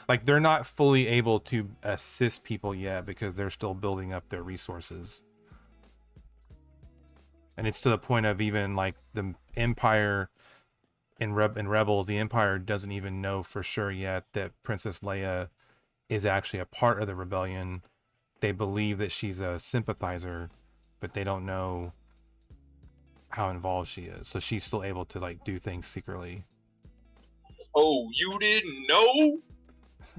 like they're not fully able to assist people yet because they're still building up their resources. And it's to the point of even like the Empire in Rebels, the Empire doesn't even know for sure yet that Princess Leia is actually a part of the rebellion. They believe that she's a sympathizer, but they don't know how involved she is. So she's still able to like do things secretly. Oh, you didn't know? It's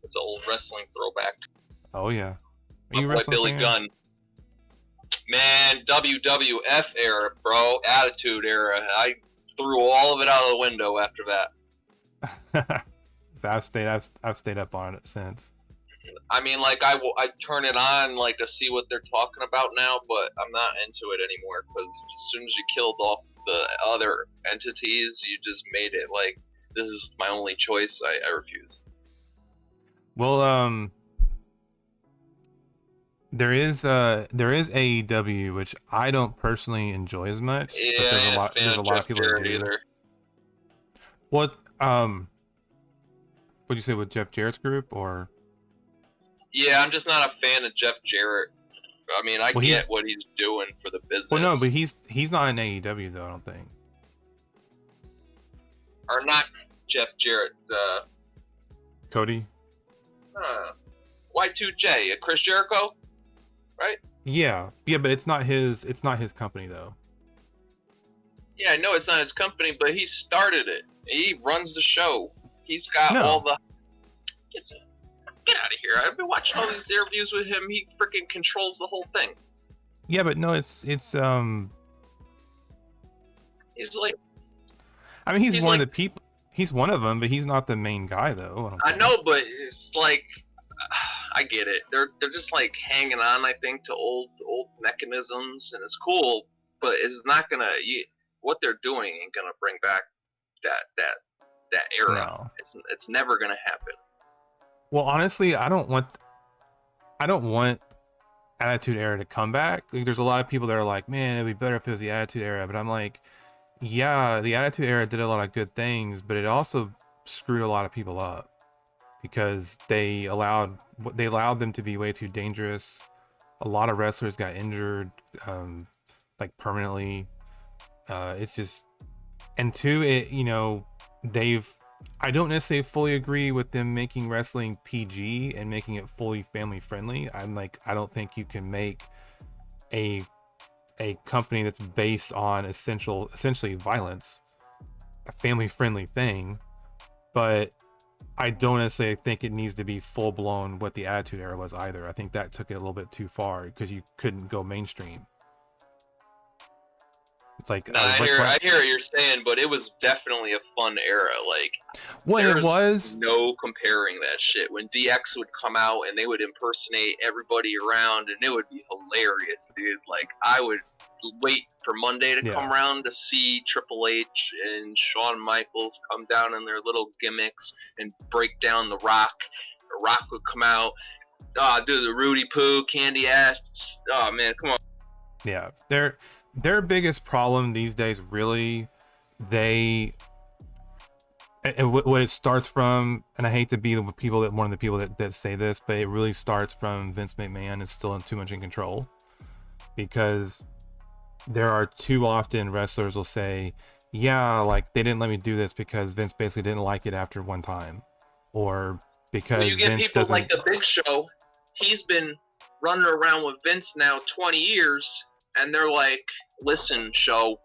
an old wrestling throwback. Oh yeah. Are My you boy wrestling Billy fan? Gunn. Man, WWF era, bro. Attitude era. I threw all of it out of the window after that. So I've stayed up on it since. I mean, like, I turn it on, like, to see what they're talking about now, but I'm not into it anymore, because as soon as you killed off the other entities, you just made it, like, this is my only choice. I refuse. Well, there is AEW, which I don't personally enjoy as much, Yeah, but I ain't a fan there's a lot Jeff of people that Jarrett do. either. What what'd you say with Jeff Jarrett's group? Or Yeah, I'm just not a fan of Jeff Jarrett. I mean, I Well, get what he's doing for the business. well, no, but he's not in AEW though, I don't think. Or not Jeff Jarrett. Cody? Y2J, Chris Jericho, right? Yeah, but it's not his company though. Yeah, I know it's not his company, but he started it. He runs the show. He's got all the. Get out of here! I've been watching all these interviews with him. He freaking controls the whole thing. Yeah, but no, it's He's like. I mean, he's one of the people. He's one of them, but he's not the main guy though. I know, but it's like. I get it. They're just like hanging on, I think, to old mechanisms, and it's cool, but it's not gonna. What they're doing ain't gonna bring back that era. No. It's never gonna happen. Well, honestly, I don't want Attitude Era to come back. Like, there's a lot of people that are like, man, it'd be better if it was the Attitude Era, but I'm like, yeah, the Attitude Era did a lot of good things, but it also screwed a lot of people up because they allowed them to be way too dangerous. A lot of wrestlers got injured, like permanently. It's just, and two, I don't necessarily fully agree with them making wrestling PG and making it fully family friendly. I'm like, I don't think you can make a company that's based on essentially violence a family friendly thing, but I don't necessarily think it needs to be full blown what the Attitude Era was either. I think that took it a little bit too far because you couldn't go mainstream. It's like, Nah, I hear what you're saying, but it was definitely a fun era. Like, when it was, no comparing that shit. When DX would come out and they would impersonate everybody around, and it would be hilarious, dude. Like, I would wait for Monday to come around to see Triple H and Shawn Michaels come down in their little gimmicks and break down The Rock. The Rock would come out, do the Rudy Poo, Candy Ass. Oh, man, come on. Yeah, their biggest problem these days, really, what it starts from, and I hate to be one of the people that say this, but it really starts from Vince McMahon is still too much in control, because there are too often wrestlers will say, yeah, like they didn't let me do this because Vince basically didn't like it after one time, or because you get Vince people doesn't. like the Big Show. He's been running around with Vince now 20 years, and they're like, listen, Show,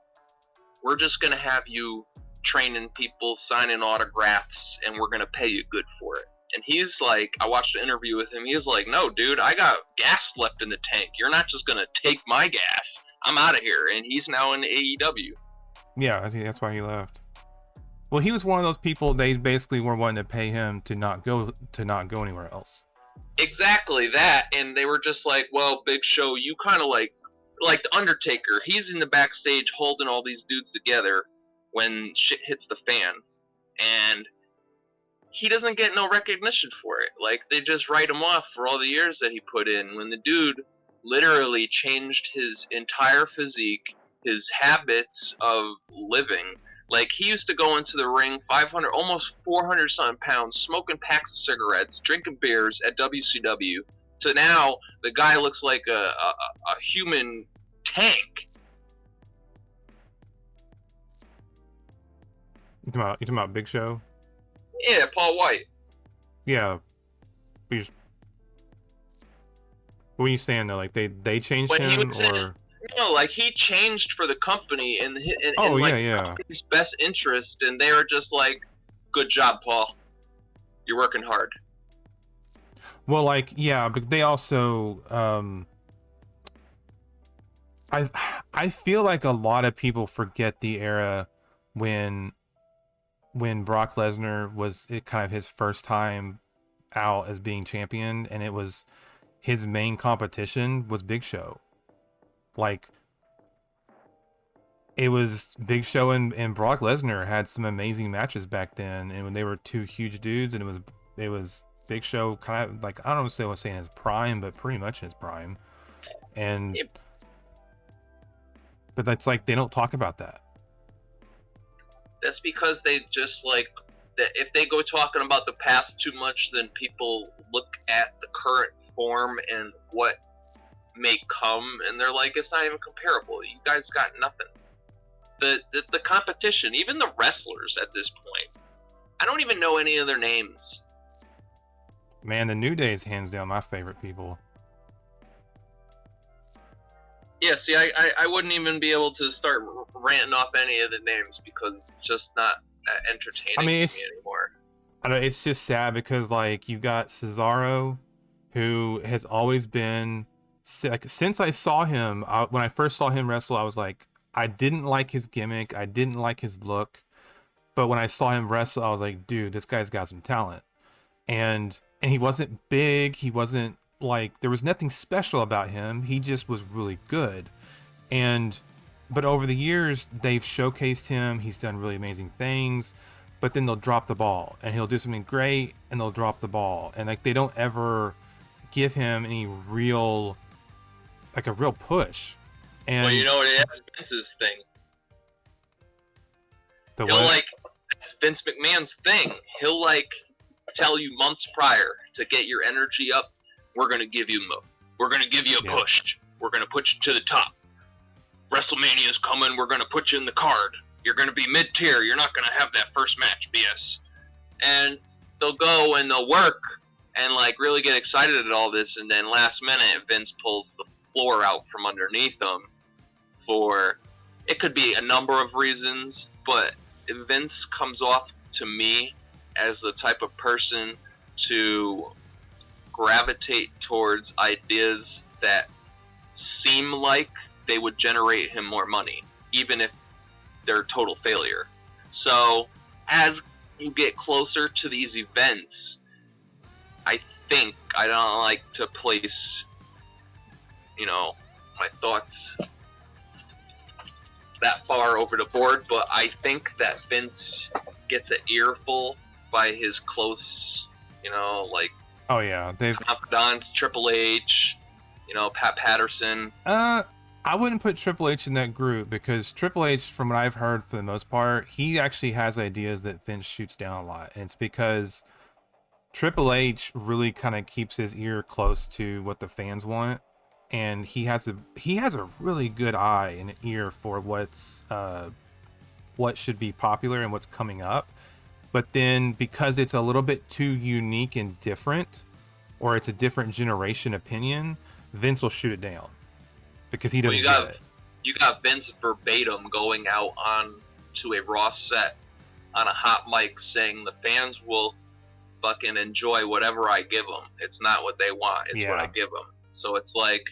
we're just going to have you training people, signing autographs, and we're going to pay you good for it. And he's like, I watched an interview with him, he's like, no, dude, I got gas left in the tank. You're not just going to take my gas. I'm out of here. And he's now in AEW. Yeah, I think that's why he left. Well, he was one of those people, they basically were wanting to pay him to not go anywhere else. Exactly that. And they were just like, well, Big Show, you kind of like The Undertaker. He's in the backstage holding all these dudes together when shit hits the fan. And he doesn't get no recognition for it. Like, they just write him off for all the years that he put in, when the dude literally changed his entire physique, his habits of living. Like, he used to go into the ring 500, almost 400 something pounds, smoking packs of cigarettes, drinking beers at WCW. To now, the guy looks like a human tank. You talking about Big Show? Yeah, Paul White. Yeah. What are you saying though? Like they changed him, or? No, like he changed for the company in company's best interest, and they were just like, "Good job, Paul. You're working hard." Well, like, yeah, but they also, I feel like a lot of people forget the era when Brock Lesnar was kind of his first time out as being champion, and it was his main competition was Big Show. Like, it was Big Show and Brock Lesnar had some amazing matches back then, and when they were two huge dudes, and it was Big Show kind of like, I don't know if I was saying his prime, but pretty much his prime. And but that's like, they don't talk about that. That's because they just like that. If they go talking about the past too much, then people look at the current form and what may come, and they're like, it's not even comparable. You guys got nothing. The competition, even the wrestlers at this point, I don't even know any of their names. Man, the New Day is hands down my favorite people. Yeah, see, I wouldn't even be able to start ranting off any of the names because it's just not entertaining to me anymore. I know, it's just sad because, like, you got Cesaro, who has always been, like, since I saw him, when I first saw him wrestle, I was like, I didn't like his gimmick, I didn't like his look, but when I saw him wrestle, I was like, dude, this guy's got some talent. And he wasn't big, he wasn't, like, there was nothing special about him, he just was really good. But over the years, they've showcased him, he's done really amazing things, but then they'll drop the ball, and he'll do something great, and they'll drop the ball, and like, they don't ever give him any real, like, a real push. And well, you know what, that's Vince's thing. That's Vince McMahon's thing. He'll like tell you months prior to get your energy up, we're gonna give you a push. We're gonna put you to the top. WrestleMania's coming. We're gonna put you in the card. You're gonna be mid-tier. You're not gonna have that first match, BS. And they'll go and they'll work and like really get excited at all this, and then last minute Vince pulls the floor out from underneath them. For it could be a number of reasons, but Vince comes off to me as the type of person to gravitate towards ideas that seem like they would generate him more money. even if they're total failure. So as you get closer to these events, I think I don't like to place, my thoughts that far over the board, but I think that Vince gets an earful by his close, Oh yeah, they've confidants, Triple H, Pat Patterson. I wouldn't put Triple H in that group because Triple H, from what I've heard for the most part, he actually has ideas that Vince shoots down a lot. And it's because Triple H really kind of keeps his ear close to what the fans want. And he has a really good eye and an ear for what should be popular and what's coming up. But then because it's a little bit too unique and different, or it's a different generation opinion, Vince will shoot it down. Because he doesn't get it. You got Vince verbatim going out on to a Raw set on a hot mic saying the fans will fucking enjoy whatever I give them. It's not what they want. It's what I give them. So it's like...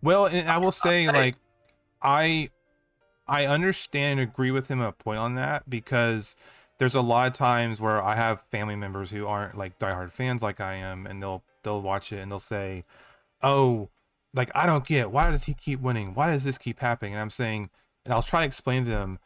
Well, and I will say, like, I understand and agree with him a point on that, because there's a lot of times where I have family members who aren't, like, diehard fans like I am, and they'll watch it and they'll say, oh... like, I don't get, why does he keep winning? Why does this keep happening? And I'm saying, and I'll try to explain to them,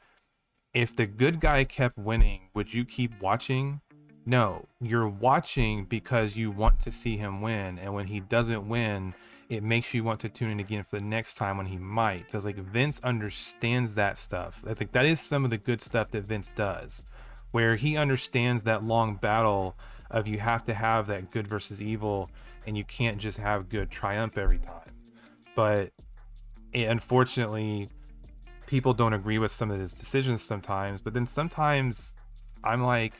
if the good guy kept winning, would you keep watching? No, you're watching because you want to see him win. And when he doesn't win, it makes you want to tune in again for the next time when he might. So it's like Vince understands that stuff. That's like, that is some of the good stuff that Vince does, where he understands that long battle of you have to have that good versus evil, and you can't just have good triumph every time. But unfortunately, people don't agree with some of his decisions sometimes. But then sometimes I'm like,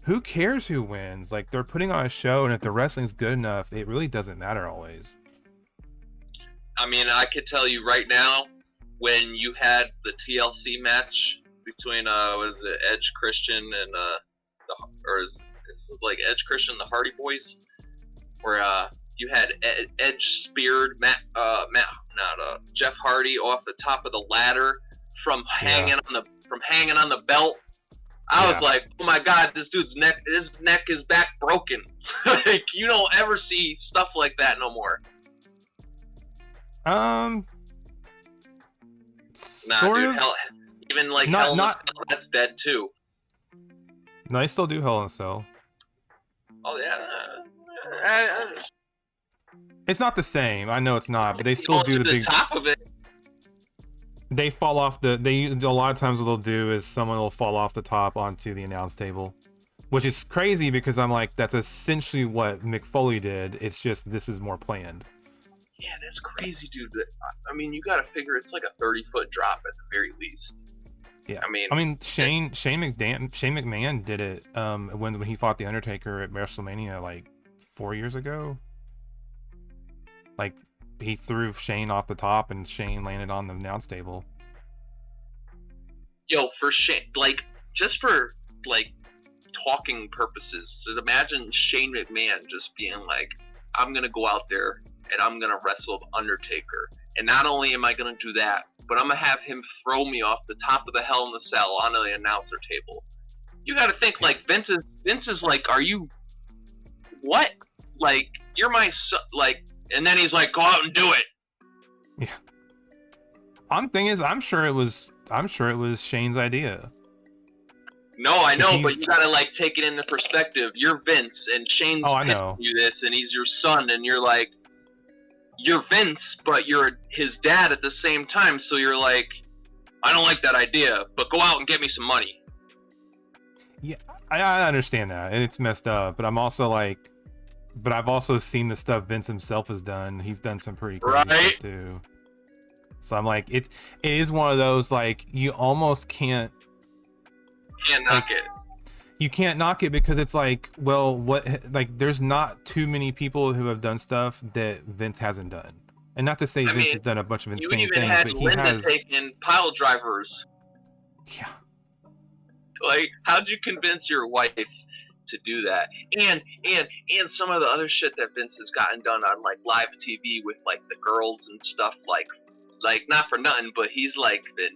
who cares who wins? Like, they're putting on a show, and if the wrestling's good enough, it really doesn't matter always. I mean, I could tell you right now, when you had the TLC match between was it Edge Christian and is it like Edge Christian and the Hardy Boys, where you had Edge speared Jeff Hardy off the top of the ladder from hanging on the belt. I was like, oh my god, this dude's neck is back broken. Like, you don't ever see stuff like that no more. Nah, dude, even like Hell in a Cell, that's dead too. No, they still do Hell in a Cell. Oh yeah. It's not the same. I know it's not, but they still do the big top of it. They fall off a lot of times what they'll do is someone will fall off the top onto the announce table, which is crazy because I'm like, that's essentially what Mick Foley did. It's just this is more planned. Yeah, that's crazy, dude. I mean, you gotta figure it's like a 30-foot drop at the very least. Yeah, I mean Shane McMahon did it when he fought the Undertaker at WrestleMania like 4 years ago. Like, he threw Shane off the top and Shane landed on the announce table. Yo, for Shane, like, just for like talking purposes, just imagine Shane McMahon just being like, I'm gonna go out there and I'm gonna wrestle the Undertaker, and not only am I gonna do that, but I'm gonna have him throw me off the top of the Hell in the Cell onto the announcer table. You gotta think, like, Vince is like, are you what? Like, you're my son, like. And then he's like, go out and do it. Yeah. Thing is, I'm sure it was Shane's idea. No, I know, but you gotta like take it into perspective. You're Vince, and Shane's pitching you this, and he's your son, and you're like, you're Vince, but you're his dad at the same time. So you're like, I don't like that idea, but go out and get me some money. Yeah, I understand that, and it's messed up. But I'm also like. But I've also seen the stuff Vince himself has done. He's done some pretty crazy stuff too. So I'm like, it is one of those, like, you almost can't knock it. You can't knock it because it's like, well, there's not too many people who have done stuff that Vince hasn't done. And not to say Vince has done a bunch of insane things, but he has taken pile drivers. Yeah. Like, how'd you convince your wife to do that? And some of the other shit that Vince has gotten done on like live TV with like the girls and stuff, like like not for nothing, but he's like been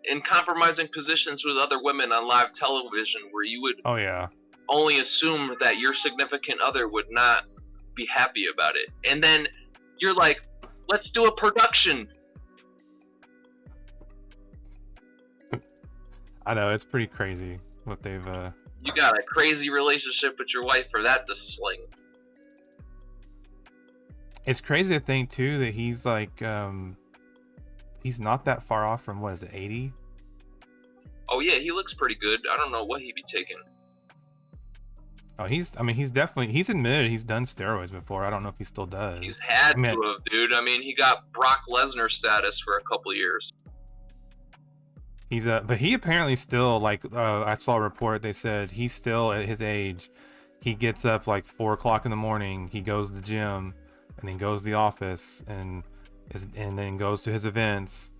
in compromising positions with other women on live television where you would Oh yeah. only assume that your significant other would not be happy about it. And then you're like, let's do a production. I know, it's pretty crazy what they've You got a crazy relationship with your wife for that to sling. It's crazy to think too that he's like he's not that far off from, what is it, 80? Oh yeah, he looks pretty good. I don't know what he'd be taking. Oh, he's definitely, he's admitted he's done steroids before. I don't know if he still does. He's had I mean, to have, dude. I mean, he got Brock Lesnar status for a couple years. he's but he apparently still, like, I saw a report, they said he's still at his age, he gets up like 4 o'clock in the morning, he goes to the gym, and then goes to the office, and then goes to his events,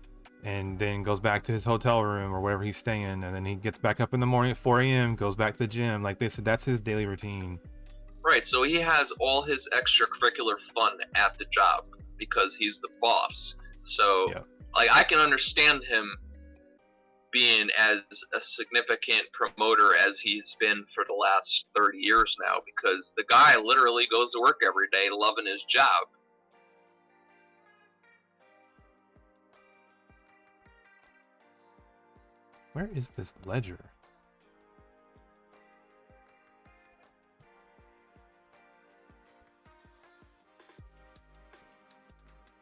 and then goes back to his hotel room or wherever he's staying, and then he gets back up in the morning at 4 a.m., goes back to the gym. Like they said, that's his daily routine. Right, so he has all his extracurricular fun at the job because he's the boss. So, Yeah. like, I can understand him being as a significant promoter as he's been for the last 30 years now, because the guy literally goes to work every day loving his job. Where is this ledger?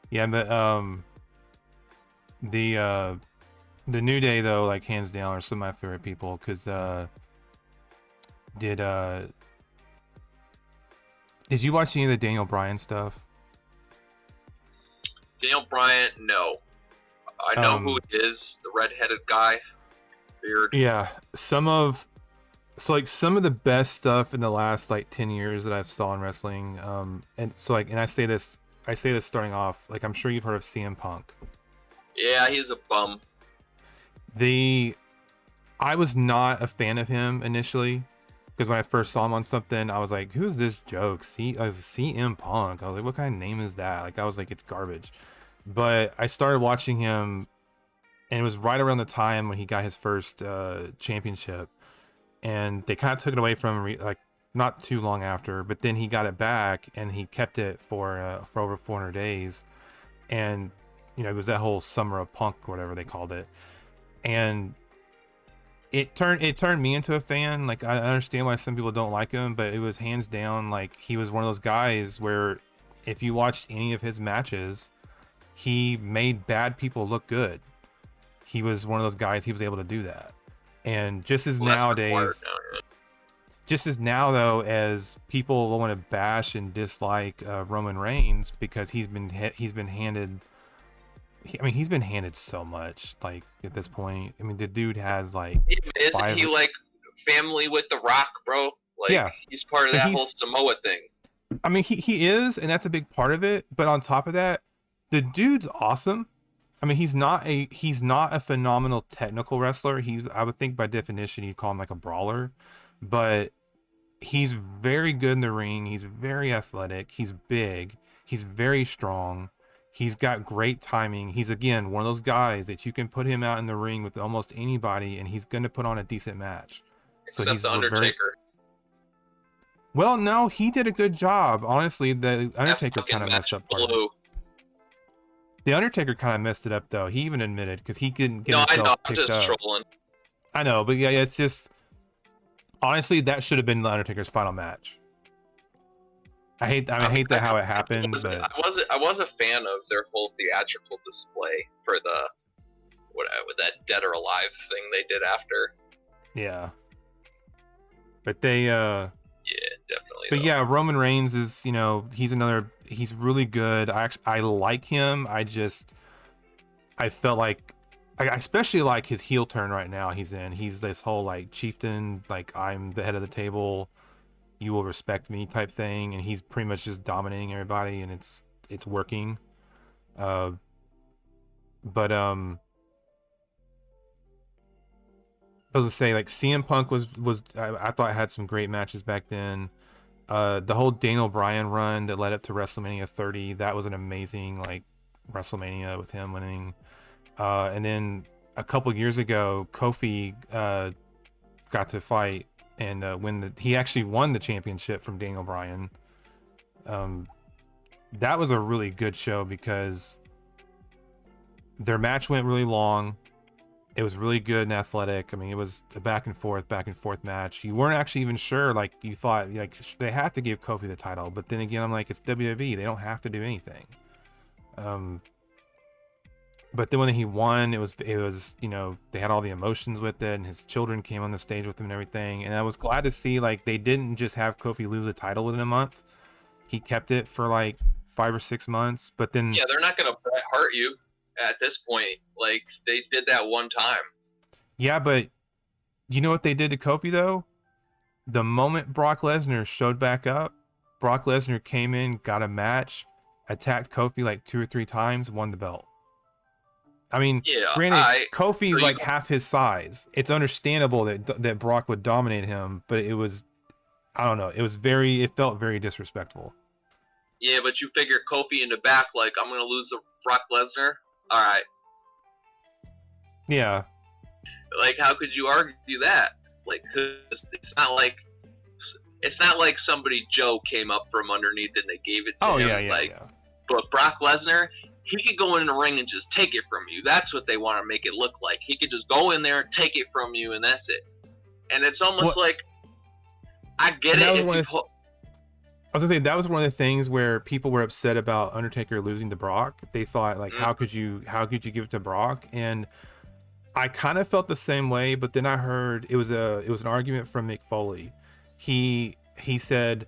Yeah, but the New Day though, like hands down, are some of my favorite people, because did you watch any of the Daniel Bryan stuff? Daniel Bryan, no. I know who it is, the red-headed guy. Beard. Yeah, some of the best stuff in the last like 10 years that I've saw in wrestling, and so like, and I say this starting off, like, I'm sure you've heard of CM Punk. Yeah, he's a bum. I was not a fan of him initially, because when I first saw him on something, I was like, who's this joke? I was CM Punk. I was like, what kind of name is that? Like, I was like, it's garbage. But I started watching him, and it was right around the time when he got his first championship, and they kind of took it away from him, like, not too long after, but then he got it back, and he kept it for over 400 days, and you know, it was that whole summer of Punk, whatever they called it, and it turned me into a fan. Like, I understand why some people don't like him, but it was hands down, like, he was one of those guys where if you watched any of his matches, he made bad people look good. He was one of those guys, he was able to do that. And just as nowadays, just as now though, as people want to bash and dislike Roman Reigns because he's been handed, he's been handed so much. Like, at this point, I mean, the dude has like Isn't he like family with The Rock, bro? Like, yeah, he's part of that whole Samoa thing. I mean, he is, and that's a big part of it. But on top of that, the dude's awesome. I mean, he's not a phenomenal technical wrestler. I would think by definition you'd call him like a brawler, but he's very good in the ring. He's very athletic. He's big. He's very strong. He's got great timing. He's, again, one of those guys that you can put him out in the ring with almost anybody, and he's going to put on a decent match. Except he's the Undertaker. Well, no, he did a good job. Honestly, the Undertaker kind of messed up part. The Undertaker kind of messed it up, though. He even admitted, because he couldn't get himself picked up. Trolling. I know, but yeah, it's just, honestly, that should have been the Undertaker's final match. I hate that how it happened, but I was a fan of their whole theatrical display for with that Dead or Alive thing they did after. Yeah. But they yeah, definitely. But yeah, Roman Reigns is, you know, he's really good. I like him. I felt like I especially like his heel turn right now he's in. He's this whole like chieftain, like, I'm the head of the table, you will respect me type thing, and he's pretty much just dominating everybody, and it's working. But I was to say, like, CM Punk was I thought had some great matches back then. The whole Daniel Bryan run that led up to WrestleMania 30, that was an amazing, like, WrestleMania with him winning. And then a couple years ago, Kofi got to fight and he actually won the championship from Daniel Bryan. That was a really good show because their match went really long. It was really good and athletic. I mean, it was a back and forth match. You weren't actually even sure. Like, you thought, like, they have to give Kofi the title. But then again, I'm like, it's WWE. They don't have to do anything. But then when he won, it was, you know, they had all the emotions with it, and his children came on the stage with him and everything. And I was glad to see, like, they didn't just have Kofi lose the title within a month. He kept it for, like, 5 or 6 months. But then... Yeah, they're not going to hurt you at this point. Like, they did that one time. Yeah, but you know what they did to Kofi, though? The moment Brock Lesnar showed back up, Brock Lesnar came in, got a match, attacked Kofi like 2 or 3 times, won the belt. I mean, yeah, granted, Kofi's like half his size. It's understandable that Brock would dominate him, but it was, I don't know, it felt very disrespectful. Yeah, but you figure Kofi in the back, like, I'm going to lose to Brock Lesnar? All right. Yeah. Like, how could you argue that? Like, cause it's not like somebody Joe came up from underneath and they gave it to him. Yeah. But Brock Lesnar, he could go in the ring and just take it from you. That's what they want to make it look like. He could just go in there, take it from you, and that's it. And it's almost like, I get it. I was gonna say, that was one of the things where people were upset about Undertaker losing to Brock. They thought, like, how could you give it to Brock? And I kind of felt the same way, but then I heard it was an argument from Mick Foley. He said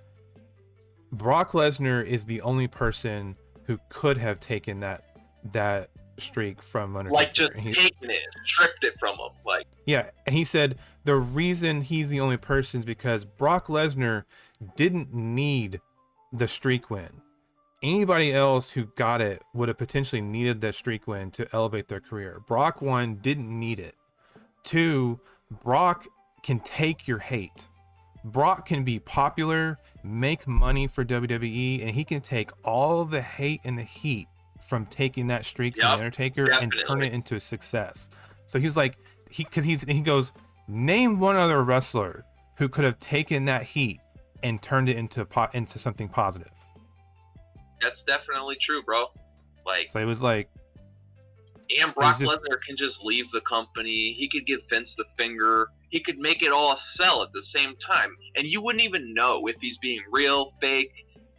Brock Lesnar is the only person who could have taken that streak from Undertaker. Like, just taken it, stripped it from him. Like, yeah, and he said the reason he's the only person is because Brock Lesnar didn't need the streak win. Anybody else who got it would have potentially needed that streak win to elevate their career. Brock, 1, didn't need it. 2, Brock can take your hate. Brock can be popular, make money for WWE, and he can take all the hate and the heat from taking that streak from Undertaker and turn it into a success. So he was like, he goes, name one other wrestler who could have taken that heat and turned it into something positive. That's definitely true, bro. Like, so it was like, and Brock Lesnar can just leave the company. He could give Vince the finger. He could make it all sell at the same time, and you wouldn't even know if he's being real, fake.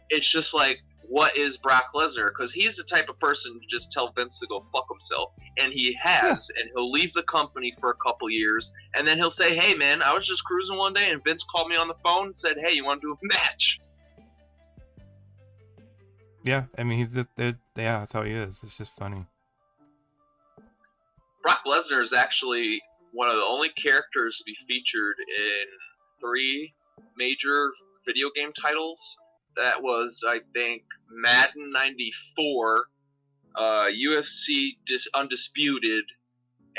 It's just like, what is Brock Lesnar? Because he's the type of person to just tell Vince to go fuck himself, and he has, and he'll leave the company for a couple years, and then he'll say, hey man, I was just cruising one day, and Vince called me on the phone and said, hey, you want to do a match? Yeah, I mean, he's just, that's how he is. It's just funny. Brock Lesnar is actually one of the only characters to be featured in 3 major video game titles. That was, I think, Madden 94, UFC Undisputed,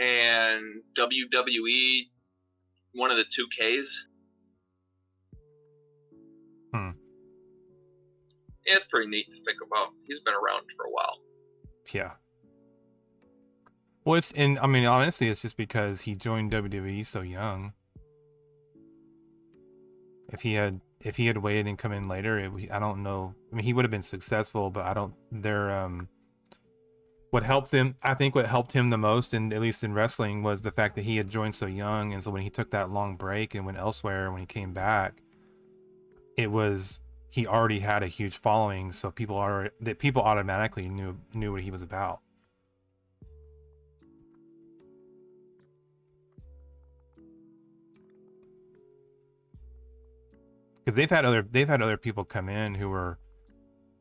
and WWE, one of the 2Ks. Yeah, it's pretty neat to think about. He's been around for a while. Yeah. Well, I mean, honestly, it's just because he joined WWE so young. If he had waited and come in later, I don't know. I mean, he would have been successful, but I think what helped him the most, and at least in wrestling, was the fact that he had joined so young. And so when he took that long break and went elsewhere, when he came back, he already had a huge following. So people automatically knew what he was about. Because they've had other people come in who were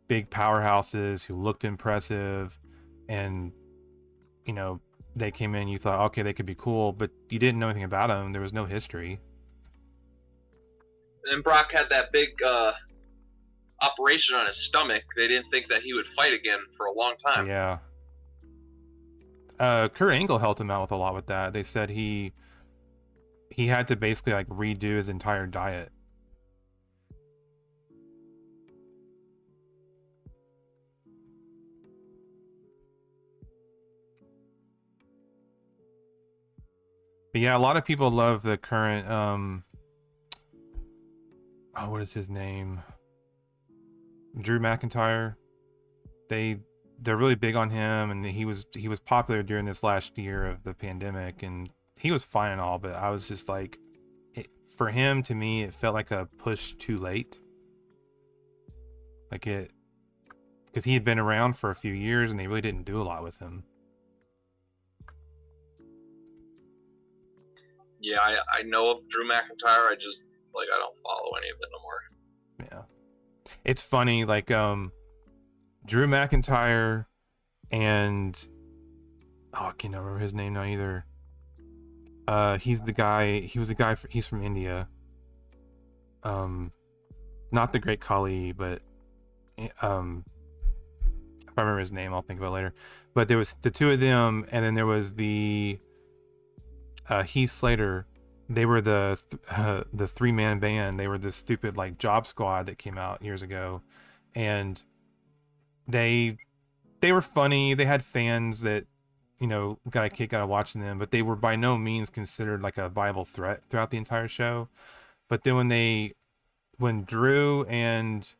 big powerhouses who looked impressive, and you know, they came in, you thought, okay, they could be cool, but you didn't know anything about them. There was no history. And Brock had that big operation on his stomach. They didn't think that he would fight again for a long time. Yeah. Kurt Angle helped him out with a lot with that. They said he had to basically like redo his entire diet. But yeah, a lot of people love the current oh, what is his name? Drew McIntyre. They they're really big on him, and he was popular during this last year of the pandemic, and he was fine and all. But I was just like, for him, to me, it felt like a push too late. Like it, because he had been around for a few years, and they really didn't do a lot with him. Yeah, I know of Drew McIntyre. I just like I don't follow any of it no more. Yeah, it's funny. Like Drew McIntyre and oh, I can't remember his name now either. He's the guy. He was a guy. He's from India. Um, not the Great Khali, but if I remember his name, I'll think about it later. But there was the two of them, and then there was the Heath Slater. They were the 3-man band. They were this stupid like Job Squad that came out years ago, and they they were funny. They had fans that got a kick out of watching them, but they were by no means considered like a viable threat throughout the entire show. But then when Drew and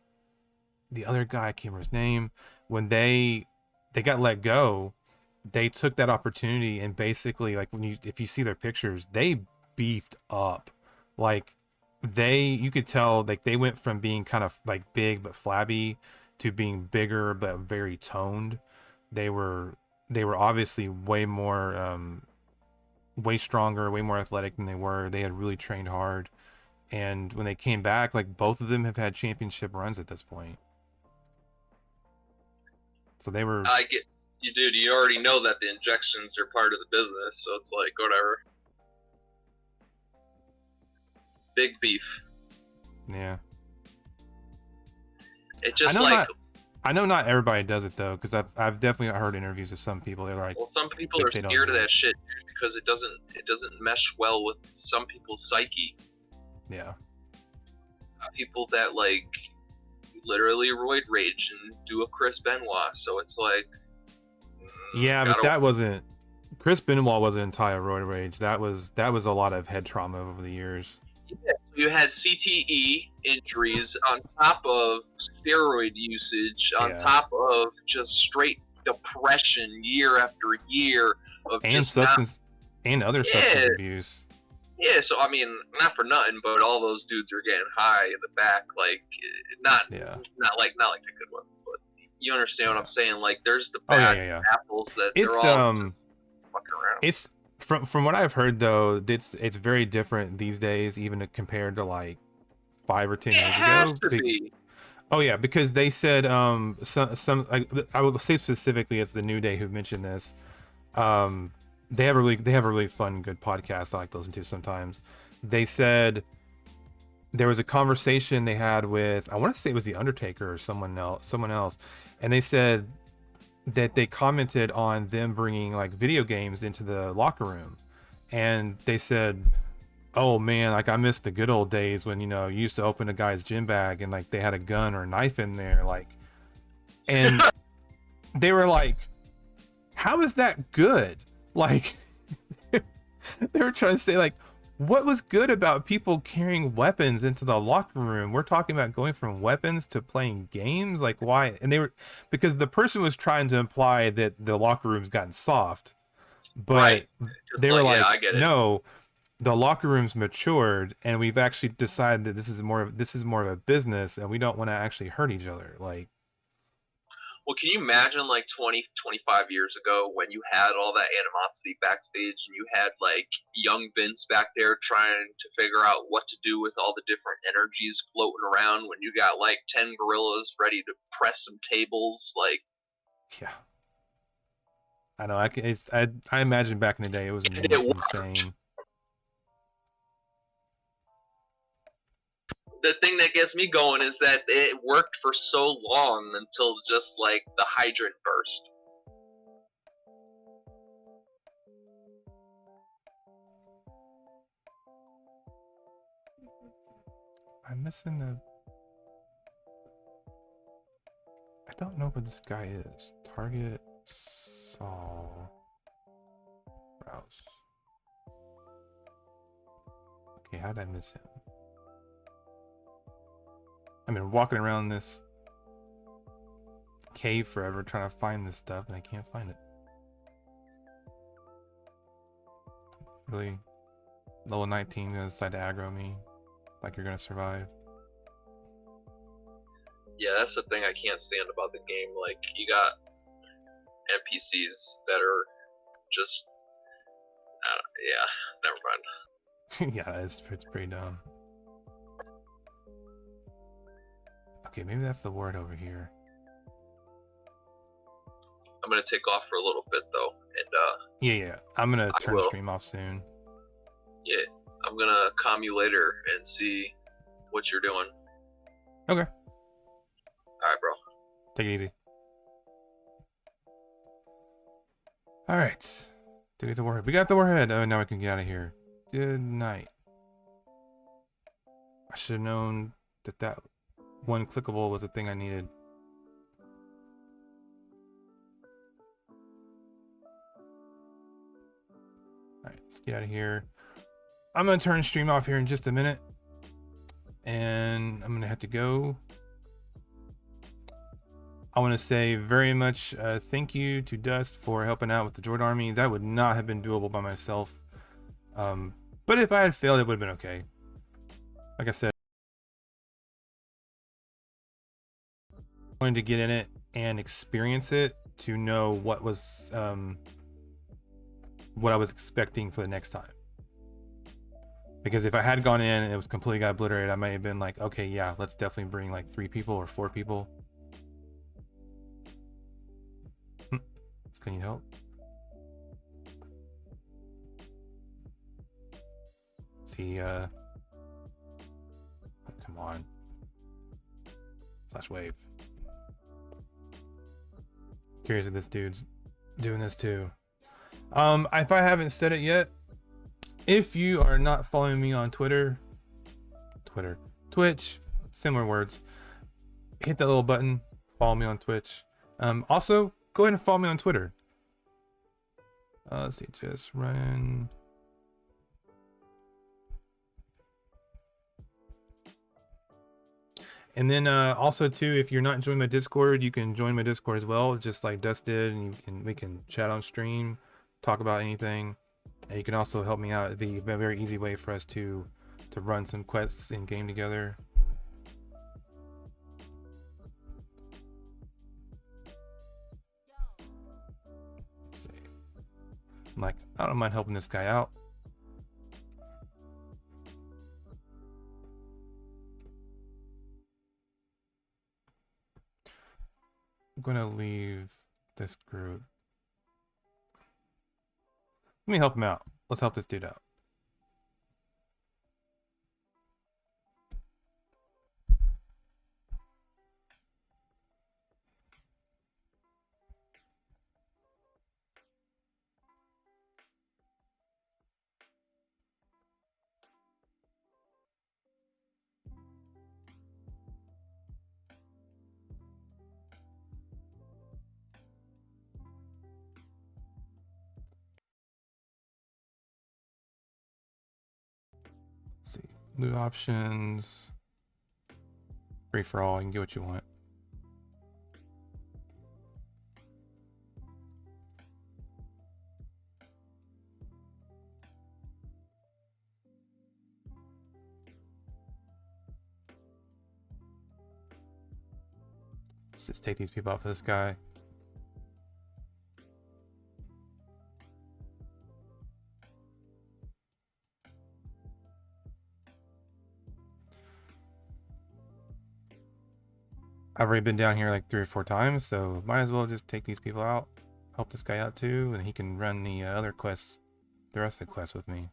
the other guy, I can't remember his name, when they got let go, they took that opportunity and basically, like, if you see their pictures, they beefed up. Like, you could tell, like, they went from being kind of like big but flabby to being bigger but very toned. They were obviously way stronger, way more athletic than they were. They had really trained hard, and when they came back, like, both of them have had championship runs at this point. So they were. I get you, dude. You already know that the injections are part of the business, so it's like whatever. Big beef. Yeah. It just like. I know not everybody does it though, because I've definitely heard interviews of some people. They're like, well, some people are scared of that shit because it doesn't mesh well with some people's psyche. Yeah. People that like literally roid rage and do a Chris Benoit, so it's like. Yeah, but that wasn't. Chris Benoit wasn't entire roid rage. That was a lot of head trauma over the years. Yeah, you had CTE injuries on top of steroid usage, on top of just straight depression year after year of and just substance substance abuse. Yeah, so I mean, not for nothing, but all those dudes are getting high in the back, like not like the good ones, but you understand what I'm saying? Like there's the bad apples that they're all fucking around. It's from what I've heard though, it's very different these days, even compared to like 5 or 10 years ago. It has to be. Oh yeah, because they said some I would say specifically it's the New Day who mentioned this. They have a really fun, good podcast I like to listen to sometimes. They said there was a conversation they had with, I want to say it was the Undertaker or someone else, and they said that they commented on them bringing like video games into the locker room, and they said, oh man, like I miss the good old days when you used to open a guy's gym bag and like they had a gun or a knife in there, like, and they were like, how is that good? Like they were trying to say, like, what was good about people carrying weapons into the locker room? We're talking about going from weapons to playing games. Like, why? And they were, because the person was trying to imply that the locker room's gotten soft, but they were like, no, the locker room's matured, and we've actually decided that this is more of a business, and we don't want to actually hurt each other. Like, well, can you imagine like 20, 25 years ago when you had all that animosity backstage and you had like young Vince back there trying to figure out what to do with all the different energies floating around when you got like 10 gorillas ready to press some tables, like. Yeah. I know. I imagine back in the day it was insane. The thing that gets me going is that it worked for so long until just like the hydrant burst. I'm missing I don't know what this guy is. Target Saul Rouse. how did I miss him? I've been walking around this cave forever trying to find this stuff, and I can't find it. Really? Level 19 gonna decide to aggro me like you're gonna survive. Yeah, that's the thing I can't stand about the game. Like, you got NPCs that are just, yeah, never mind. Yeah, it's pretty dumb. Okay, maybe that's the word over here. I'm gonna take off for a little bit though, and Yeah. I'm gonna turn the stream off soon. Yeah, I'm gonna comm you later and see what you're doing. Okay. Alright, bro. Take it easy. Alright. Did we get the warhead? We got the warhead. Oh, now we can get out of here. Good night. I should have known that one clickable was the thing I needed. Alright, let's get out of here. I'm gonna turn stream off here in just a minute. And I'm gonna have to go. I want to say very much thank you to Dust for helping out with the Droid army. That would not have been doable by myself. But if I had failed, it would have been okay. Like I said, I wanted to get in it and experience it to know what was what I was expecting for the next time. Because if I had gone in and it was completely got obliterated, I might have been like, okay, yeah, let's definitely bring like 3 people or 4 people. Can you help? See, oh, come on. Slash wave. Curious if this dude's doing this too. If I haven't said it yet, if you are not following me on Twitch, similar words, hit that little button, follow me on Twitch. Also, go ahead and follow me on Twitter. Let's see, just running. And then also too, if you're not joining my Discord, you can join my Discord as well, just like Dust did, and we can chat on stream, talk about anything. And you can also help me out. It'd be a very easy way for us to run some quests in game together. Let's see. I'm like, I don't mind helping this guy out. I'm gonna leave this group. Let me help him out. Let's help this dude out. Let's see. Loot options. Free for all. You can get what you want. Let's just take these people off of this guy. I've already been down here like 3 or 4 times, so might as well just take these people out, help this guy out too, and he can run the other quests, the rest of the quests with me.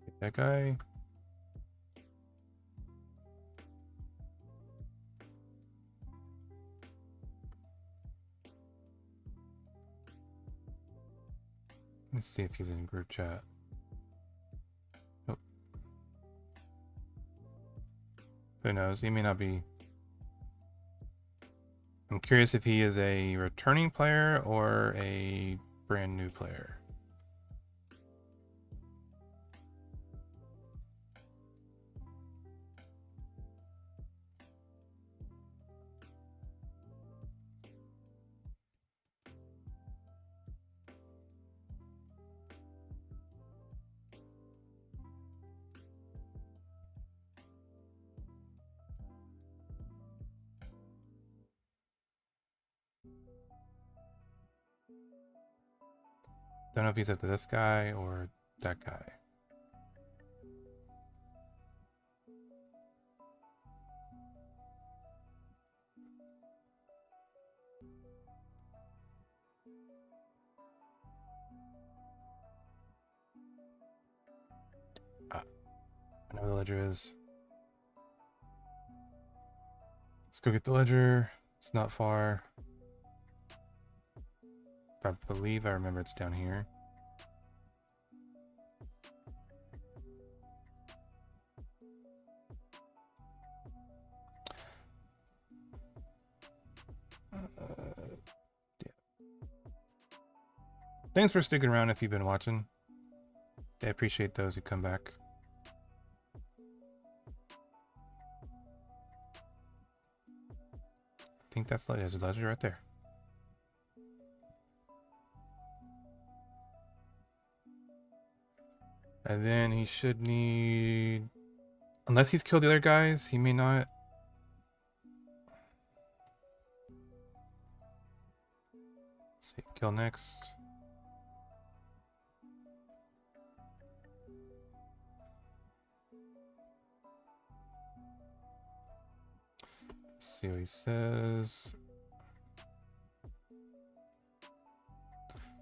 Get that guy. Let me see if he's in group chat. Nope. Who knows? He may not be. I'm curious if he is a returning player or a brand new player. Don't know if he's up to this guy or that guy. Ah, I know where the ledger is. Let's go get the ledger. It's not far. I believe I remember it's down here. Yeah. Thanks for sticking around if you've been watching. I appreciate those who come back. I think that's there's a ledger right there. And then he should need... Unless he's killed the other guys, he may not. Let's see, kill next. Let's see what he says.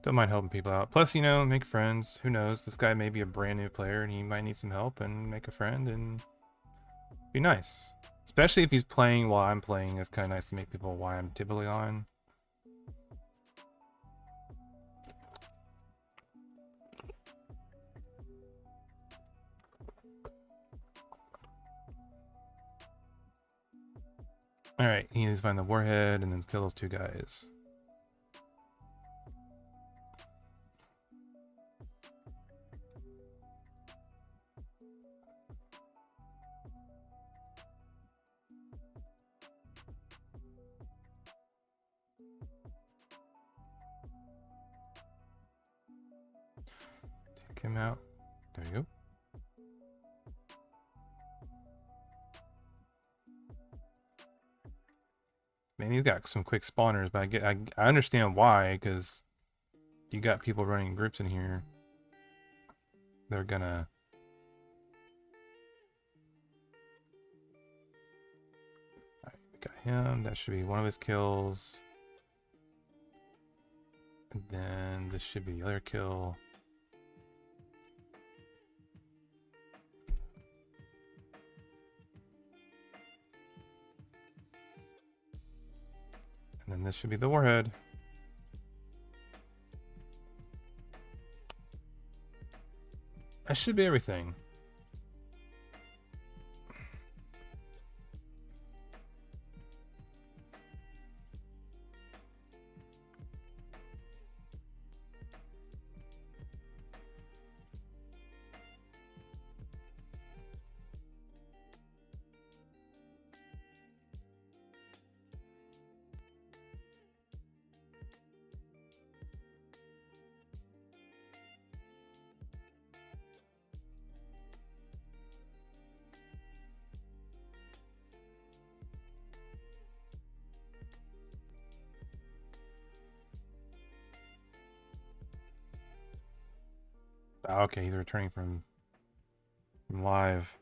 Don't mind helping people out. Plus, you know, make friends. Who knows? This guy may be a brand new player and he might need some help, and make a friend and be nice. Especially if he's playing while I'm playing. It's kind of nice to make people while I'm typically on. Alright, he needs to find the warhead and then kill those two guys. Take him out. There you go. Man, he's got some quick spawners, but I understand why, because you got people running groups in here. They're gonna... Alright, we got him. That should be one of his kills. And then this should be the other kill. And then this should be the warhead. That should be everything. Oh, okay, he's returning from live.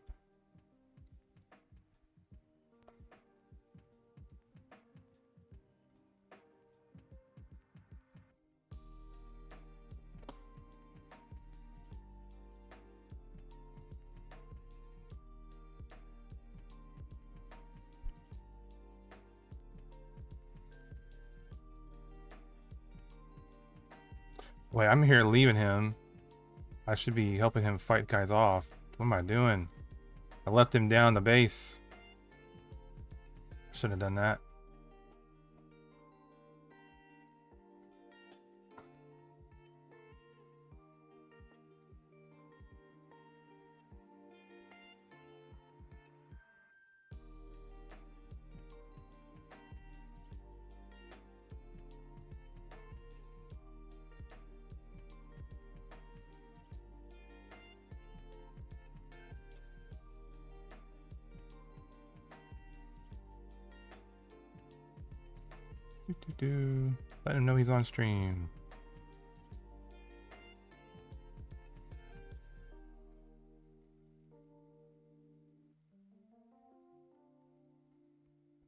Wait, I'm here leaving him. I should be helping him fight guys off. What am I doing? I left him down the base. Shouldn't have done that. Let him know he's on stream.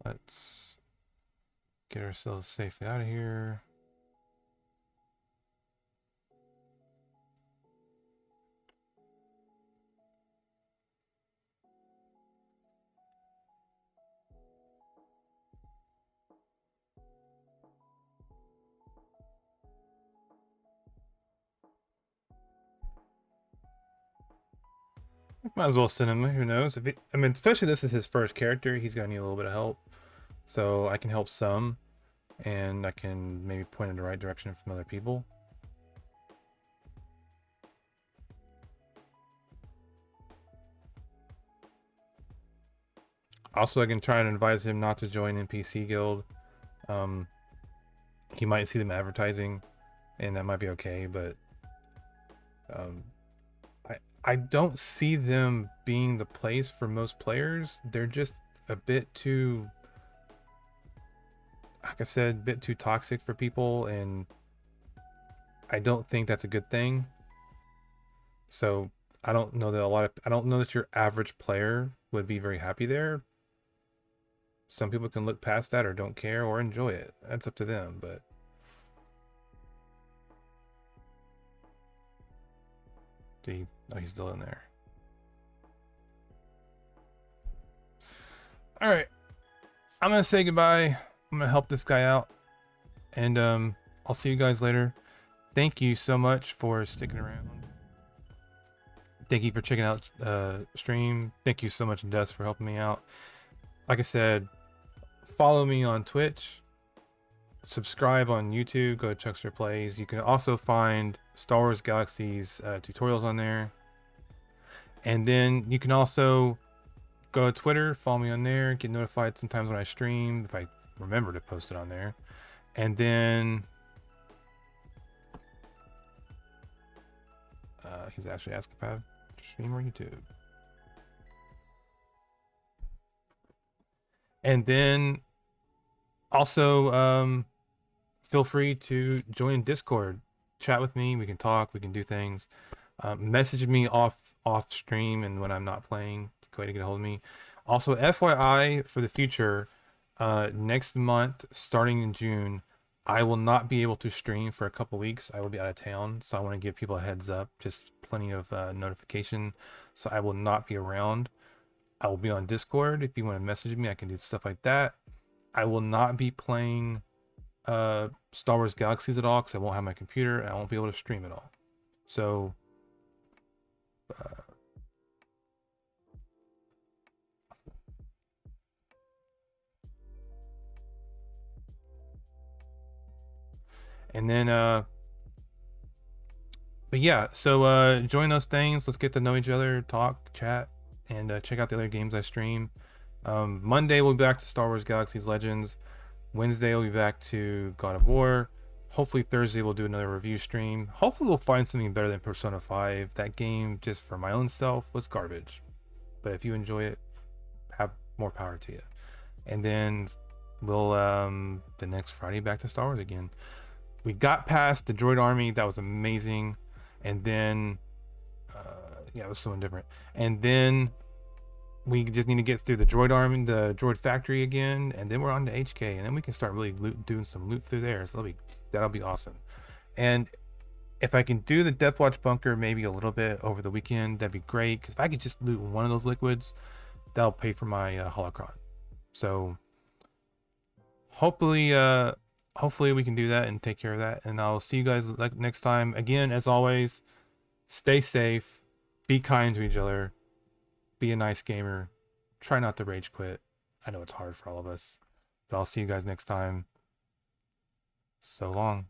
Let's get ourselves safely out of here. Might as well send him. Who knows? If he, I mean, especially this is his first character. He's gonna need a little bit of help. So I can help some, and I can maybe point in the right direction from other people. Also, I can try and advise him not to join NPC Guild. He might see them advertising, and that might be okay, but I don't see them being the place for most players. They're just a bit too, like I said, a bit too toxic for people, and I don't think that's a good thing. So I don't know that I don't know that your average player would be very happy there. Some people can look past that or don't care or enjoy it. That's up to them, but oh, he's still in there. All right, I'm gonna say goodbye. I'm gonna help this guy out, and I'll see you guys later. Thank you so much for sticking around. Thank you for checking out stream. Thank you so much, Des, for helping me out. Like I said, follow me on Twitch. Subscribe on YouTube. Go to Chuckster Plays. You can also find Star Wars Galaxies tutorials on there. And then you can also go to Twitter, follow me on there, get notified sometimes when I stream, if I remember to post it on there. And then he's actually asking if I have stream or YouTube. And then also feel free to join Discord, chat with me. We can talk, we can do things. Message me off stream and when I'm not playing. Go ahead and get a hold of me. Also, FYI for the future, next month, starting in June, I will not be able to stream for a couple weeks. I will be out of town, so I want to give people a heads up, just plenty of notification. So I will not be around. I will be on Discord. If you want to message me, I can do stuff like that. I will not be playing Star Wars Galaxies at all because I won't have my computer and I won't be able to stream at all. So and then but yeah, so join those things. Let's get to know each other, talk, chat, and check out the other games I stream. Monday we'll be back to Star Wars Galaxies Legends. Wednesday we'll be back to God of War. Hopefully Thursday we'll do another review stream. Hopefully we'll find something better than Persona 5. That game, just for my own self, was garbage. But if you enjoy it, have more power to you. And then we'll the next Friday back to Star Wars again. We got past the Droid Army. That was amazing. And then yeah, it was something different. And then we just need to get through the Droid Army, the Droid Factory again, and then we're on to HK, and then we can start really doing some loot through there. So that'll be awesome. And if I can do the Death Watch bunker maybe a little bit over the weekend, that'd be great. Because if I could just loot one of those liquids, that'll pay for my holocron. So hopefully I'll hopefully we can do that and take care of that. And I'll see you guys next time. Again, as always, stay safe, be kind to each other, be a nice gamer, try not to rage quit. I know it's hard for all of us, but I'll see you guys next time. So long.